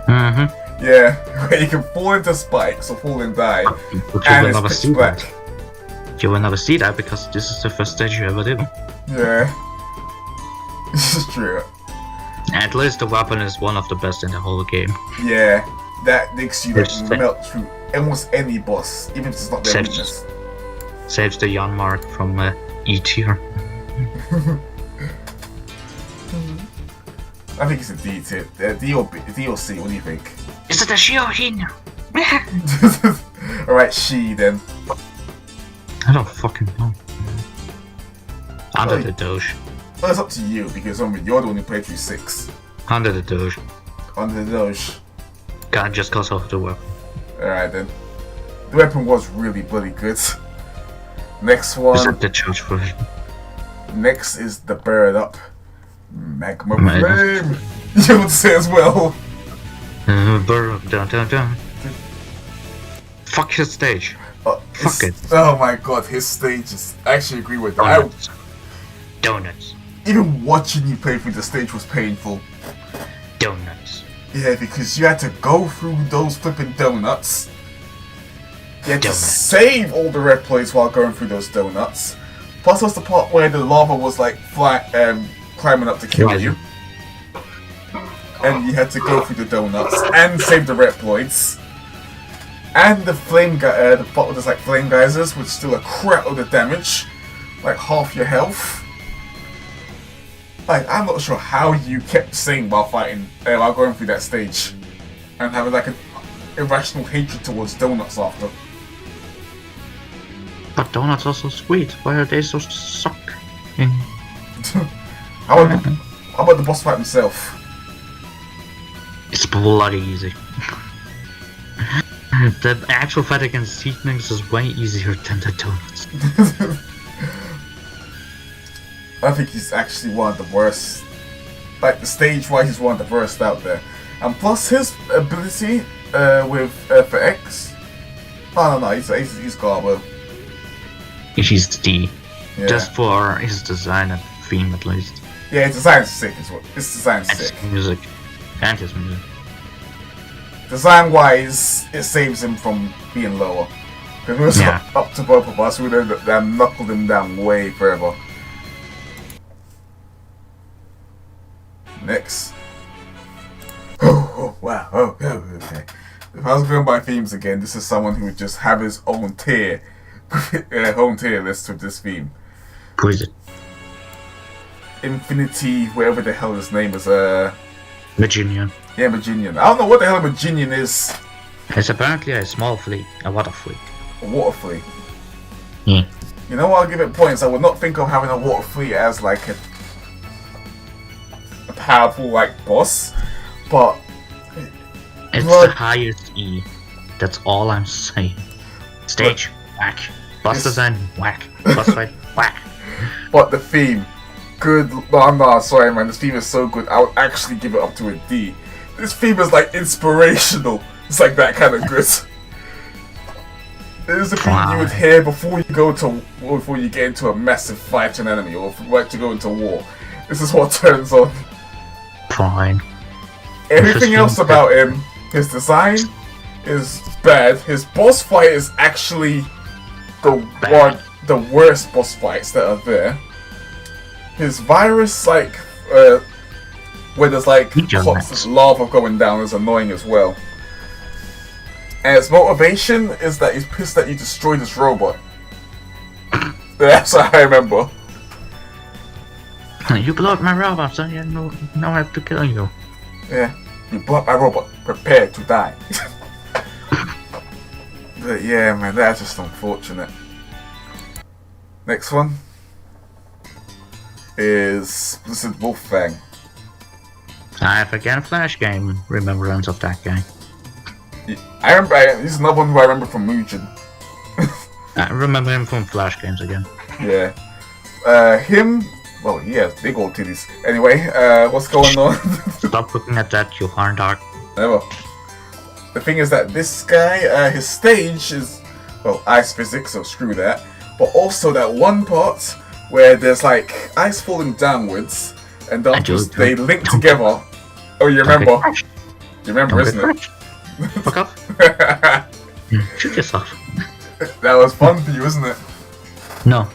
Mm-hmm. Yeah, where you can fall into spikes or fall and die, But and you will never it's see pitch black. that. You will never see that because this is the first stage you ever did. Yeah, this is true. At least the weapon is one of the best in the whole game. Yeah, that makes you Yes. melt through almost any boss, even if it's not their Saves- weakness. Saves the Jan mark from E tier. I think it's a D tier. D or C, what do you think? Is it a Shiojin? Alright, she then. I don't fucking know. Under Oh, the Doge. Well, it's up to you, because you're the one who played through 6. Under the Doge. Under the Doge. God, just cause of the weapon. Alright then. The weapon was really bloody good. Next Is one. it the charge version? Next is the bird up. Magma Magma. flame! You would say as well. Burr, dun dun dun. Fuck his stage. Fuck it. Oh my god, his stage is. I actually agree with that. Donuts. Donuts. Even watching you play through the stage was painful. Donuts. Yeah, because you had to go through those flipping donuts. You had to Donuts. save all the red plates while going through those donuts. Plus, was the part where the lava was like climbing up to kill Right. you. And you had to go through the donuts and save the Reploids. And the flame the part with like flame geysers, which do a crap load of damage. Like half your health. Like, I'm not sure how you kept sane while fighting, while going through that stage. And having like an irrational hatred towards donuts after. But donuts are so sweet. Why are they so sucking? How about the boss fight himself? It's bloody easy. The actual fight against seedlings is way easier than the donuts. I think he's actually one of the worst. Like, the stage-wise, he's one of the worst out there. And plus, his ability for X. Oh, no, he's garbo. He's D. Yeah. Just for his design and theme at least. Yeah, his design's sick as well. His design's And his sick. music. And his music. Design-wise, it saves him from being lower. Because if it was Yeah. up to both of us, we would have knuckled him down way further. Next. Oh, wow. Oh, okay. If I was going by themes again, this is someone who would just have his own tier. Home tier list with this theme. Who is it? Infinity, whatever the hell his name is, Virginia. yeah, Maginian. I don't know what the hell a Maginian is. It's apparently a small flea. A water flea. A water flea. Yeah. You know what, I'll give it points. I would not think of having a water flea as like a powerful like boss, but It's Blood- the highest E. That's all I'm saying. Stage, whack. Boss Yes. design, whack. Boss fight, whack. but the theme, good. No, I'm not sorry, man. This theme is so good. I would actually give it up to a D. This theme is like inspirational. It's like that kind of good. It is a theme you would hear before you get into a massive fight to an enemy or right to go into war. This is what turns on. Fine. Everything else about him, his design is bad. His boss fight is actually the worst boss fights that are there. His virus, like, where there's like constant lava going down, is annoying as well. And his motivation is that he's pissed that you destroyed his robot. That's what I remember. You blew up my robot, so no I have to kill you. Yeah, you blew up my robot. Prepare to die. But yeah, man, that's just unfortunate. Next one is Wolffang. I have again a Flash game remembrance of that guy. I remember. He's another one who I remember from Mugen. I remember him from Flash games again. Yeah. him. Well, he has big old titties. Anyway, what's going on? Stop looking at that, you horn dog. Never. The thing is that this guy, his stage is, well, ice physics, so screw that. But also that one part where there's like ice falling downwards, and afterwards they link together. Oh, you remember? You remember, isn't it? Fuck off. Shoot yourself. That was fun for you, isn't it? No.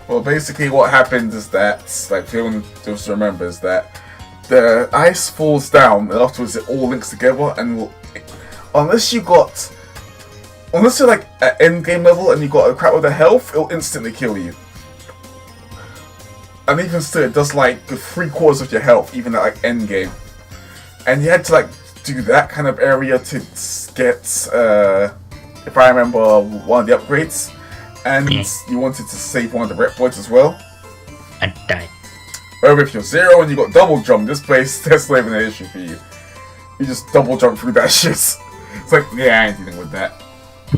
Well, basically what happened is that, like, if anyone just remembers that, the ice falls down, and afterwards it all links together, and unless you're like at end game level and you got a crap with the health, it'll instantly kill you. And even still, it does like 3/4 of your health, even at like end game. And you had to like do that kind of area to get, if I remember, one of the upgrades. And you wanted to save one of the rep points as well. I died. However, if you're 0 and you got double jump, this place, that's not even an issue for you. You just double jump through that shit. It's like, yeah, I ain't dealing with that.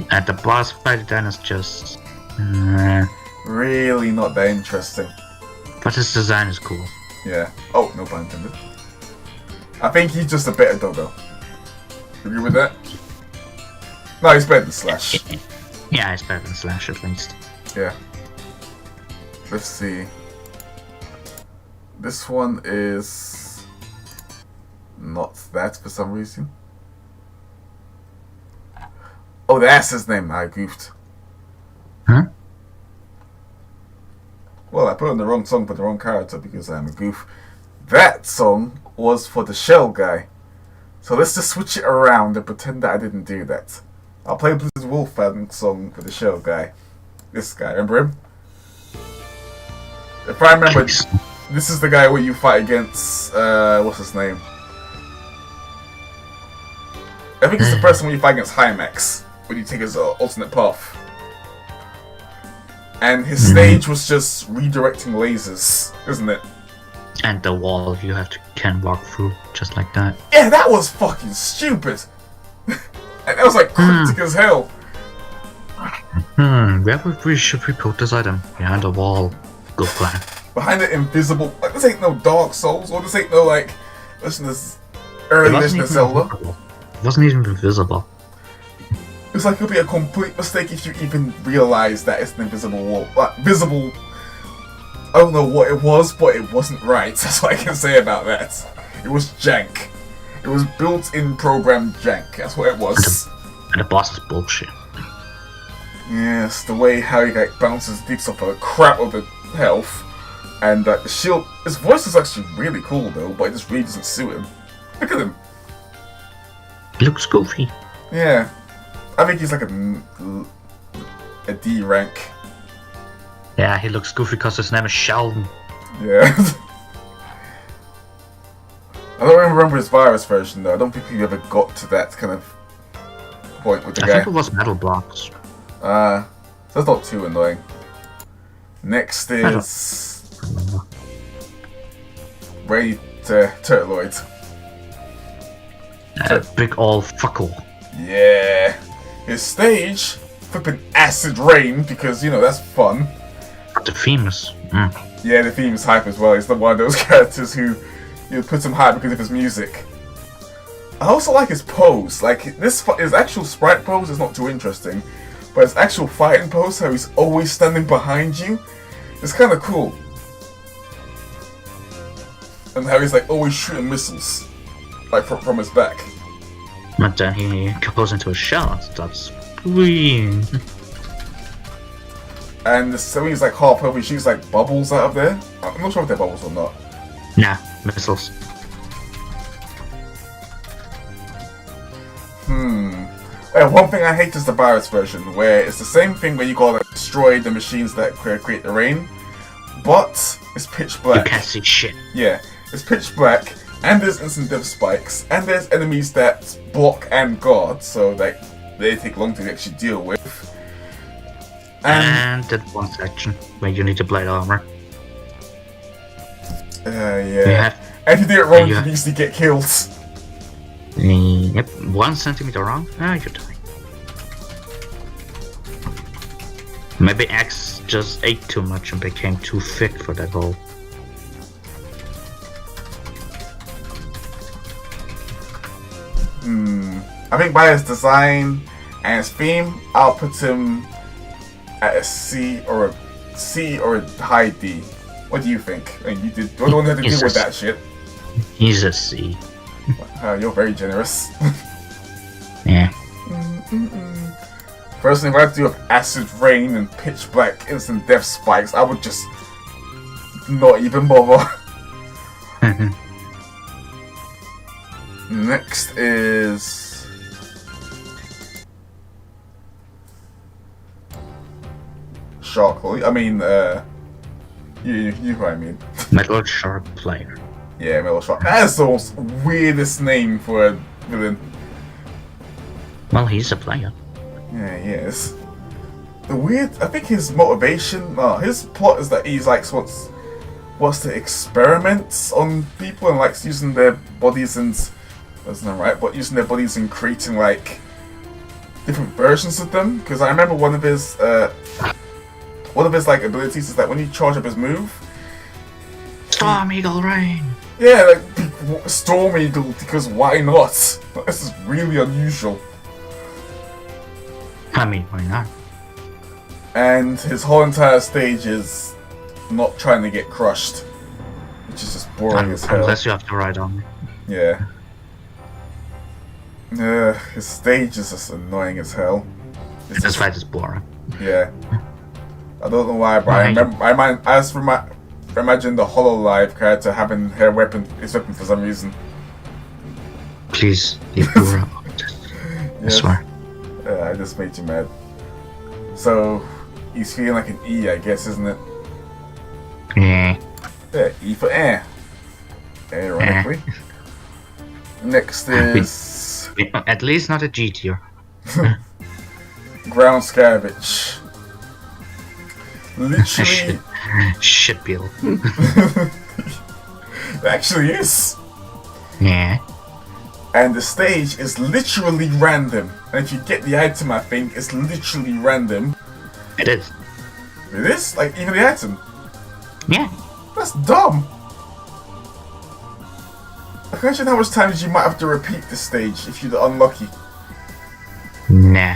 And the boss fight then is just... really not that interesting. But his design is cool. Yeah. Oh, no pun intended. I think he's just a better doggo. Agree with that? No, he's better than Slash. Yeah, it's better than Slash at least. Yeah. Let's see. This one is not that for some reason. Oh, that's his name. I goofed. Huh? Well, I put on the wrong song for the wrong character because I'm a goof. That song was for the Shell guy. So let's just switch it around and pretend that I didn't do that. I'll play Blizzard Wolfman song for the Shell guy. This guy, remember him? If I remember, this is the guy where you fight against, what's his name? I think it's the person when you fight against Hymax, when you take his alternate path. And his stage was just redirecting lasers, isn't it? And the wall you can walk through, just like that. Yeah, that was fucking stupid! And that was like cryptic as hell. Where should we put this item? Behind the wall. Good plan. Behind the invisible, like this ain't no Dark Souls, or this ain't no like, listen to this early edition of Zelda. It wasn't even visible. It's like it'll be a complete mistake if you even realize that it's an invisible wall. Like, visible, I don't know what it was, but it wasn't right. That's what I can say about that. It was jank. It was built-in program jank. That's what it was. And the boss is bullshit. Yes, the way how he like bounces deeps off a crap of the health, and the shield. His voice is actually really cool though, but it just really doesn't suit him. Look at him. He looks goofy. Yeah, I think he's like a D rank. Yeah, he looks goofy because his name is Sheldon. Yeah. I don't remember his virus version though. I don't think he ever got to that kind of point with the guy. I think it was Metal Blocks. So that's not too annoying. Next is Ray Turtloid. Big old fuckle. Yeah. His stage, flipping acid rain because you know that's fun. The theme is. Yeah, the theme is hype as well. He's not one of those characters who you put him high because of his music. I also like his pose. Like his actual sprite pose is not too interesting, but his actual fighting pose, how he's always standing behind you, is kind of cool. And how he's like always shooting missiles, like from his back. But then he goes into a shell and starts screaming. And so he's like half over, he shoots like bubbles out of there. I'm not sure if they're bubbles or not. Nah, missiles. One thing I hate is the virus version, where it's the same thing where you gotta like, destroy the machines that create the rain, but it's pitch black. You can't see shit. Yeah, it's pitch black, and there's instant death spikes, and there's enemies that block and guard, so like they take long to actually deal with. And that one section where you need to blade armor. Yeah. And if you do it wrong, you can easily get killed. Yep, 1 centimeter wrong, you die. Maybe X just ate too much and became too thick for that hole. I think by his design and his theme, I'll put him at a C or a high D. What do you think? I mean, you're the one who had to deal with that shit. He's a C. You're very generous. Yeah. Personally, if I had to do with acid rain and pitch black instant death spikes, I would just not even bother. Next is Shark. I mean, you know what I mean. Metal Shark player. Yeah, Metal Shark. That's the most weirdest name for a villain. Well, he's a player. Yeah, he is. I think his motivation, his plot is that he's like wants to experiment on people and likes using their bodies and that's not right, but using their bodies and creating like different versions of them. Because I remember one of his like abilities is that when you charge up his move, Storm Eagle Rain. yeah, like Storm Eagle, because why not? This is really unusual. I mean, why not? And his whole entire stage is not trying to get crushed, which is just boring as hell. Unless you have to ride on me. Yeah. His stage is just annoying as hell. This fight is boring. Yeah. I don't know why, but I imagine the HoloLive character having his weapon for some reason. Please, leave Bora. I swear. I just made you mad. So, he's feeling like an E, I guess, isn't it? Yeah. Yeah, E for air. Ironically. Next is At least not a G tier. Ground Scavenge. Literally. Shit peel. It actually is. Yeah. And the stage is literally random. And if you get the item, I think, it's literally random. It is. It is? Like, even the item? Yeah. That's dumb. I can imagine how much times you might have to repeat this stage if you're unlucky. Nah.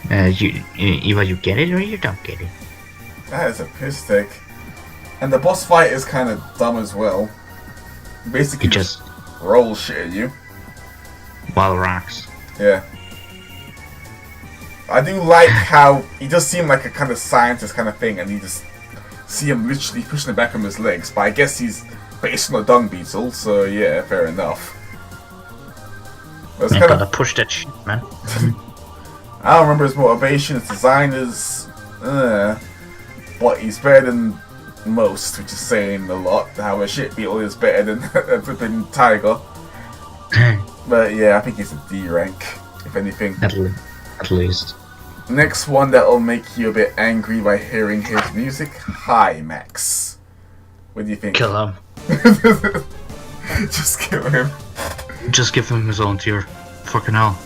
Either you get it or you don't get it. That is a piss take. And the boss fight is kind of dumb as well. Basically, You just roll shit at you. wall rocks. Yeah. I do like how he does seem like a kind of scientist kind of thing, and you just see him literally pushing it back on his legs, but I guess he's based on a dung beetle, so yeah, fair enough. But it's You kind gotta of, push that shit, man. I don't remember his motivation, his design is, but he's better than most, which is saying a lot. How a shit beetle is better than a flipping tiger. But yeah, I think he's a D rank, if anything. At least. Next one that'll make you a bit angry by hearing his music. Hi, Max. What do you think? Kill him. Just kill him. Just give him his own tier. Fucking hell.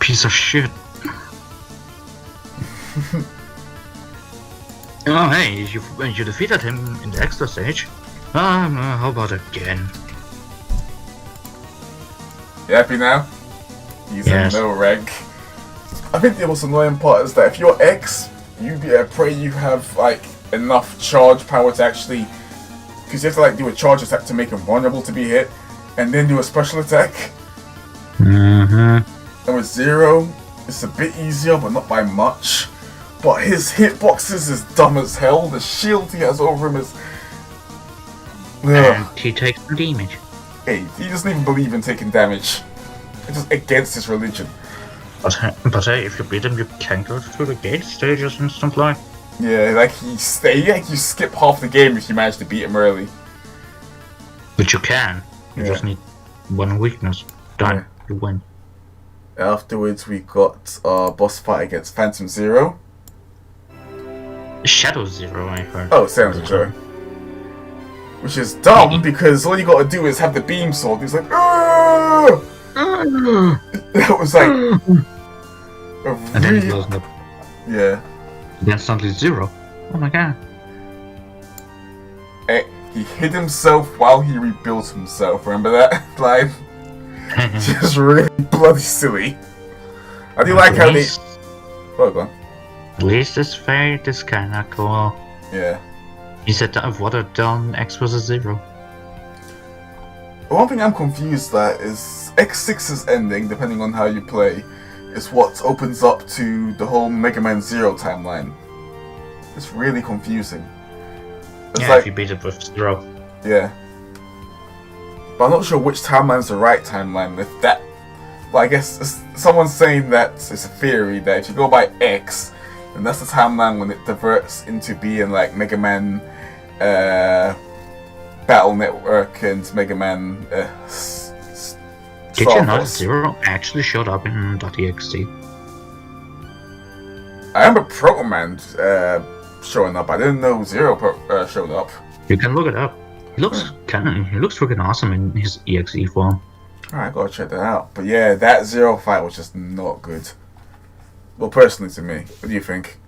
Piece of shit. Oh hey, you defeated him in the extra stage. How about again? You happy now? He's Yes. a no rank. I think the most annoying part is that if you're X, pray you have like enough charge power to actually, because you have to like do a charge attack to make him vulnerable to be hit, and then do a special attack. Mm-hmm. And with Zero, it's a bit easier, but not by much. But his hitboxes is dumb as hell. The shield he has over him is. And he takes some damage. Hey, he doesn't even believe in taking damage. It's just against his religion. But hey, if you beat him, you can go through the gate stages instantly. Yeah, like you skip half the game if you manage to beat him early. But you can. You Yeah. just need one weakness. Done. Yeah. You win. Afterwards, we got our boss fight against Phantom Zero. Shadow Zero, I heard. Oh, Phantom Zero. Which is dumb because all you gotta do is have the beam sword. He's like, "Argh!" That was like a And then he really, blows up. Yeah. Then suddenly 0. Oh my god. He hid himself while he rebuilt himself. Remember that line? Just really bloody silly. I do like how they. Oh, go on. At least his fate is kinda cool. Yeah. He's a watered down X versus 0. One thing I'm confused at is X6's ending, depending on how you play, is what opens up to the whole Megaman 0 timeline. It's really confusing. It's Yeah, like, if you beat it with 0. yeah. But I'm not sure which timeline's the right timeline. If that, well, I guess someone's saying that it's a theory that if you go by X, then that's the timeline when it diverts into being like Mega Man Battle Network and Mega Man. Did you know 0 actually showed up in .exe? I remember Proto Man showing up. I didn't know 0 showed up. You can look it up. He looks freaking awesome in his EXE form. Alright, gotta check that out. But yeah, that 0 fight was just not good. Well, personally to me. What do you think?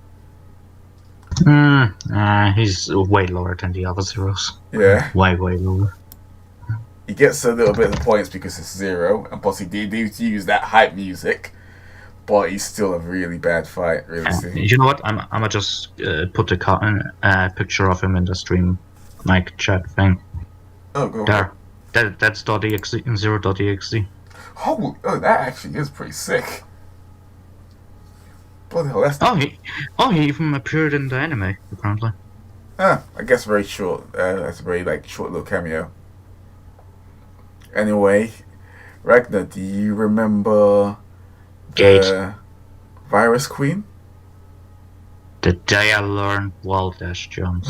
He's way lower than the other Zeros. Yeah. Way lower. He gets a little bit of points because it's 0, and plus he did use that hype music. But he's still a really bad fight, really. You know what? I'ma just put the picture of him in the stream mic chat thing. Oh, go there. That's .exe in 0.exe. Oh, that actually is pretty sick. Bloody hell, that's... he even appeared in the anime, apparently. I guess very short. That's a very short little cameo. Anyway, Ragnar, do you remember Gate. Virus Queen? The day I learned wall dash jumps.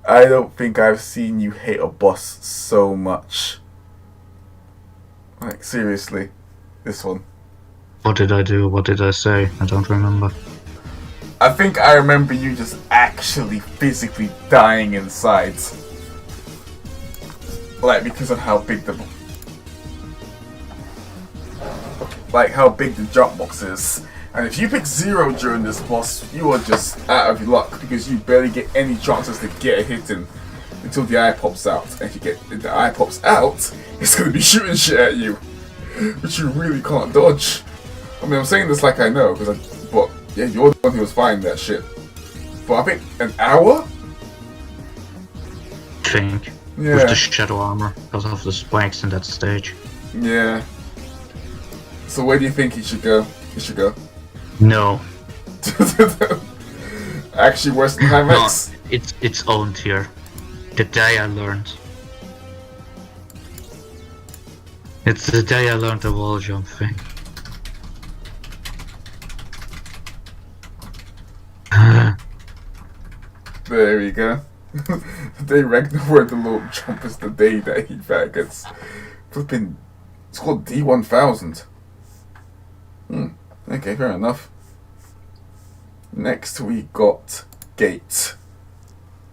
I don't think I've seen you hate a boss so much. Like, seriously. This one. What did I do? What did I say? I don't remember. I think I remember you just actually physically dying inside. Like, because of how big the... Like, how big the jump box is. And if you pick 0 during this boss, you are just out of luck because you barely get any chances to get a hit in until the eye pops out. And if the eye pops out, it's going to be shooting shit at you, which you really can't dodge. I mean, I'm saying this like I know, but yeah, you're the one who was fighting that shit. But I think an hour? Yeah. With the shadow armor because of the spikes in that stage. Yeah. So where do you think he should go? No. Actually worse than Mavericks? No, it's own tier. The day I learned. It's the day I learned the wall jump thing. There we go. The day Ragnar where the little jump is the day that he gets flipping. It's called D1000. Okay, fair enough. Next we got Gate.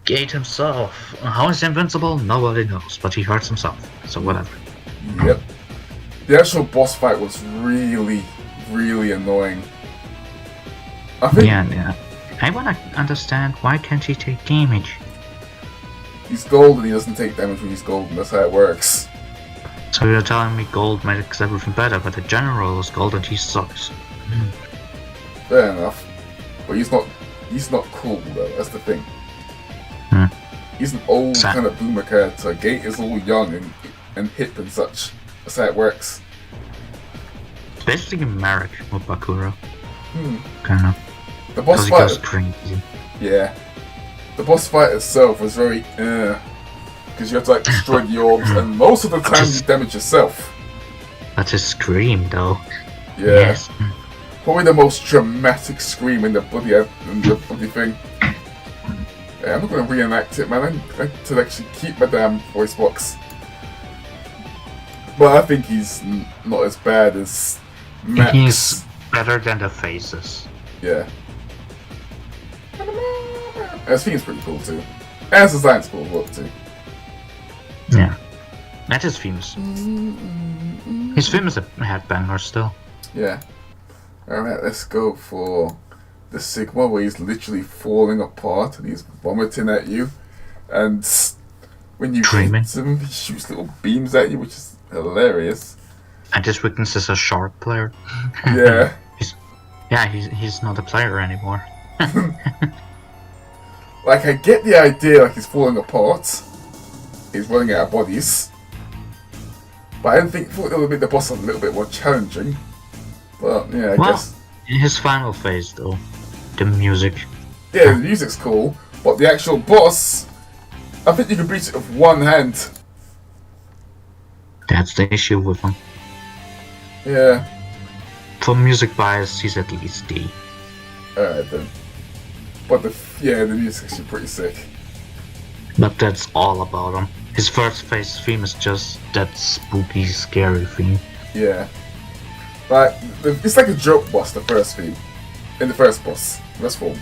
Gate himself. How is he invincible? Nobody knows, but he hurts himself. So whatever. Yep. The actual boss fight was really, really annoying. I think Yeah. I wanna understand why can't he take damage? he's gold and he doesn't take damage when he's golden. That's how it works. So you're telling me gold makes everything better, but the general is gold and he sucks. Fair enough. But he's not cool though, that's the thing. He's an old kind of boomer character. Gate is all young and hip and such. That's how it works. It's basically Marek or Bakura. Kinda. The boss Because he fight... goes crazy. Yeah. The boss fight itself was very because you have to destroy the orbs and most of the time you damage yourself. That's a scream though. Yeah. Yes. Probably the most dramatic scream in the bloody thing. Yeah, I'm not gonna reenact it, man. I like to actually keep my damn voice box. But I think he's not as bad as Max. He's better than the faces. Yeah. His theme is pretty cool too. And his design's cool too. Yeah. That is famous. His film is a headbanger still. Yeah. Alright, let's go for the Sigma where he's literally falling apart and he's vomiting at you. And when you Dreaming. hit him, he shoots little beams at you, which is hilarious. And his weakness is a shark player. Yeah. He's not a player anymore. Like, I get the idea, like, he's falling apart. He's running out of bodies. But I thought it would make the boss a little bit more challenging. But, yeah, I guess. In his final phase, though, the music. Yeah, the music's cool, but the actual boss, I think you can beat it with one hand. That's the issue with him. Yeah. For music bias, he's at least D. Alright then. But the music's actually pretty sick. But that's all about him. His first phase theme is just that spooky, scary theme. Yeah. Like, it's like a joke boss, the first theme. In the first boss. First form.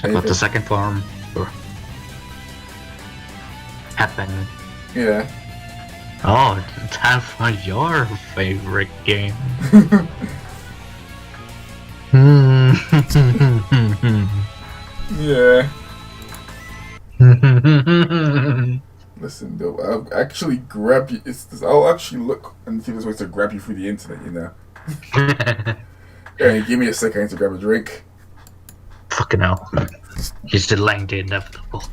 But the second form... happened. Yeah. Oh, time for your favorite game. Yeah. Listen, though, I'll actually grab you. I'll actually look and see if there's ways to grab you through the internet, you know. Hey, give me a second to grab a drink. Fucking hell. He's delaying the inevitable.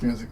Music.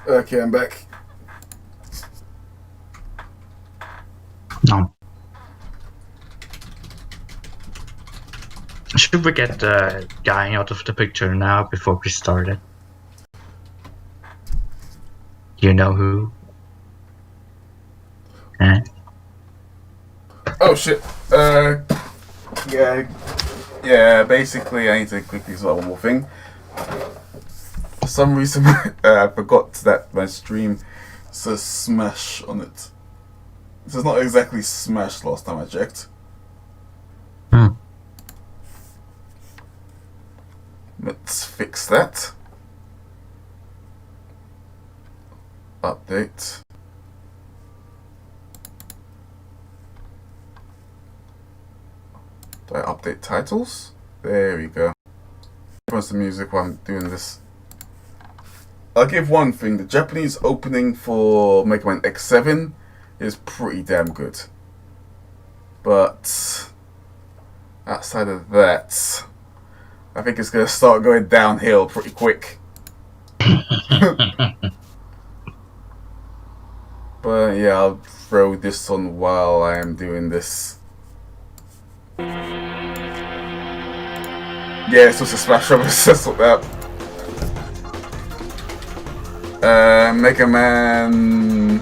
Okay, I'm back. No. Should we get the guy out of the picture now before we start it? You know who? Eh? Oh shit. Yeah, basically I need to quickly sort one more thing. For some reason I forgot that my stream says Smash on it. This is not exactly Smash last time I checked. Let's fix that. Update. Do I update titles? There we go. Where's the music while I'm doing this? I'll give one thing. The Japanese opening for Megaman X7 is pretty damn good. But outside of that, I think it's going to start going downhill pretty quick. But yeah, I'll throw this on while I am doing this. Yeah, it's just a Smash Brothers, that's what that. Megaman.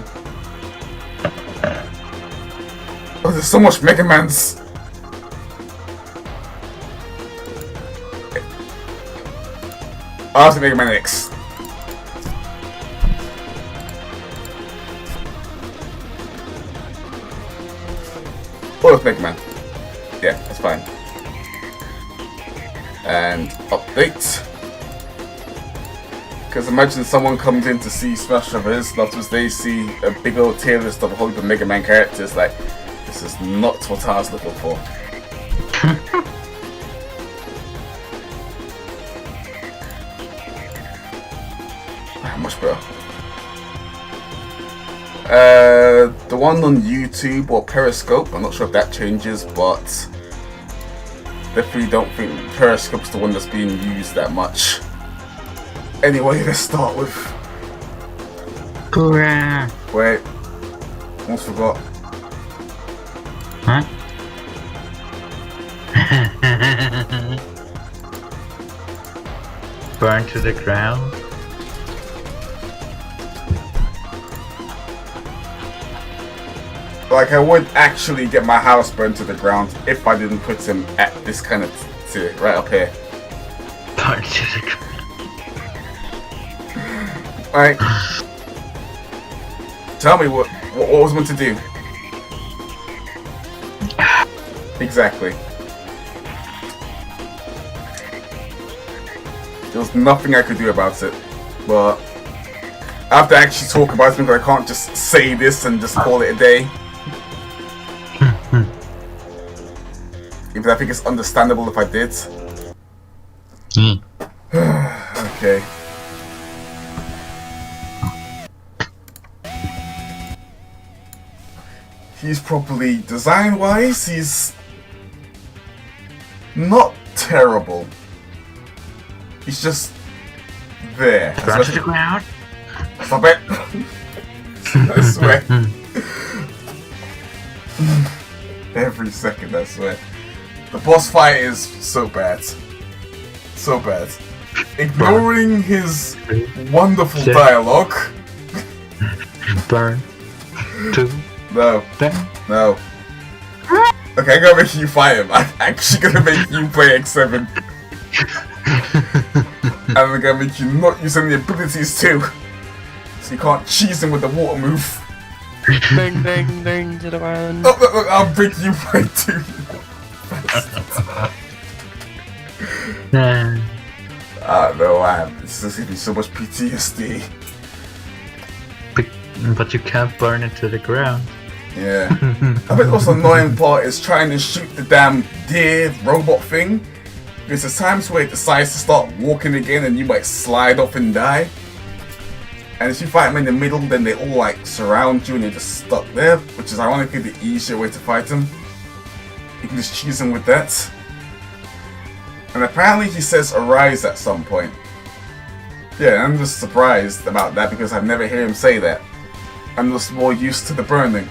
Oh, there's so much Megamans. I'll have to Megaman X. Or it's Megaman. Yeah, that's fine. And update. Because imagine someone comes in to see Smash Brothers, afterwards they see a big old tier list of a whole heap of Mega Man characters, like, this is not what I was looking for. Much better. The one on YouTube or Periscope, I'm not sure if that changes, but definitely don't think Periscope's the one that's being used that much. Anyway, let's start with... Hurrah! Wait. Almost forgot. Huh? Burn to the ground? Like, I would actually get my house burned to the ground if I didn't put him at this kind of tier, right up here. Burn to the ground. Alright. Tell me what was meant to do. Exactly. There was nothing I could do about it. But I have to actually talk about it because I can't just say this and just call it a day. Even I think it's understandable if I did. Okay. He's probably, design-wise, he's not terrible. He's just there. Burn to the ground? Stop it! I swear. Every second, I swear. The boss fight is so bad. So bad. Ignoring his wonderful dialogue. Burn to No. them. No. Okay, I'm gonna make you fight him. I'm actually gonna make you play X7. And I'm gonna make you not use any abilities too. So you can't cheese him with the water move. Bang, bang, bang to the ground. Oh, look, I'll make you fight too. No, this is giving me so much PTSD. But you can't burn it to the ground. Yeah. I bet the most annoying part is trying to shoot the damn deer robot thing. Because there's times where it decides to start walking again and you might slide off and die. And if you fight them in the middle, then they all like surround you and you're just stuck there, which is ironically the easier way to fight them. You can just cheese him with that. And apparently he says arise at some point. Yeah, I'm just surprised about that because I've never heard him say that. I'm just more used to the burning.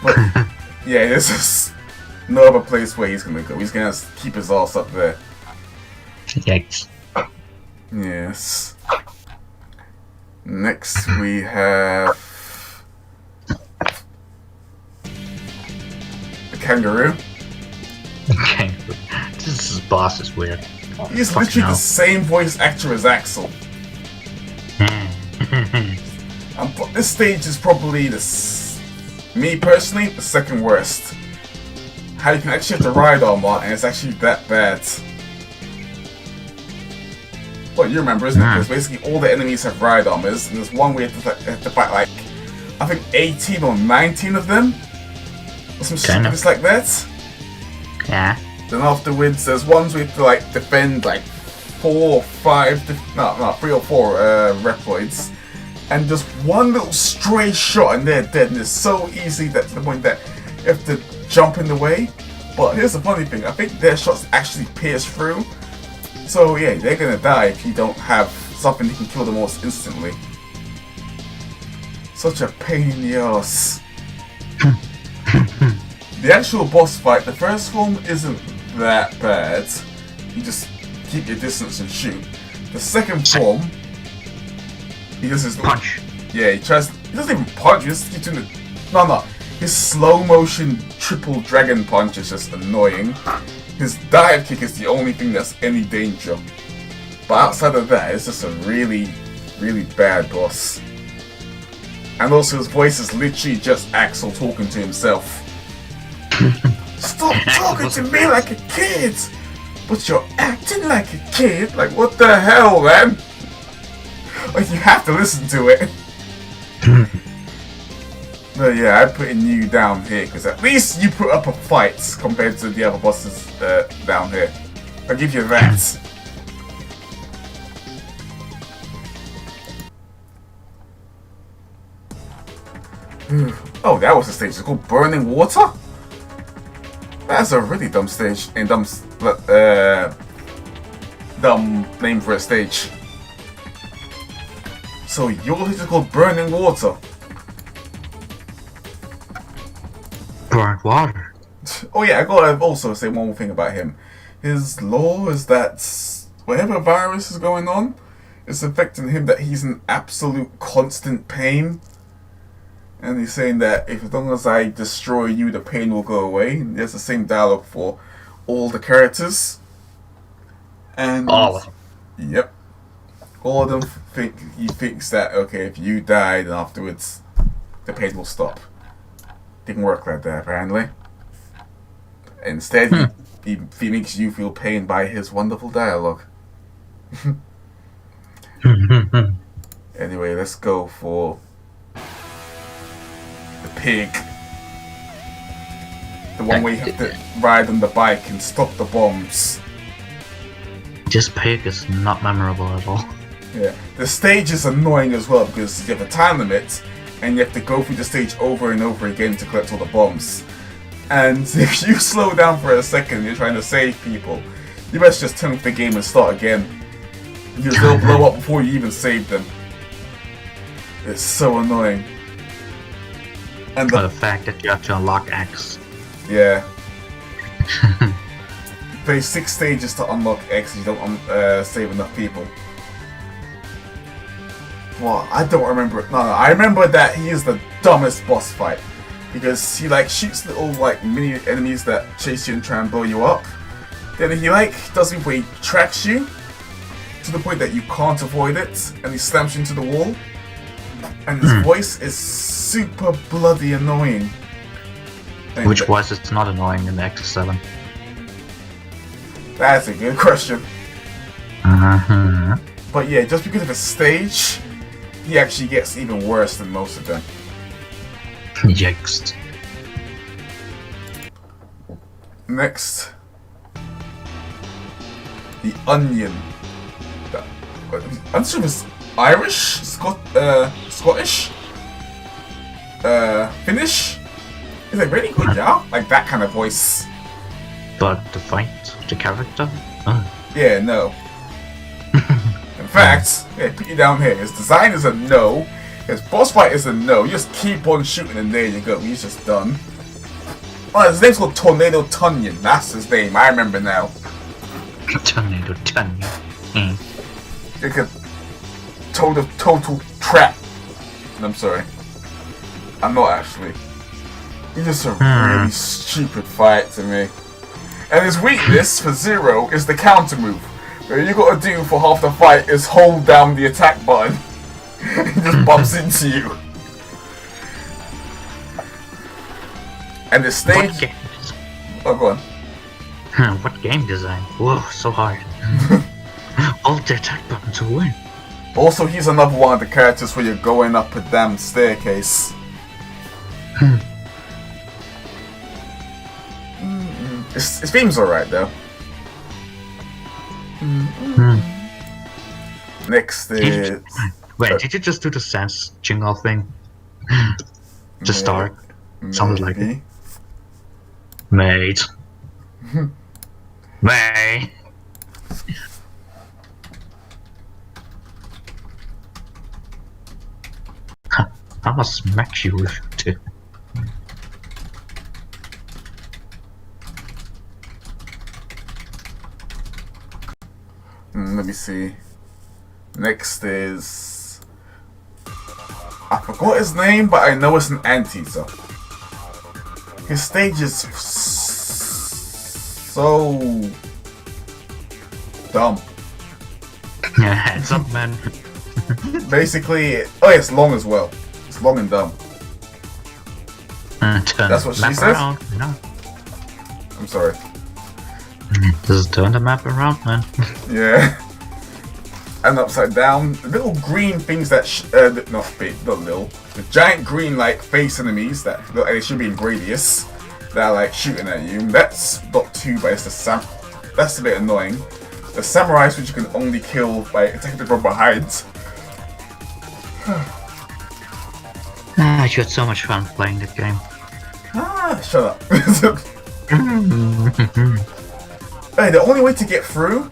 But yeah, there's just no other place where he's gonna go. He's gonna keep his ass up there. Yikes. Yes. Next we have the kangaroo. Okay. This boss is weird. He's Fuck literally no. the same voice actor as Axel. This stage is probably me personally, the second worst. How you can actually have the ride armor and it's actually that bad. Well, you remember, isn't it? Because basically all the enemies have ride armors, and there's one where you have to fight like, I think 18 or 19 of them? Or some shit just like that. Yeah. Then afterwards, there's ones where you have to like defend like 3 or 4 Reploids. And just one little stray shot and they're dead, and it's so easy that to the point that you have to jump in the way. But here's the funny thing, I think their shots actually pierce through. So yeah, they're gonna die if you don't have something that can kill them almost instantly. Such a pain in the ass. The actual boss fight, the first form isn't that bad. You just keep your distance and shoot. The second form He does his Punch. Yeah, he doesn't even punch. He just keeps doing the no. His slow motion triple dragon punch is just annoying. His dive kick is the only thing that's any danger. But outside of that, it's just a really, really bad boss. And also his voice is literally just Axel talking to himself. Stop talking to me like a kid! But you're acting like a kid? Like, what the hell, man? Like, you have to listen to it. But yeah, I'm putting you down here, because at least you put up a fight compared to the other bosses down here. I'll give you that. Oh, that was a stage. It's called Burning Water? That's a really dumb stage. And dumb name for a stage. So yours is called Burning Water. Burnt water. Oh yeah, I gotta also say one more thing about him. His lore is that whatever virus is going on, it's affecting him, that he's in absolute constant pain. And he's saying that if as long as I destroy you, the pain will go away. And there's the same dialogue for all the characters. And All of them. Yep. All of them he thinks that, okay, if you die, then afterwards the pain will stop. Didn't work like that, apparently. Instead, he makes you feel pain by his wonderful dialogue. Anyway, let's go for the pig. The one where you have to ride on the bike and stop the bombs. This pig is not memorable at all. Yeah, the stage is annoying as well because you have a time limit and you have to go through the stage over and over again to collect all the bombs. And if you slow down for a second and you're trying to save people, you best just turn off the game and start again. Because they'll blow up before you even save them. It's so annoying. And the fact that you have to unlock X. Yeah. There's 6 stages to unlock X and you don't save enough people. Well, I don't remember it. No, I remember that he is the dumbest boss fight. Because he shoots little mini enemies that chase you and try and blow you up. Then he does it where he tracks you to the point that you can't avoid it and he slams you into the wall. And his voice is super bloody annoying. And Which voice is not annoying in the X7? That's a good question. But yeah, just because of his stage, he actually gets even worse than most of them. Yikes. Next, the Onion. I'm sure it's Irish, Scottish, Finnish. Is it really good, yeah? Like that kind of voice. But the fight, the character? Yeah, no. In fact, yeah, put you down here. His design is a no. His boss fight is a no. You just keep on shooting and there you go. He's just done. Oh, his name's called Tornado Tunyon. That's his name. I remember now. Tornado Tunyon. Like a total trap. I'm sorry. I'm not actually. He's just a really stupid fight to me. And his weakness for Zero is the counter move. What you gotta do for half the fight is hold down the attack button. He just bumps into you. And the stage... Oh, go on. What game design? Whoa, so hard. Hold the attack button to win. Also, he's another one of the characters where you're going up a damn staircase. His theme's alright though. Next is... Wait, did you just do the sense jingle thing? To start? Sounded like it. Mate. May. I must smack you with it. Let me see. Next is Forgot his name, but I know it's an anteater. His stage is so dumb. Yeah, heads up, man. Basically, oh, it's long as well. It's long and dumb. Turn That's what she map says? around, you know? I'm sorry. Just turn the map around, man. Yeah. And upside down, little green things that not little, the giant green like face enemies that look like they should be in Gradius that are like shooting at you. That's not too bad. It's that's a bit annoying. The samurais, which you can only kill by attacking from behind. I had so much fun playing that game. Shut up. Hey, the only way to get through,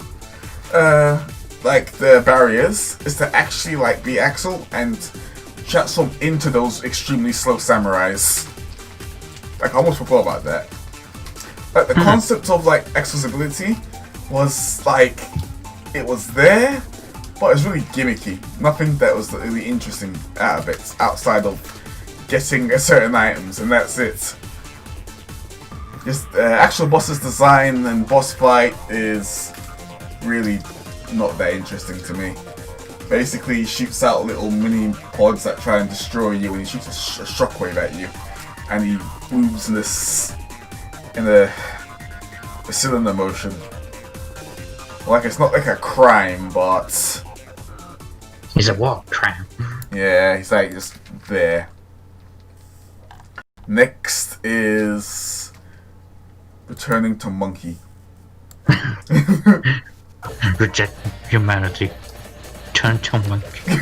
like the barriers, is to actually like be Axel and transform into those extremely slow samurais. Like I almost forgot about that. Like the concept of like Axel's ability was like it was there, but it was really gimmicky. Nothing that was really interesting out of it outside of getting certain items, and that's it. Just actual boss's design and boss fight is really not that interesting to me. Basically, he shoots out little mini pods that try and destroy you, and he shoots a shockwave at you, and he moves in a cylinder motion. Like it's not like a crime, but He's a war crime. yeah, he's like just there. Next is returning to monkey. Reject humanity. Turn to monkey.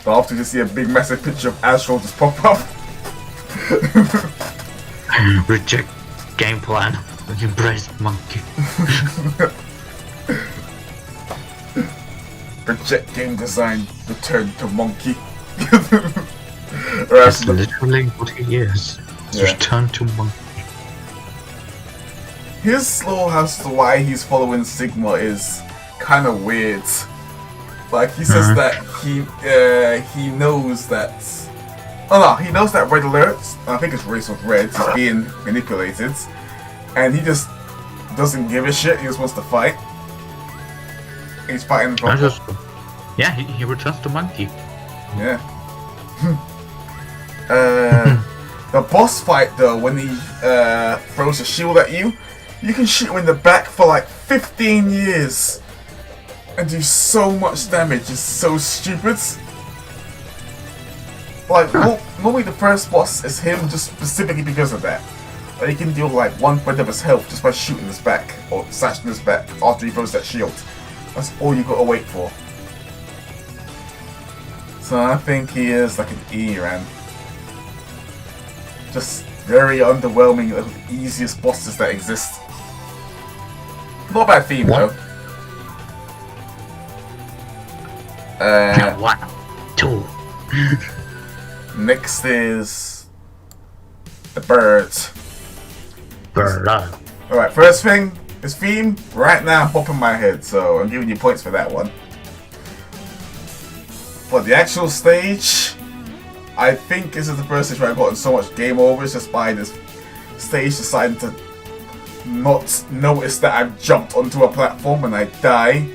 But after you see a big massive picture of Astral just pop up. Reject game plan. Embrace monkey. Reject game design, return to monkey. That's literally what he is. Yeah. Return to monkey. His lore as to why he's following Sigma is kind of weird. Like he says that he knows that. Oh no, he knows that Red Alert, I think it's Race of Red, is being manipulated, and he just doesn't give a shit. He just wants to fight. He's fighting from. Yeah, he returns to monkey. Yeah. The boss fight though, when he throws a shield at you, you can shoot him in the back for like 15 years and do so much damage. It's so stupid. Like normally the first boss is him just specifically because of that. Like he can deal like 1/3 of his health just by shooting his back or slashing his back after he throws that shield. That's all you gotta wait for. So I think he is like an E-Ran. Just very underwhelming, like the easiest bosses that exist. Not a bad theme though. 1, 2. Next is the birds. Alright, first thing, his theme, right now I'm popping my head, so I'm giving you points for that one. But the actual stage, I think this is the first stage where I've gotten so much game overs just by this stage deciding to not notice that I've jumped onto a platform and I die.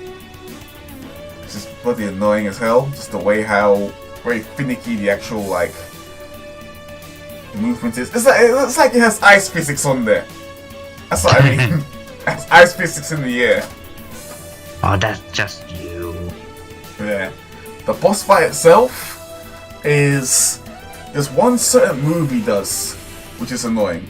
It's just bloody annoying as hell, just the way how very finicky the actual like movement is. It's like it has ice physics on there. That's what I mean. It has ice physics in the air. Oh, that's just you. Yeah. The boss fight itself is there's one certain move he does, which is annoying,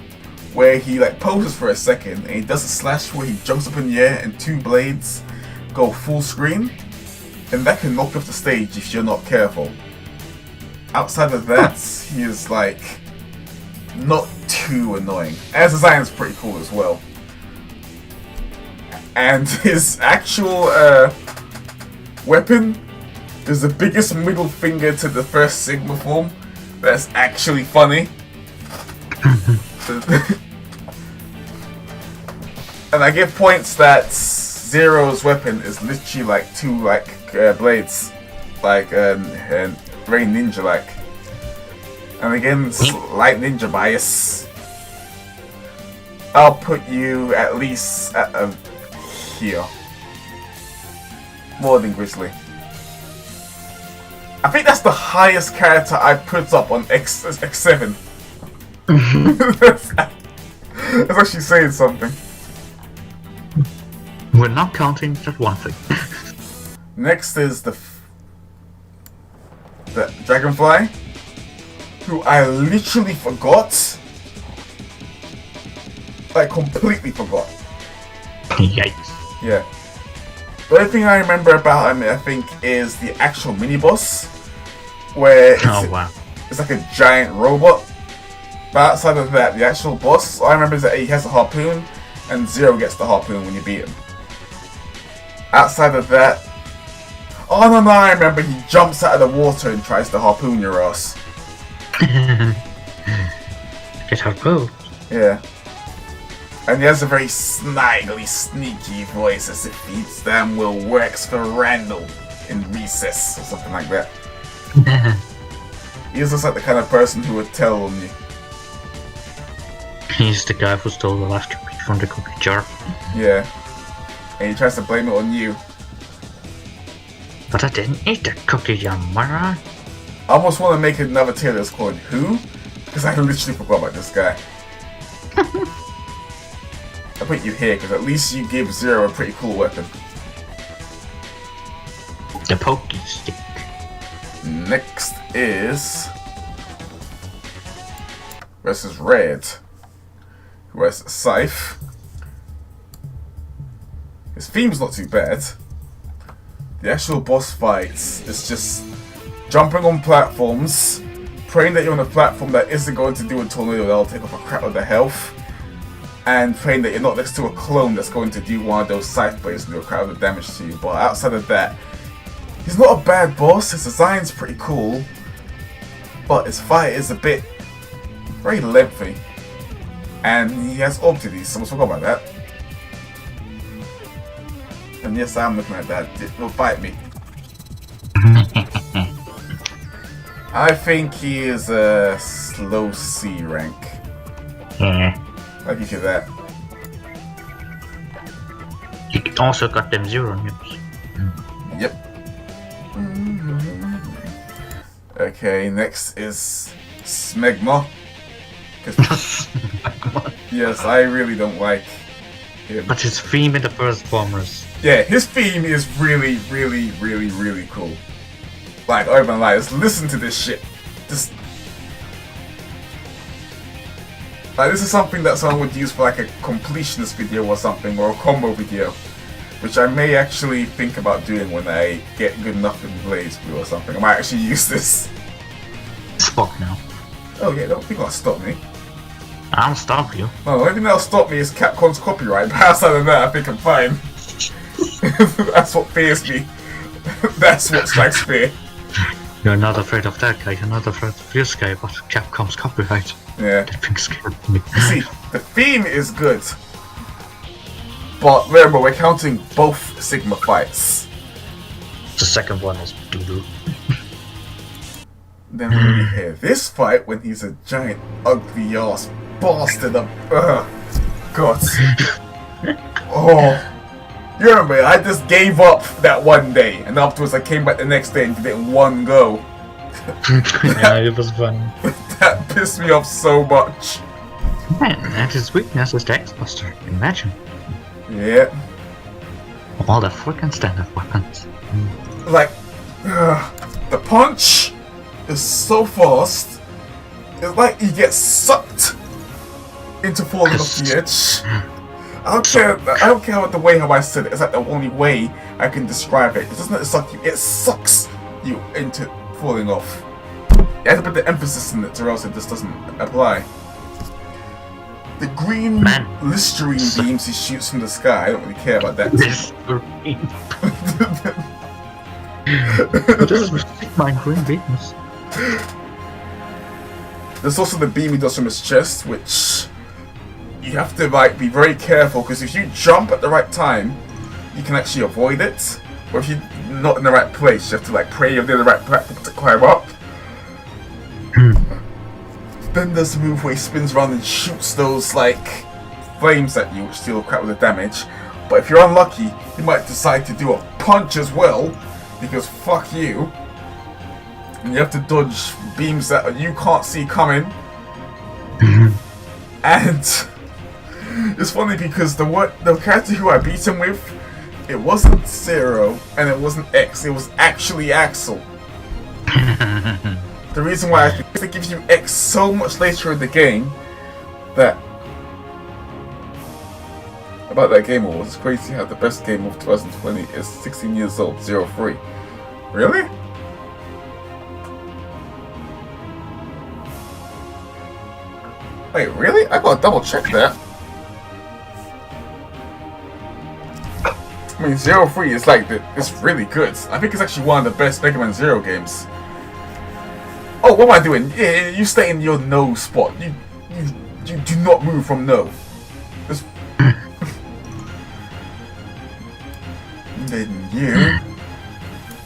where he like poses for a second and he does a slash where he jumps up in the air and two blades go full screen, and that can knock you off the stage if you're not careful. Outside of that, he is like not too annoying. And his design is pretty cool as well. And his actual weapon is the biggest middle finger to the first Sigma form. That's actually funny. And I give points that Zero's weapon is literally like two blades, like very ninja-like. And again, slight ninja bias. I'll put you at least at here. More than Grizzly. I think that's the highest character I've put up on X7. That's actually saying something. We're not counting just one thing. Next is the Dragonfly, who I literally forgot. Like, completely forgot. Yikes. Yeah. The only thing I remember about him, I think, is the actual mini-boss, where it's like a giant robot. But outside of that, the actual boss, all I remember is that he has a harpoon, and Zero gets the harpoon when you beat him. Outside of that... Oh no, I remember he jumps out of the water and tries to harpoon your ass. Get harpooned. Yeah. And he has a very snidely, sneaky voice as if he damn well works for Randall in Recess or something like that. He's just like the kind of person who would tell on you. He's the guy who stole the last cookie from the cookie jar. Yeah. And he tries to blame it on you. But I didn't eat the cookie, you moron. I almost want to make another tier that's called Who? Because I literally forgot about this guy. I put you here because at least you give Zero a pretty cool weapon. The pokey stick. Next is... versus Red, who has Scythe. His theme's not too bad. The actual boss fights is just jumping on platforms, praying that you're on a platform that isn't going to do a tornado that'll take off a crap of the health, and praying that you're not next to a clone that's going to do one of those scythe blades and do a crap of the damage to you. But outside of that, he's not a bad boss. His design's pretty cool, but his fight is a bit very lengthy, and he has obsidies, so I almost forgot about that. And yes, I'm looking at that. It will bite me. I think he is a slow C rank. Yeah. I'll give you that. You also got them zero nukes. Yep. Okay, next is Smegma. Yes, I really don't like him. But his theme in the first bombers. Yeah, his theme is really, really, really, really cool. Like, I even lie, just listen to this shit. Just... like, this is something that someone would use for like a completionist video or something, or a combo video. Which I may actually think about doing when I get good enough in Blaze Blue or something. I might actually use this. Fuck now. Oh yeah, don't think that'll stop me. I'll stop you. No, the only thing that'll stop me is Capcom's copyright, but outside of that, I think I'm fine. That's what fears me. That's what strikes fear. You're not afraid of that guy, you're not afraid of this guy, but Capcom's copyright. Yeah. That thing scared me. See, the theme is good. But remember, we're counting both Sigma fights. The second one is doo-doo. Then when we hear this fight, when he's a giant, ugly ass bastard of... God. Oh. You remember, I just gave up that one day, and afterwards I came back the next day and did it in one go. Yeah, it was fun. That pissed me off so much. And his weakness is the X-Buster, imagine. Yeah. All the freaking standard weapons. Like, the punch is so fast, it's like he gets sucked into falling off the edge. I don't care about the way how I said it. It's like the only way I can describe it. It doesn't suck you. It sucks you into falling off. You have to put the emphasis in it, or else it just doesn't apply. The green Listerine beams he shoots from the sky. I don't really care about that. Listerine. But this is my green beams. There's also the beam he does from his chest, which you have to like be very careful, because if you jump at the right time, you can actually avoid it. Or if you're not in the right place, you have to like pray you're near the right platform to climb up. Then there's the move where he spins around and shoots those like flames at you, which deal crap with the damage. But if you're unlucky, you might decide to do a punch as well, because fuck you. And you have to dodge beams that you can't see coming. And it's funny because the character who I beat him with, it wasn't Zero and it wasn't X, it was actually Axel. The reason why is because it gives you X so much later in the game that about that game was it's crazy how the best game of 2020 is 16 years old, 03. Really? Wait, really? I gotta double check that. I mean, 03 is like, it's really good. I think it's actually one of the best Megaman Zero games. Oh, what am I doing? Yeah, you stay in your no spot. You do not move from no. Just... Then you...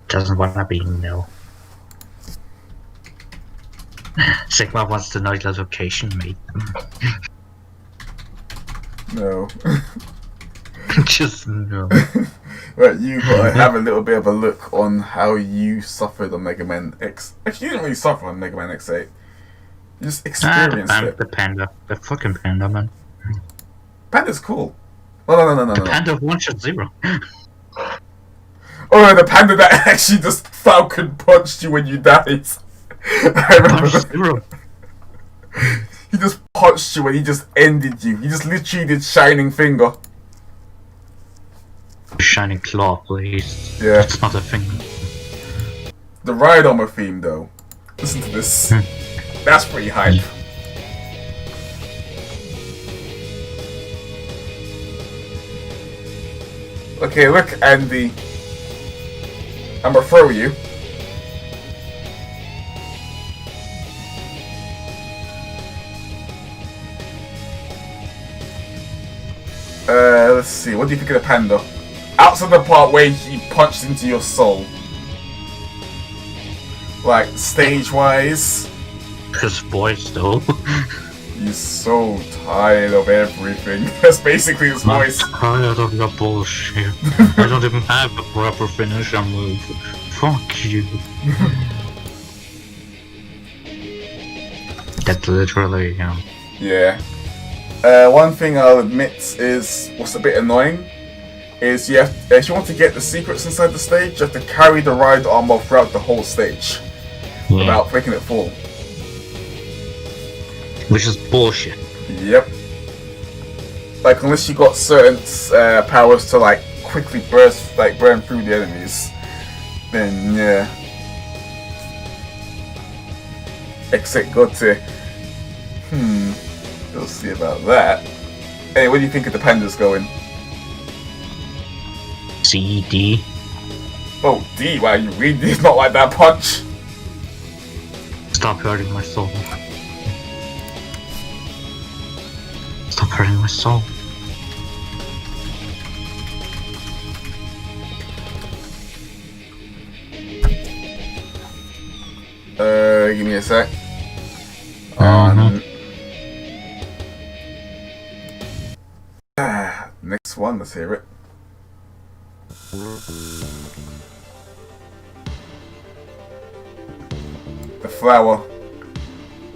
Doesn't wanna be no. Sigma wants to know the location, mate. No. Just no. Right, you gotta have a little bit of a look on how you suffered on Mega Man X. Actually, you didn't really suffer on Mega Man X8. You just experienced it. The panda. The fucking panda, man. Panda's cool. Oh, no. The panda of 1.0. Oh, no, the panda that actually just Falcon punched you when you died. I remember that. He just punched you and he just ended you. He just literally did Shining Finger. Shining claw, please. Yeah. It's not a thing. The Ride Armor theme, though. Listen to this. That's pretty hype. Okay, look, Andy. I'm gonna throw you. Let's see. What do you think of the panda? Outside the part where he punched into your soul. Like, stage-wise. His voice, though. He's so tired of everything. That's basically his voice. I'm tired of your bullshit. I don't even have a proper finisher move. Fuck you. That's literally him. Yeah. One thing I'll admit is what's a bit annoying is you have if you want to get the secrets inside the stage, you have to carry the ride armor throughout the whole stage without breaking it full. Which is bullshit. Yep. Like unless you got certain powers to like quickly burn through the enemies, then yeah. Exit got to. We'll see about that. Hey, what do you think of the pandas going? C, D. Oh, D, wow, you really did not like that punch. Stop hurting my soul. Stop hurting my soul. Give me a sec. Next one, let's hear it. The flower.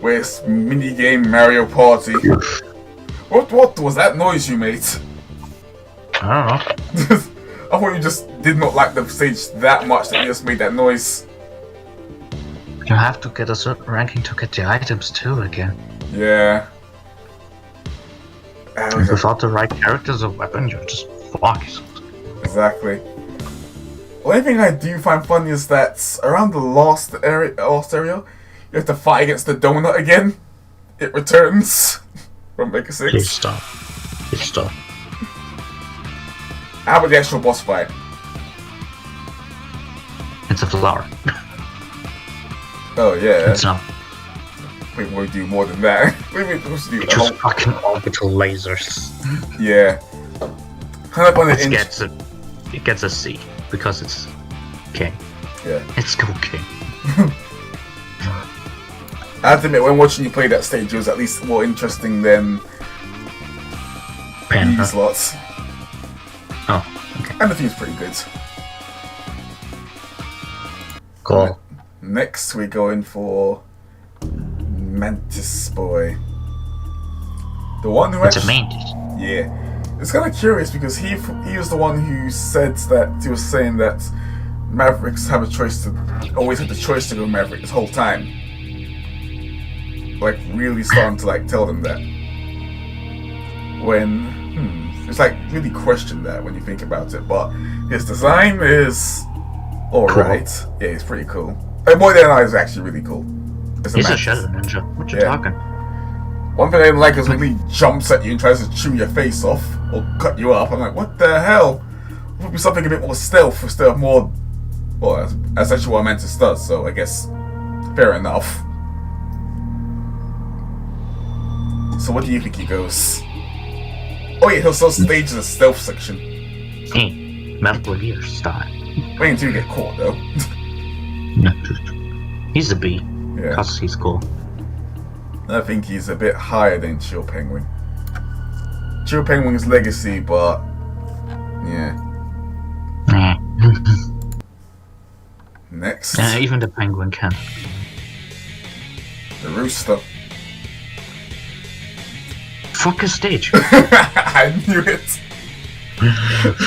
Where's minigame Mario Party? What was that noise you made? I don't know. I thought you just did not like the stage that much that you just made that noise. You have to get a certain ranking to get the items too again. Yeah. Without the right characters or weapon, you're just fucked. Exactly. The only thing I do find funny is that around the last area, you have to fight against the donut again. It returns from Mega 6. Please stop. Please stop. How about the actual boss fight? It's a flower. Oh yeah. It's not. We will do more than that. We supposed to do It's just fucking orbital lasers. Yeah. Kind of on the It gets a C because it's K. Yeah. It's okay. I have to admit, when watching you play that stage, it was at least more interesting than these lots. Oh, okay. And the theme's pretty good. Cool. Next, we're going for Mantis Boy. The one who It's a actually... mantis. Yeah. It's kind of curious because he was the one who said that, he was saying that Mavericks have a choice to, always had the choice to go Maverick this whole time. Like, really starting to, like, tell them that. When, it's like, really question that when you think about it, but his design is alright. Cool. Yeah, it's pretty cool. And Boy Than I is actually really cool. He's a shadow ninja. What you talking? One thing I didn't like is when he jumps at you and tries to chew your face off or cut you up. I'm like, what the hell? It would be something a bit more stealth instead of more. Well, that's actually what Mantis does, so I guess fair enough. So, what do you think he goes? Oh, yeah, he'll still stage the stealth section. Hey, Metal Gear style. Wait until you get caught, though. He's a B. Yeah. Because he's cool. I think he's a bit higher than Chill Penguin. Chill Penguin's legacy, but yeah. Next, Even the penguin can. the Rooster. Fuck a stage. I knew it.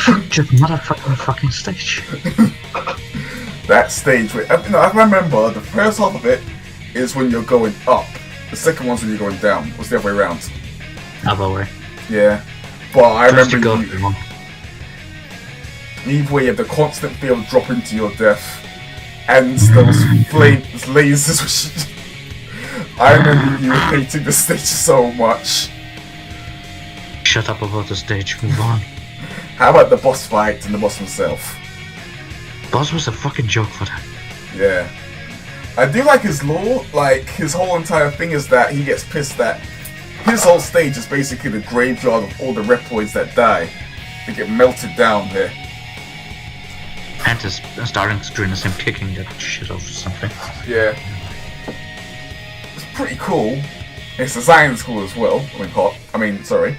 Fuck your motherfucking fucking stage. That stage, I remember the first half of it is when you're going up. The second one's when you're going down. What's the other way around? Other way. Yeah. But I remember either way, you have the constant fear of dropping to your death. And those flames, lasers, which I remember you hating the stage so much. Shut up about the stage, move on. How about the boss fight and the boss himself? Boss was a fucking joke for that. Yeah. I do like his lore, like, his whole entire thing is that he gets pissed that his whole stage is basically the graveyard of all the Reploids that die. They get melted down there. And his starting screen is him kicking that shit off something. Yeah. It's pretty cool. His design is cool as well. Sorry.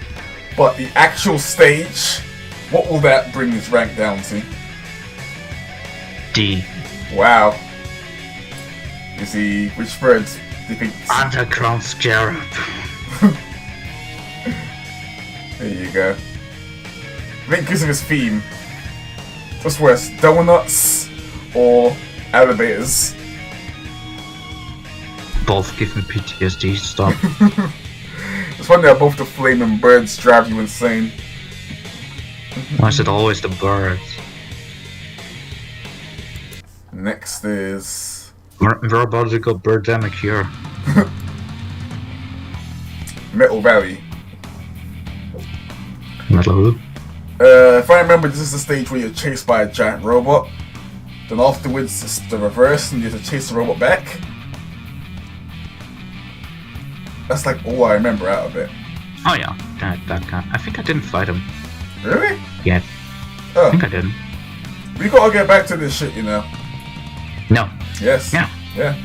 But the actual stage, what will that bring his rank down to? D. Wow. You see, which birds do you think? Underground Scarab. There you go. I think because of his theme. What's worse, donuts or elevators? Both give me PTSD, stop. It's funny that both the flaming birds drive you insane. Why is it always the birds? Next is... We're about to go birdemic here. Metal Valley. Metal who? If I remember, this is the stage where you're chased by a giant robot. Then afterwards, it's the reverse, and you have to chase the robot back. That's like all I remember out of it. Oh yeah, that guy. I think I didn't fight him. Really? Yeah. Oh. I think I didn't. We gotta get back to this shit, you know. No. Yes. Yeah. Yeah.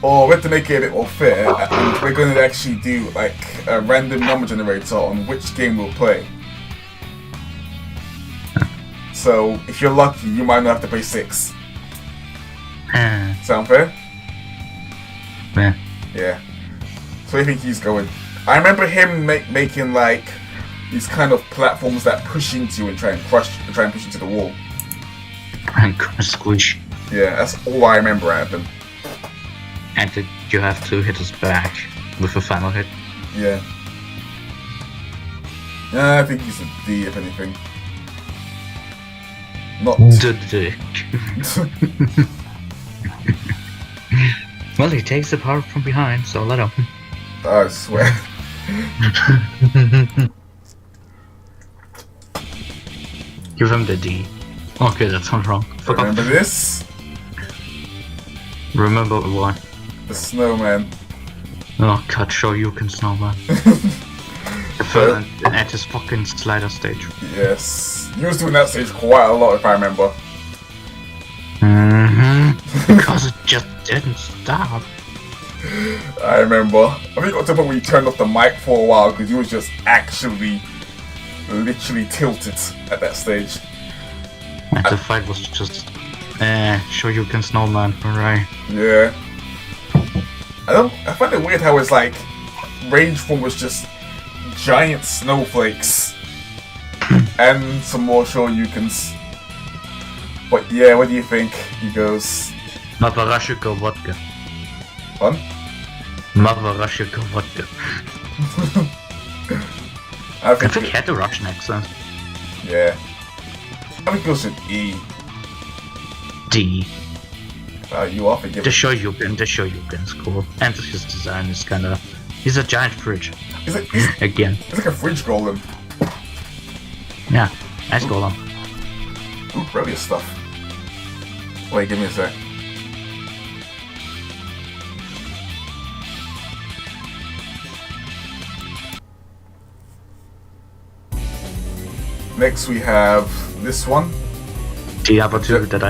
Or we have to make it a bit more fair, and we're going to actually do like a random number generator on which game we'll play. So if you're lucky, you might not have to pay 6. Sound fair? Yeah. Yeah. So I think he's going. I remember him making like these kind of platforms that push into you and try and push you to the wall. And squish. Yeah, that's all I remember out of him. And that you have to hit his back with a final hit. Yeah. Yeah, I think he's a D if anything. Not. The dick. Well, he takes the power from behind, so let him. I swear. Give him the D. Okay, that's not wrong. Fuck off. Remember this? Remember what? The snowman. Oh god, show you can snowman. At his fucking slider stage. Yes. He was doing that stage quite a lot if I remember. Because it just didn't stop. I remember. I think it got to the point where you turned off the mic for a while because you was just actually, literally tilted at that stage. And the fight was just, show you can snowman, alright. Yeah. I find it weird how it's like, range form was just giant snowflakes and some more Shoryukens. But yeah, what do you think? He goes. Mavarashiko vodka. Fun? Mavarashiko vodka. I I think think he had a Russian accent. yeah. I think it goes with E. D. You are forgiven. The Shoryuken's cool. And his design is kinda... He's a giant fridge. Again. It's like a fridge golem. Yeah, nice golem. Ooh, brilliant stuff. Wait, give me a sec. Next we have this one. The other two that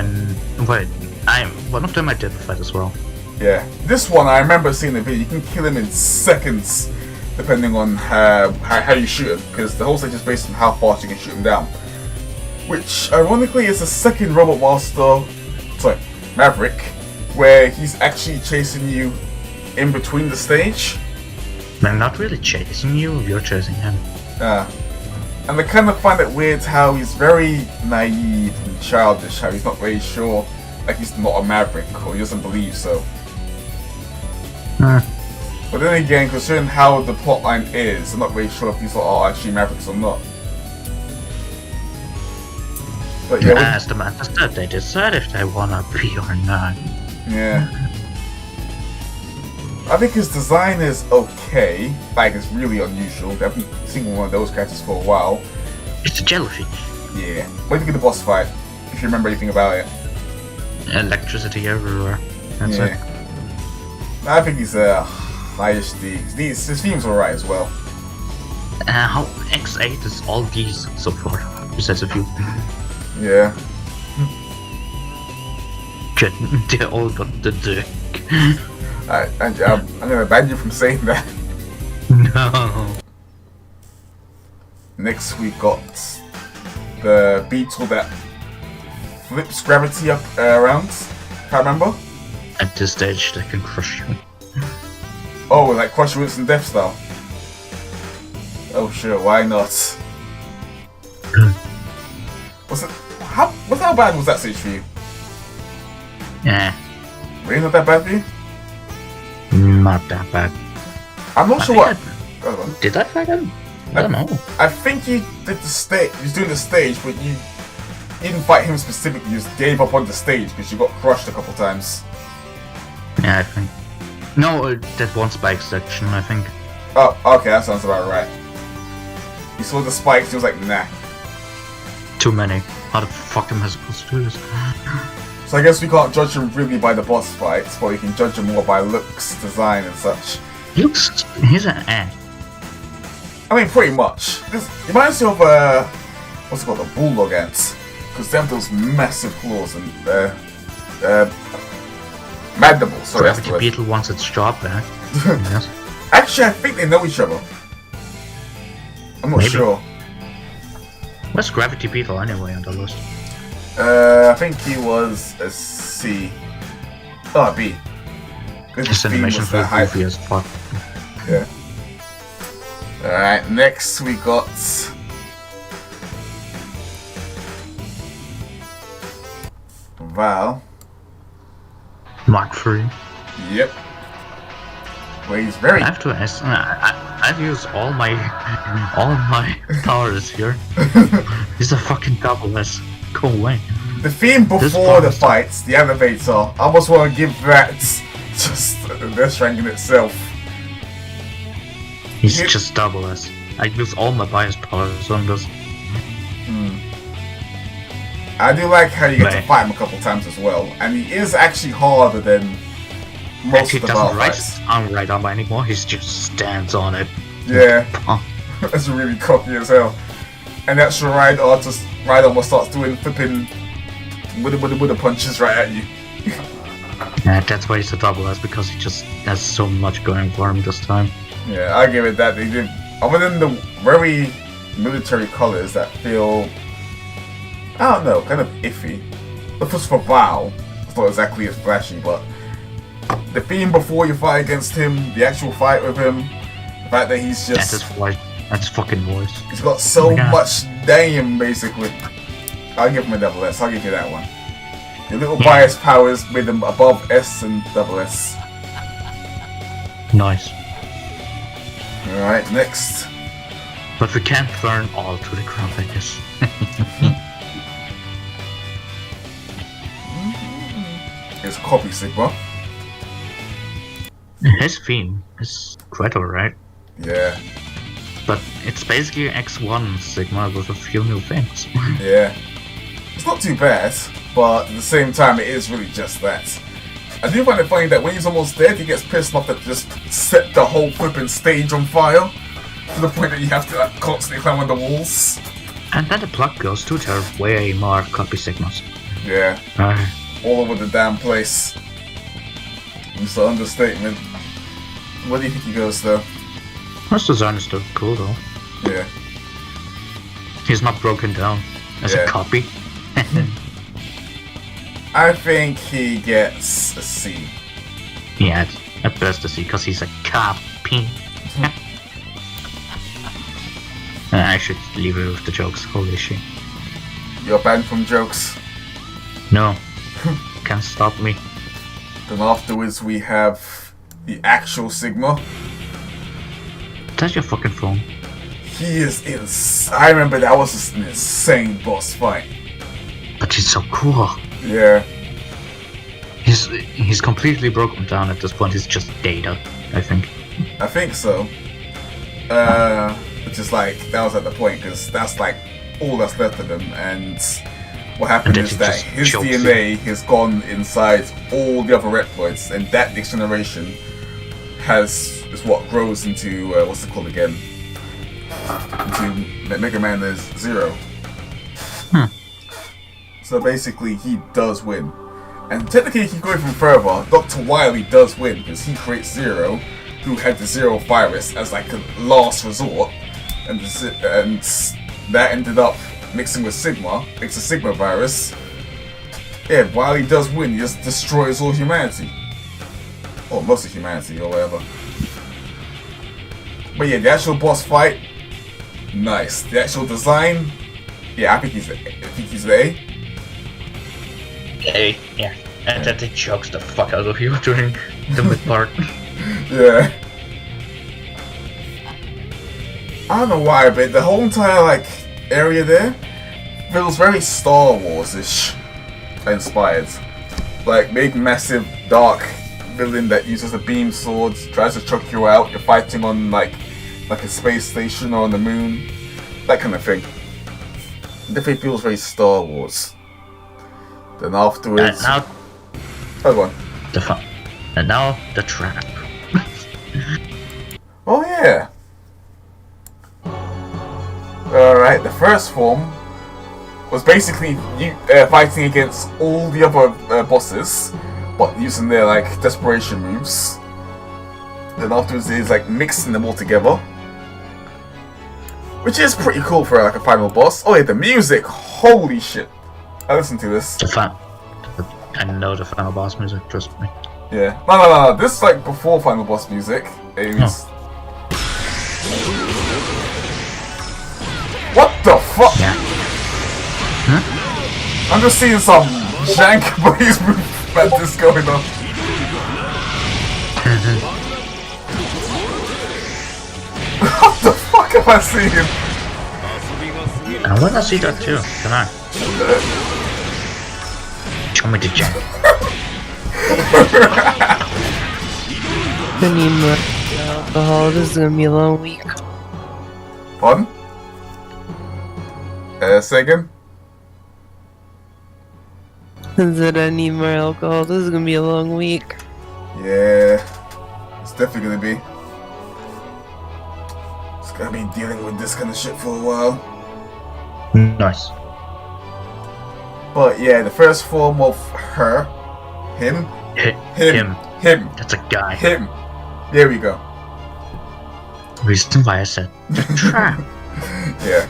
one of them I did fight as well. Yeah, this one I remember seeing the video. You can kill him in seconds, depending on how you shoot him, because the whole stage is based on how fast you can shoot him down. Which, ironically, is the second Robot Master, Maverick, where he's actually chasing you in between the stage. I'm not really chasing you, you're chasing him. And I kind of find it weird how he's very naive and childish, how he's not very sure, like he's not a Maverick, or he doesn't believe so. But then again, considering how the plotline is, I'm not really sure if these are actually Mavericks or not. But yeah, As the master, they decide if they wanna be or not. yeah. I think his design is okay, like it's really unusual. I haven't seen one of those characters for a while. It's a jellyfish. Yeah. What do you think of the boss fight, if you remember anything about it? Electricity everywhere. That's it. I think he's a highish D. His theme's alright as well. How X8 is all these so far, besides a few. Yeah. They all got the dick. I'm gonna ban you from saying that. No. Next we got the beetle that flips gravity up around, if I remember. At this stage, they can crush you. Oh, like crush you instant death style. Oh sure, why not? How bad was that stage for you? Yeah, Really not that bad for you? not that bad. I'm not sure what. Hold on. Did I fight him? I don't know. I think you did the stage. You was doing the stage, but you didn't fight him specifically. You just gave up on the stage because you got crushed a couple times. Yeah, I think. No, that one spike section, I think. Oh, okay, that sounds about right. You saw the spikes. He was like, nah. Too many. How the fuck am I supposed to do this? So I guess we can't judge him really by the boss fights, but we can judge him more by looks, design, and such. He's an ant. I mean, pretty much. This reminds me of what's it called, the bulldog ants, because they have those massive claws and mandibles. Sorry, that's the Gravity word. Beetle wants its job back. Yes. Actually, I think they know each other. I'm not Maybe. sure. Where's Gravity Beetle anyway on the list? I think he was a C. Oh, a B. His animations were goofy as fuck. Yeah. Alright, next we got Val. Mark 3. Yep. Where he's very I have to ask. I've used all my powers here. He's a fucking double S. Go away. the theme before the fights, the elevator. I almost want to give that just this rank in itself. He's just double S. I use all my bias powers on this. I do like how you get to fight him a couple times as well, and he is actually harder than most He of the doesn't battle ride fights. on right arm anymore. He just stands on it. Yeah, that's really cocky as hell. And the actual ride arm will starts doing flipping with the punches right at you. That's why he's a double S, because he just has so much going for him this time. Yeah, I give it that. They did, other than the very military colors that feel, I don't know, kind of iffy. The first for Val, it's not exactly as flashy, but the theme before you fight against him, the actual fight with him, the fact that he's just... That's his voice. That's his fucking voice. He's got so much damn, basically. I'll give him a double S, I'll give you that one. The little bias powers made them above S and double S. Nice. Alright, next. But we can't burn all to the ground, I guess. It's Copy Sigma. His theme is quite alright. Yeah. But it's basically X1 Sigma with a few new things. Yeah. It's not too bad, but at the same time it is really just that. I do find it funny that when he's almost dead, he gets pissed off that just set the whole flipping stage on fire. To the point that you have to like, constantly climb on the walls. And then the plug goes to there are way more Copy Sigmas. Yeah. All over the damn place. It's an understatement. Where do you think he goes though? His design is still cool though. Yeah. He's not broken down as a copy. I think he gets a C. Yeah, it's at best a C because he's a copy. I should leave it with the jokes. Holy shit. You're banned from jokes. No. Can't stop me. Then afterwards we have the actual Sigma. That's your fucking phone. He is insane. I remember that was just an insane boss fight. But he's so cool. Yeah. He's completely broken down at this point. He's just data, I think. I think so. Which is like, that was at the point, because that's like all that's left of him, and what happened is that his DNA has gone inside all the other Reploids, and that next generation is what grows into, what's it called again? Into Megaman is Zero. So basically, he does win. And technically, if you go even further, Dr. Wily does win, because he creates Zero, who had the Zero virus as like a last resort, and that ended up mixing with Sigma, makes a Sigma virus. Yeah, Wily does win, he just destroys all humanity. Or most of humanity, or whatever. But yeah, the actual boss fight, nice. The actual design, yeah, I think he's the A. Hey, yeah. And that it chokes the fuck out of you during the mid part. Yeah. I don't know why, but the whole entire like area there feels very Star Wars-ish inspired. Like big, massive, dark villain that uses a beam sword, tries to choke you out. You're fighting on like a space station or on the moon, that kind of thing. It definitely feels very Star Wars. Then afterwards, now go on. the fun, and now the trap. Oh yeah. Alright, the first form was basically you fighting against all the other bosses, but using their like desperation moves. Then afterwards is like mixing them all together, which is pretty cool for like a final boss. Oh yeah, the music, holy shit! I listened to this. I know the final boss music, trust me. Yeah, no. This is like before final boss music. It was... What the fuck? Yeah. I'm just seeing some jank blaze movement going on. What the fuck am I seeing? I wanna see that too. Come on. Show me the jank. I need more alcohol. This is gonna be a long week. Pardon? Say again? I said I need more alcohol. This is gonna be a long week. Yeah, it's definitely gonna be. It's gonna be dealing with this kind of shit for a while. Nice. But yeah, the first form of him, Him. Him. That's a guy. Him. There we go. Reason why I said the trap. Yeah.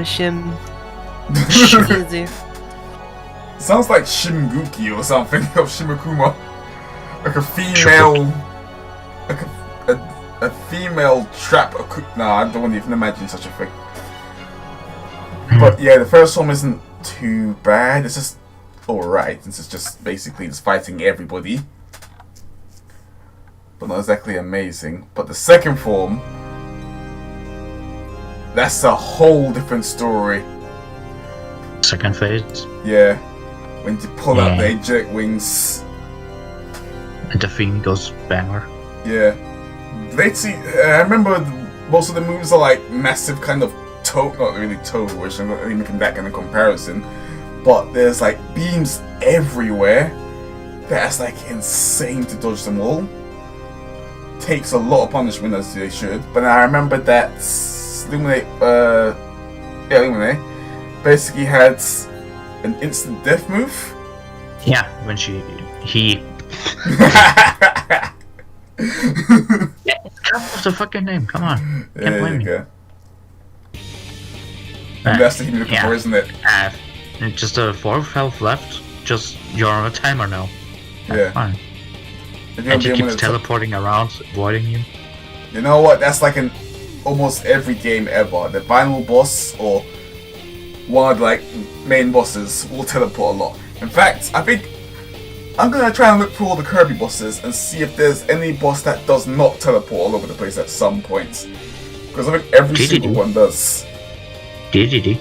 Shim. Easy. Sounds like Shinguki or something of Shimakuma. Like a female... Like a female trap... Nah, I don't even imagine such a thing. But yeah, the first one isn't too bad. It's just alright. This is just basically just fighting everybody. But not exactly amazing. But the second form... That's a whole different story. Second phase. Yeah. When you pull out the eject wings. And the theme goes banger. Yeah. I remember most of the moves are like massive kind of not really toe, which I'm not really making that kind of comparison. But there's like beams everywhere. That's like insane to dodge them all. Takes a lot of punishment as they should. But I remember that Illuminate basically had an instant death move. Yeah, when he yeah, come with the fucking name, come on. Can't blame me. Go. And that's the thing you're looking for, isn't it? Just a 4 health left. Just you're on a timer now. That's fine. And he keeps teleporting around, avoiding you. You know what? That's like in almost every game ever. The final boss or one of the like main bosses will teleport a lot. In fact, I think I'm gonna try and look through all the Kirby bosses and see if there's any boss that does not teleport all over the place at some point. Because I think every single one does. DDD.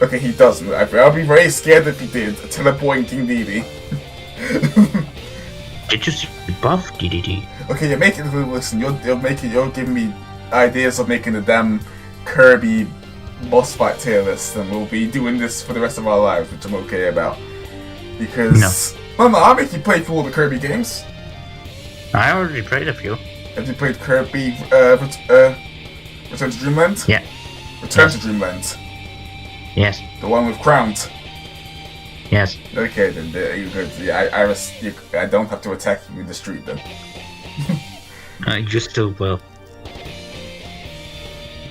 Okay, he doesn't. I'll be very scared if he did. Teleporting King Dedede. Did you see buff DDD? Okay, you're making listen. You're giving me ideas of making a damn Kirby boss fight tier list, and we'll be doing this for the rest of our lives, which I'm okay about. Because no, I'll make you play through all the Kirby games. I already played a few. Have you played Kirby Return to Dreamland? Yeah. Return to Dreamland. Yes. The one with Crowned. Yes. Okay, then you're good. Yeah, I don't have to attack you in the street then. You still will.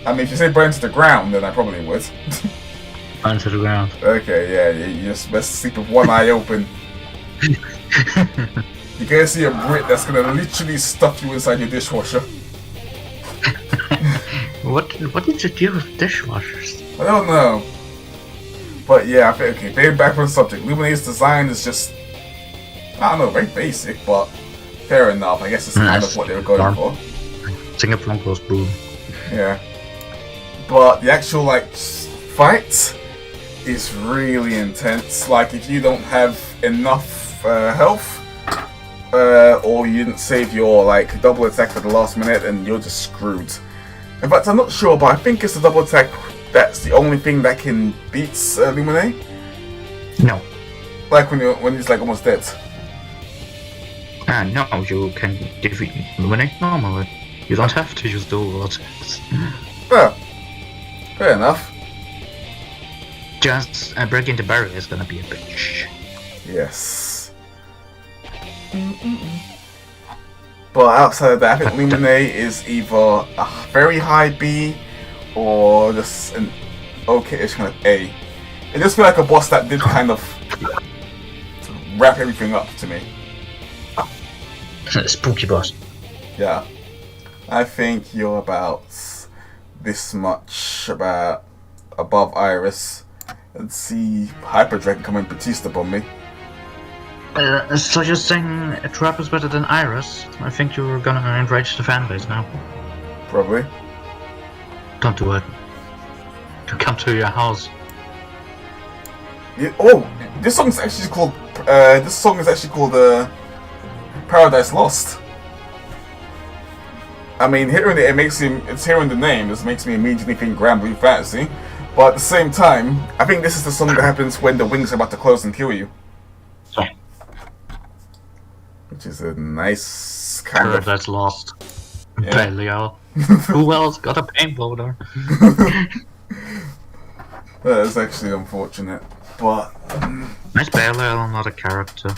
I mean, if you say burn to the ground, then I probably would. Burn to the ground. Okay, yeah, you just best sleep with one eye open. You're gonna see a Brit that's gonna literally stuff you inside your dishwasher. What did you do with dishwashers? I don't know. But yeah, I think, okay, getting back on the subject, Luminate's design is just, I don't know, very basic, but fair enough. I guess it's kind of what they were going for. Singapore goes boom. Yeah. But the actual, like, fight is really intense. Like, if you don't have enough health, or you didn't save your, like, double attack at the last minute, and you're just screwed. In fact, I'm not sure, but I think it's the double attack that's the only thing that can beat Lumine. No. Like when he's like almost dead. No, you can defeat Lumine normally. You don't have to use dual attacks. Well, fair enough. Just breaking the barrier is gonna be a bitch. Yes. But outside of that, I think Lumine is either a very high B or just an okay-ish kind of A. It just feels like a boss that did kind of wrap everything up to me. Spooky boss. Yeah. I think you're about this much about above Iris. And see Hyper Dragon coming Batista on me. So you're saying Trap is better than Iris? I think you're gonna enrage the fanbase now. Probably. Don't do it. To come to your house. Yeah, this song is actually called. Paradise Lost. I mean, hearing it's hearing the name. This makes me immediately think Grand Blue Fantasy. But at the same time, I think this is the song that happens when the wings are about to close and kill you. Yeah. Which is a nice kind of. Paradise Lost. Yeah. Paleo. Who else got a paintball? That is actually unfortunate, but Nice Paleo, not a character.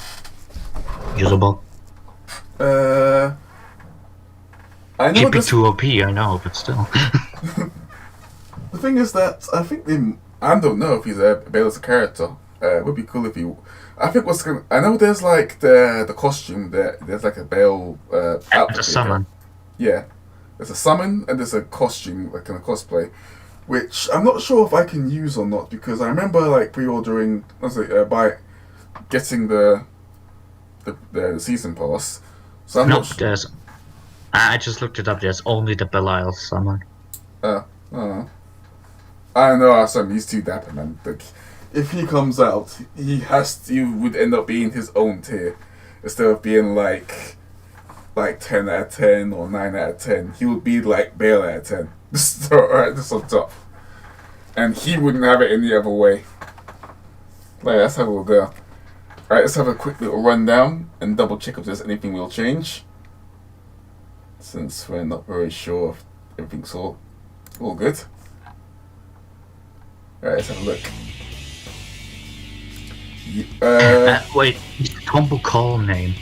usable. I know Keep it this. too OP, I know, but still. The thing is that I think I don't know if he's a Bale as a character. It would be cool if he. I think what's gonna. I know there's like the costume there's like a Bale outfit. And a summon. Yeah, there's a summon and there's a costume like in a cosplay, which I'm not sure if I can use or not because I remember like pre-ordering. By getting the season pass. So I'm No, not sure. there's. I just looked it up. There's only the Belial summon. I don't know. I assume he's too dapper, man. Like, if he comes out, he would end up being his own tier instead of being like 10 out of 10 or 9 out of 10. He would be like Bale out of 10. Alright, just on top, and he wouldn't have it any other way. Like, that's how we'll go. Alright, let's have a quick little rundown and double check if there's anything we'll change, since we're not very sure if everything's all good. Alright, let's have a look. Wait, combo call name.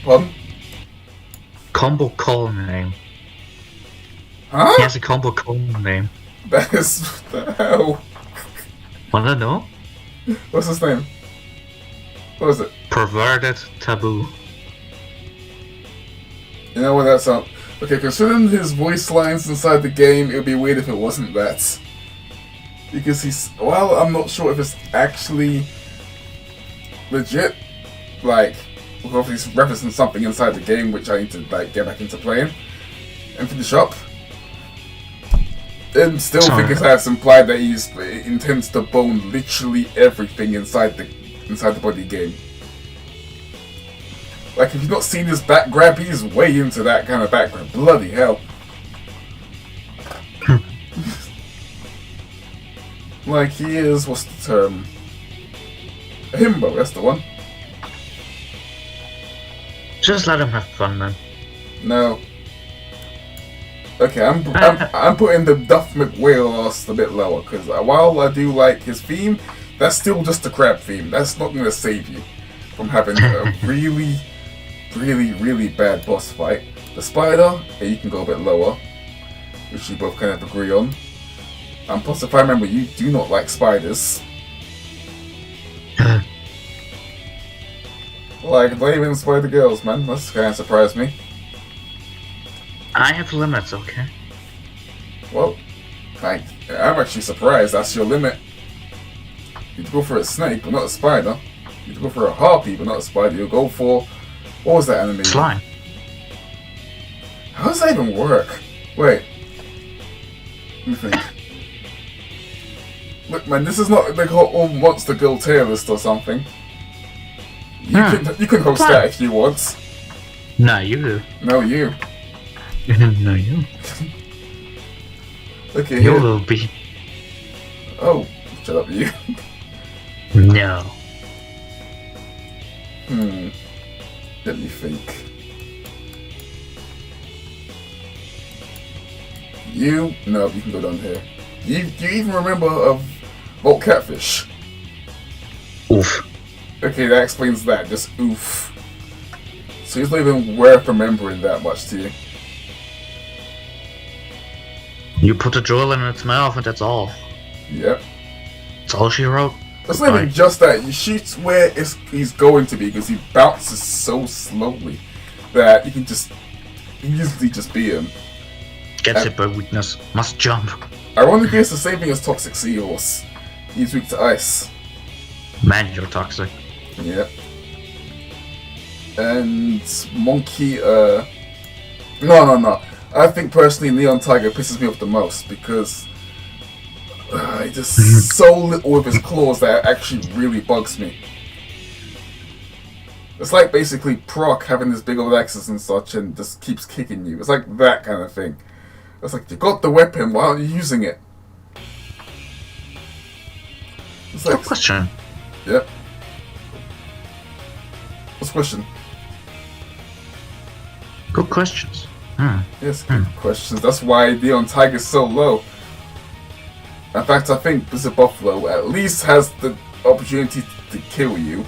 Pardon? Combo call name. Huh? He has a combo call name. That is... What the hell? Wanna know? What's his name? What is it? Perverted taboo. You know what that sounds... Okay, considering his voice lines inside the game, it would be weird if it wasn't that. Because he's... Well, I'm not sure if it's actually legit. Like, if he's referencing something inside the game, which I need to like get back into playing and finish up. And still think it's implied that he intends to bone literally everything inside the body game. Like, if you've not seen his back grab, he's way into that kind of back grab. Bloody hell. Like, he is, what's the term? A himbo, that's the one. Just let him have fun, man. No. Okay, I'm putting the Duff McWhale ass a bit lower, because while I do like his theme, that's still just a crap theme. That's not going to save you from having a really, really, really bad boss fight. The spider, yeah, you can go a bit lower, which we both kind of agree on. And plus, if I remember, you do not like spiders. Like, not even spider girls, man. That's kind of surprised me. I have limits, okay? Well, I'm actually surprised that's your limit. You'd go for a snake, but not a spider. You'd go for a harpy, but not a spider. You'll go for... What was that enemy? Slime. How does that even work? Wait. Let me think. Look, man, this is not like all Monster Girl tier list or something. You can host that if you want. No, you do. No, you. No, you. Okay, You here. will be. Oh, shut up, you. No. Let me think. You? No, you can go down here. Do you even remember of Volt Catfish? Oof. Okay, that explains that. Just oof. So he's not even worth remembering that much to you. You put a drill in its mouth and that's all. Yep. That's all she wrote. It's not even just that. You shoot where he's going to be because he bounces so slowly that you can just easily just beat him. Gets hit by weakness. Must jump. Ironically, it's the same thing as Toxic Seahorse. He's weak to ice. Man, you're toxic. Yep. And Monkey, No. I think personally Neon Tiger pisses me off the most because he does so little with his claws that actually really bugs me. It's like basically Proc having this big old axes and such and just keeps kicking you. It's like that kind of thing. It's like, you got the weapon, why aren't you using it? It's like, Good question. Yep. What's the question? Good questions. Yes, good questions. That's why Neon Tiger's so low. In fact, I think Blizzard Buffalo at least has the opportunity to kill you.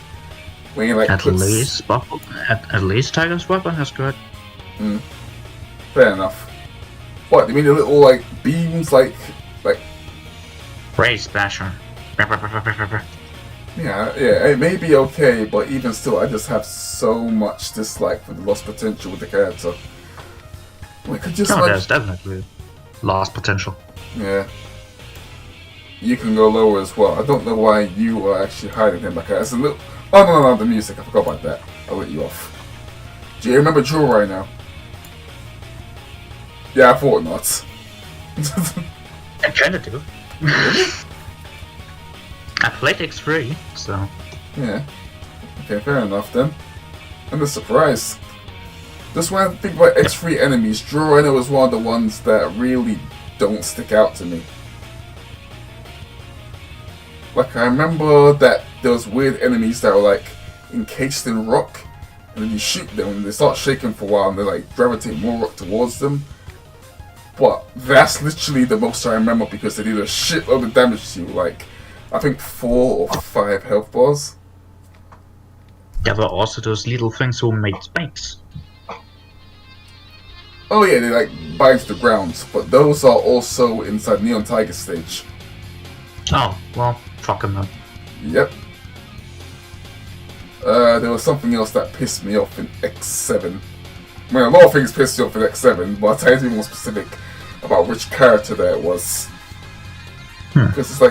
when he like At puts... least, at least Tiger's weapon is good. Fair enough. What, you mean the little like beams like Ray Splasher. yeah, it may be okay, but even still I just have so much dislike for the lost potential with the character. We could just There's definitely lost potential. Yeah. You can go lower as well. I don't know why you are actually hiding him back as a little... Oh, no, the music. I forgot about that. I'll let you off. Do you remember Drooper right now? Yeah, I thought not. I kinda do. I played X3, so... Yeah. Okay, fair enough then. I'm just surprised. Just when I think about X3 enemies, Drooper was one of the ones that really don't stick out to me. Like, I remember that there was weird enemies that were like encased in rock, and then you shoot them and they start shaking for a while and they like gravitate more rock towards them. But that's literally the most I remember because they did a shitload of damage to you, like I think 4 or 5 health bars. There were also those little things who made spikes. Oh yeah, they like bind to the ground, but those are also inside Neon Tiger stage. Oh, well, fuck them then. Yep. There was something else that pissed me off in X7. I mean, a lot of things pissed me off in X7, but I'll tell you to be more specific about which character that it was. Because it's like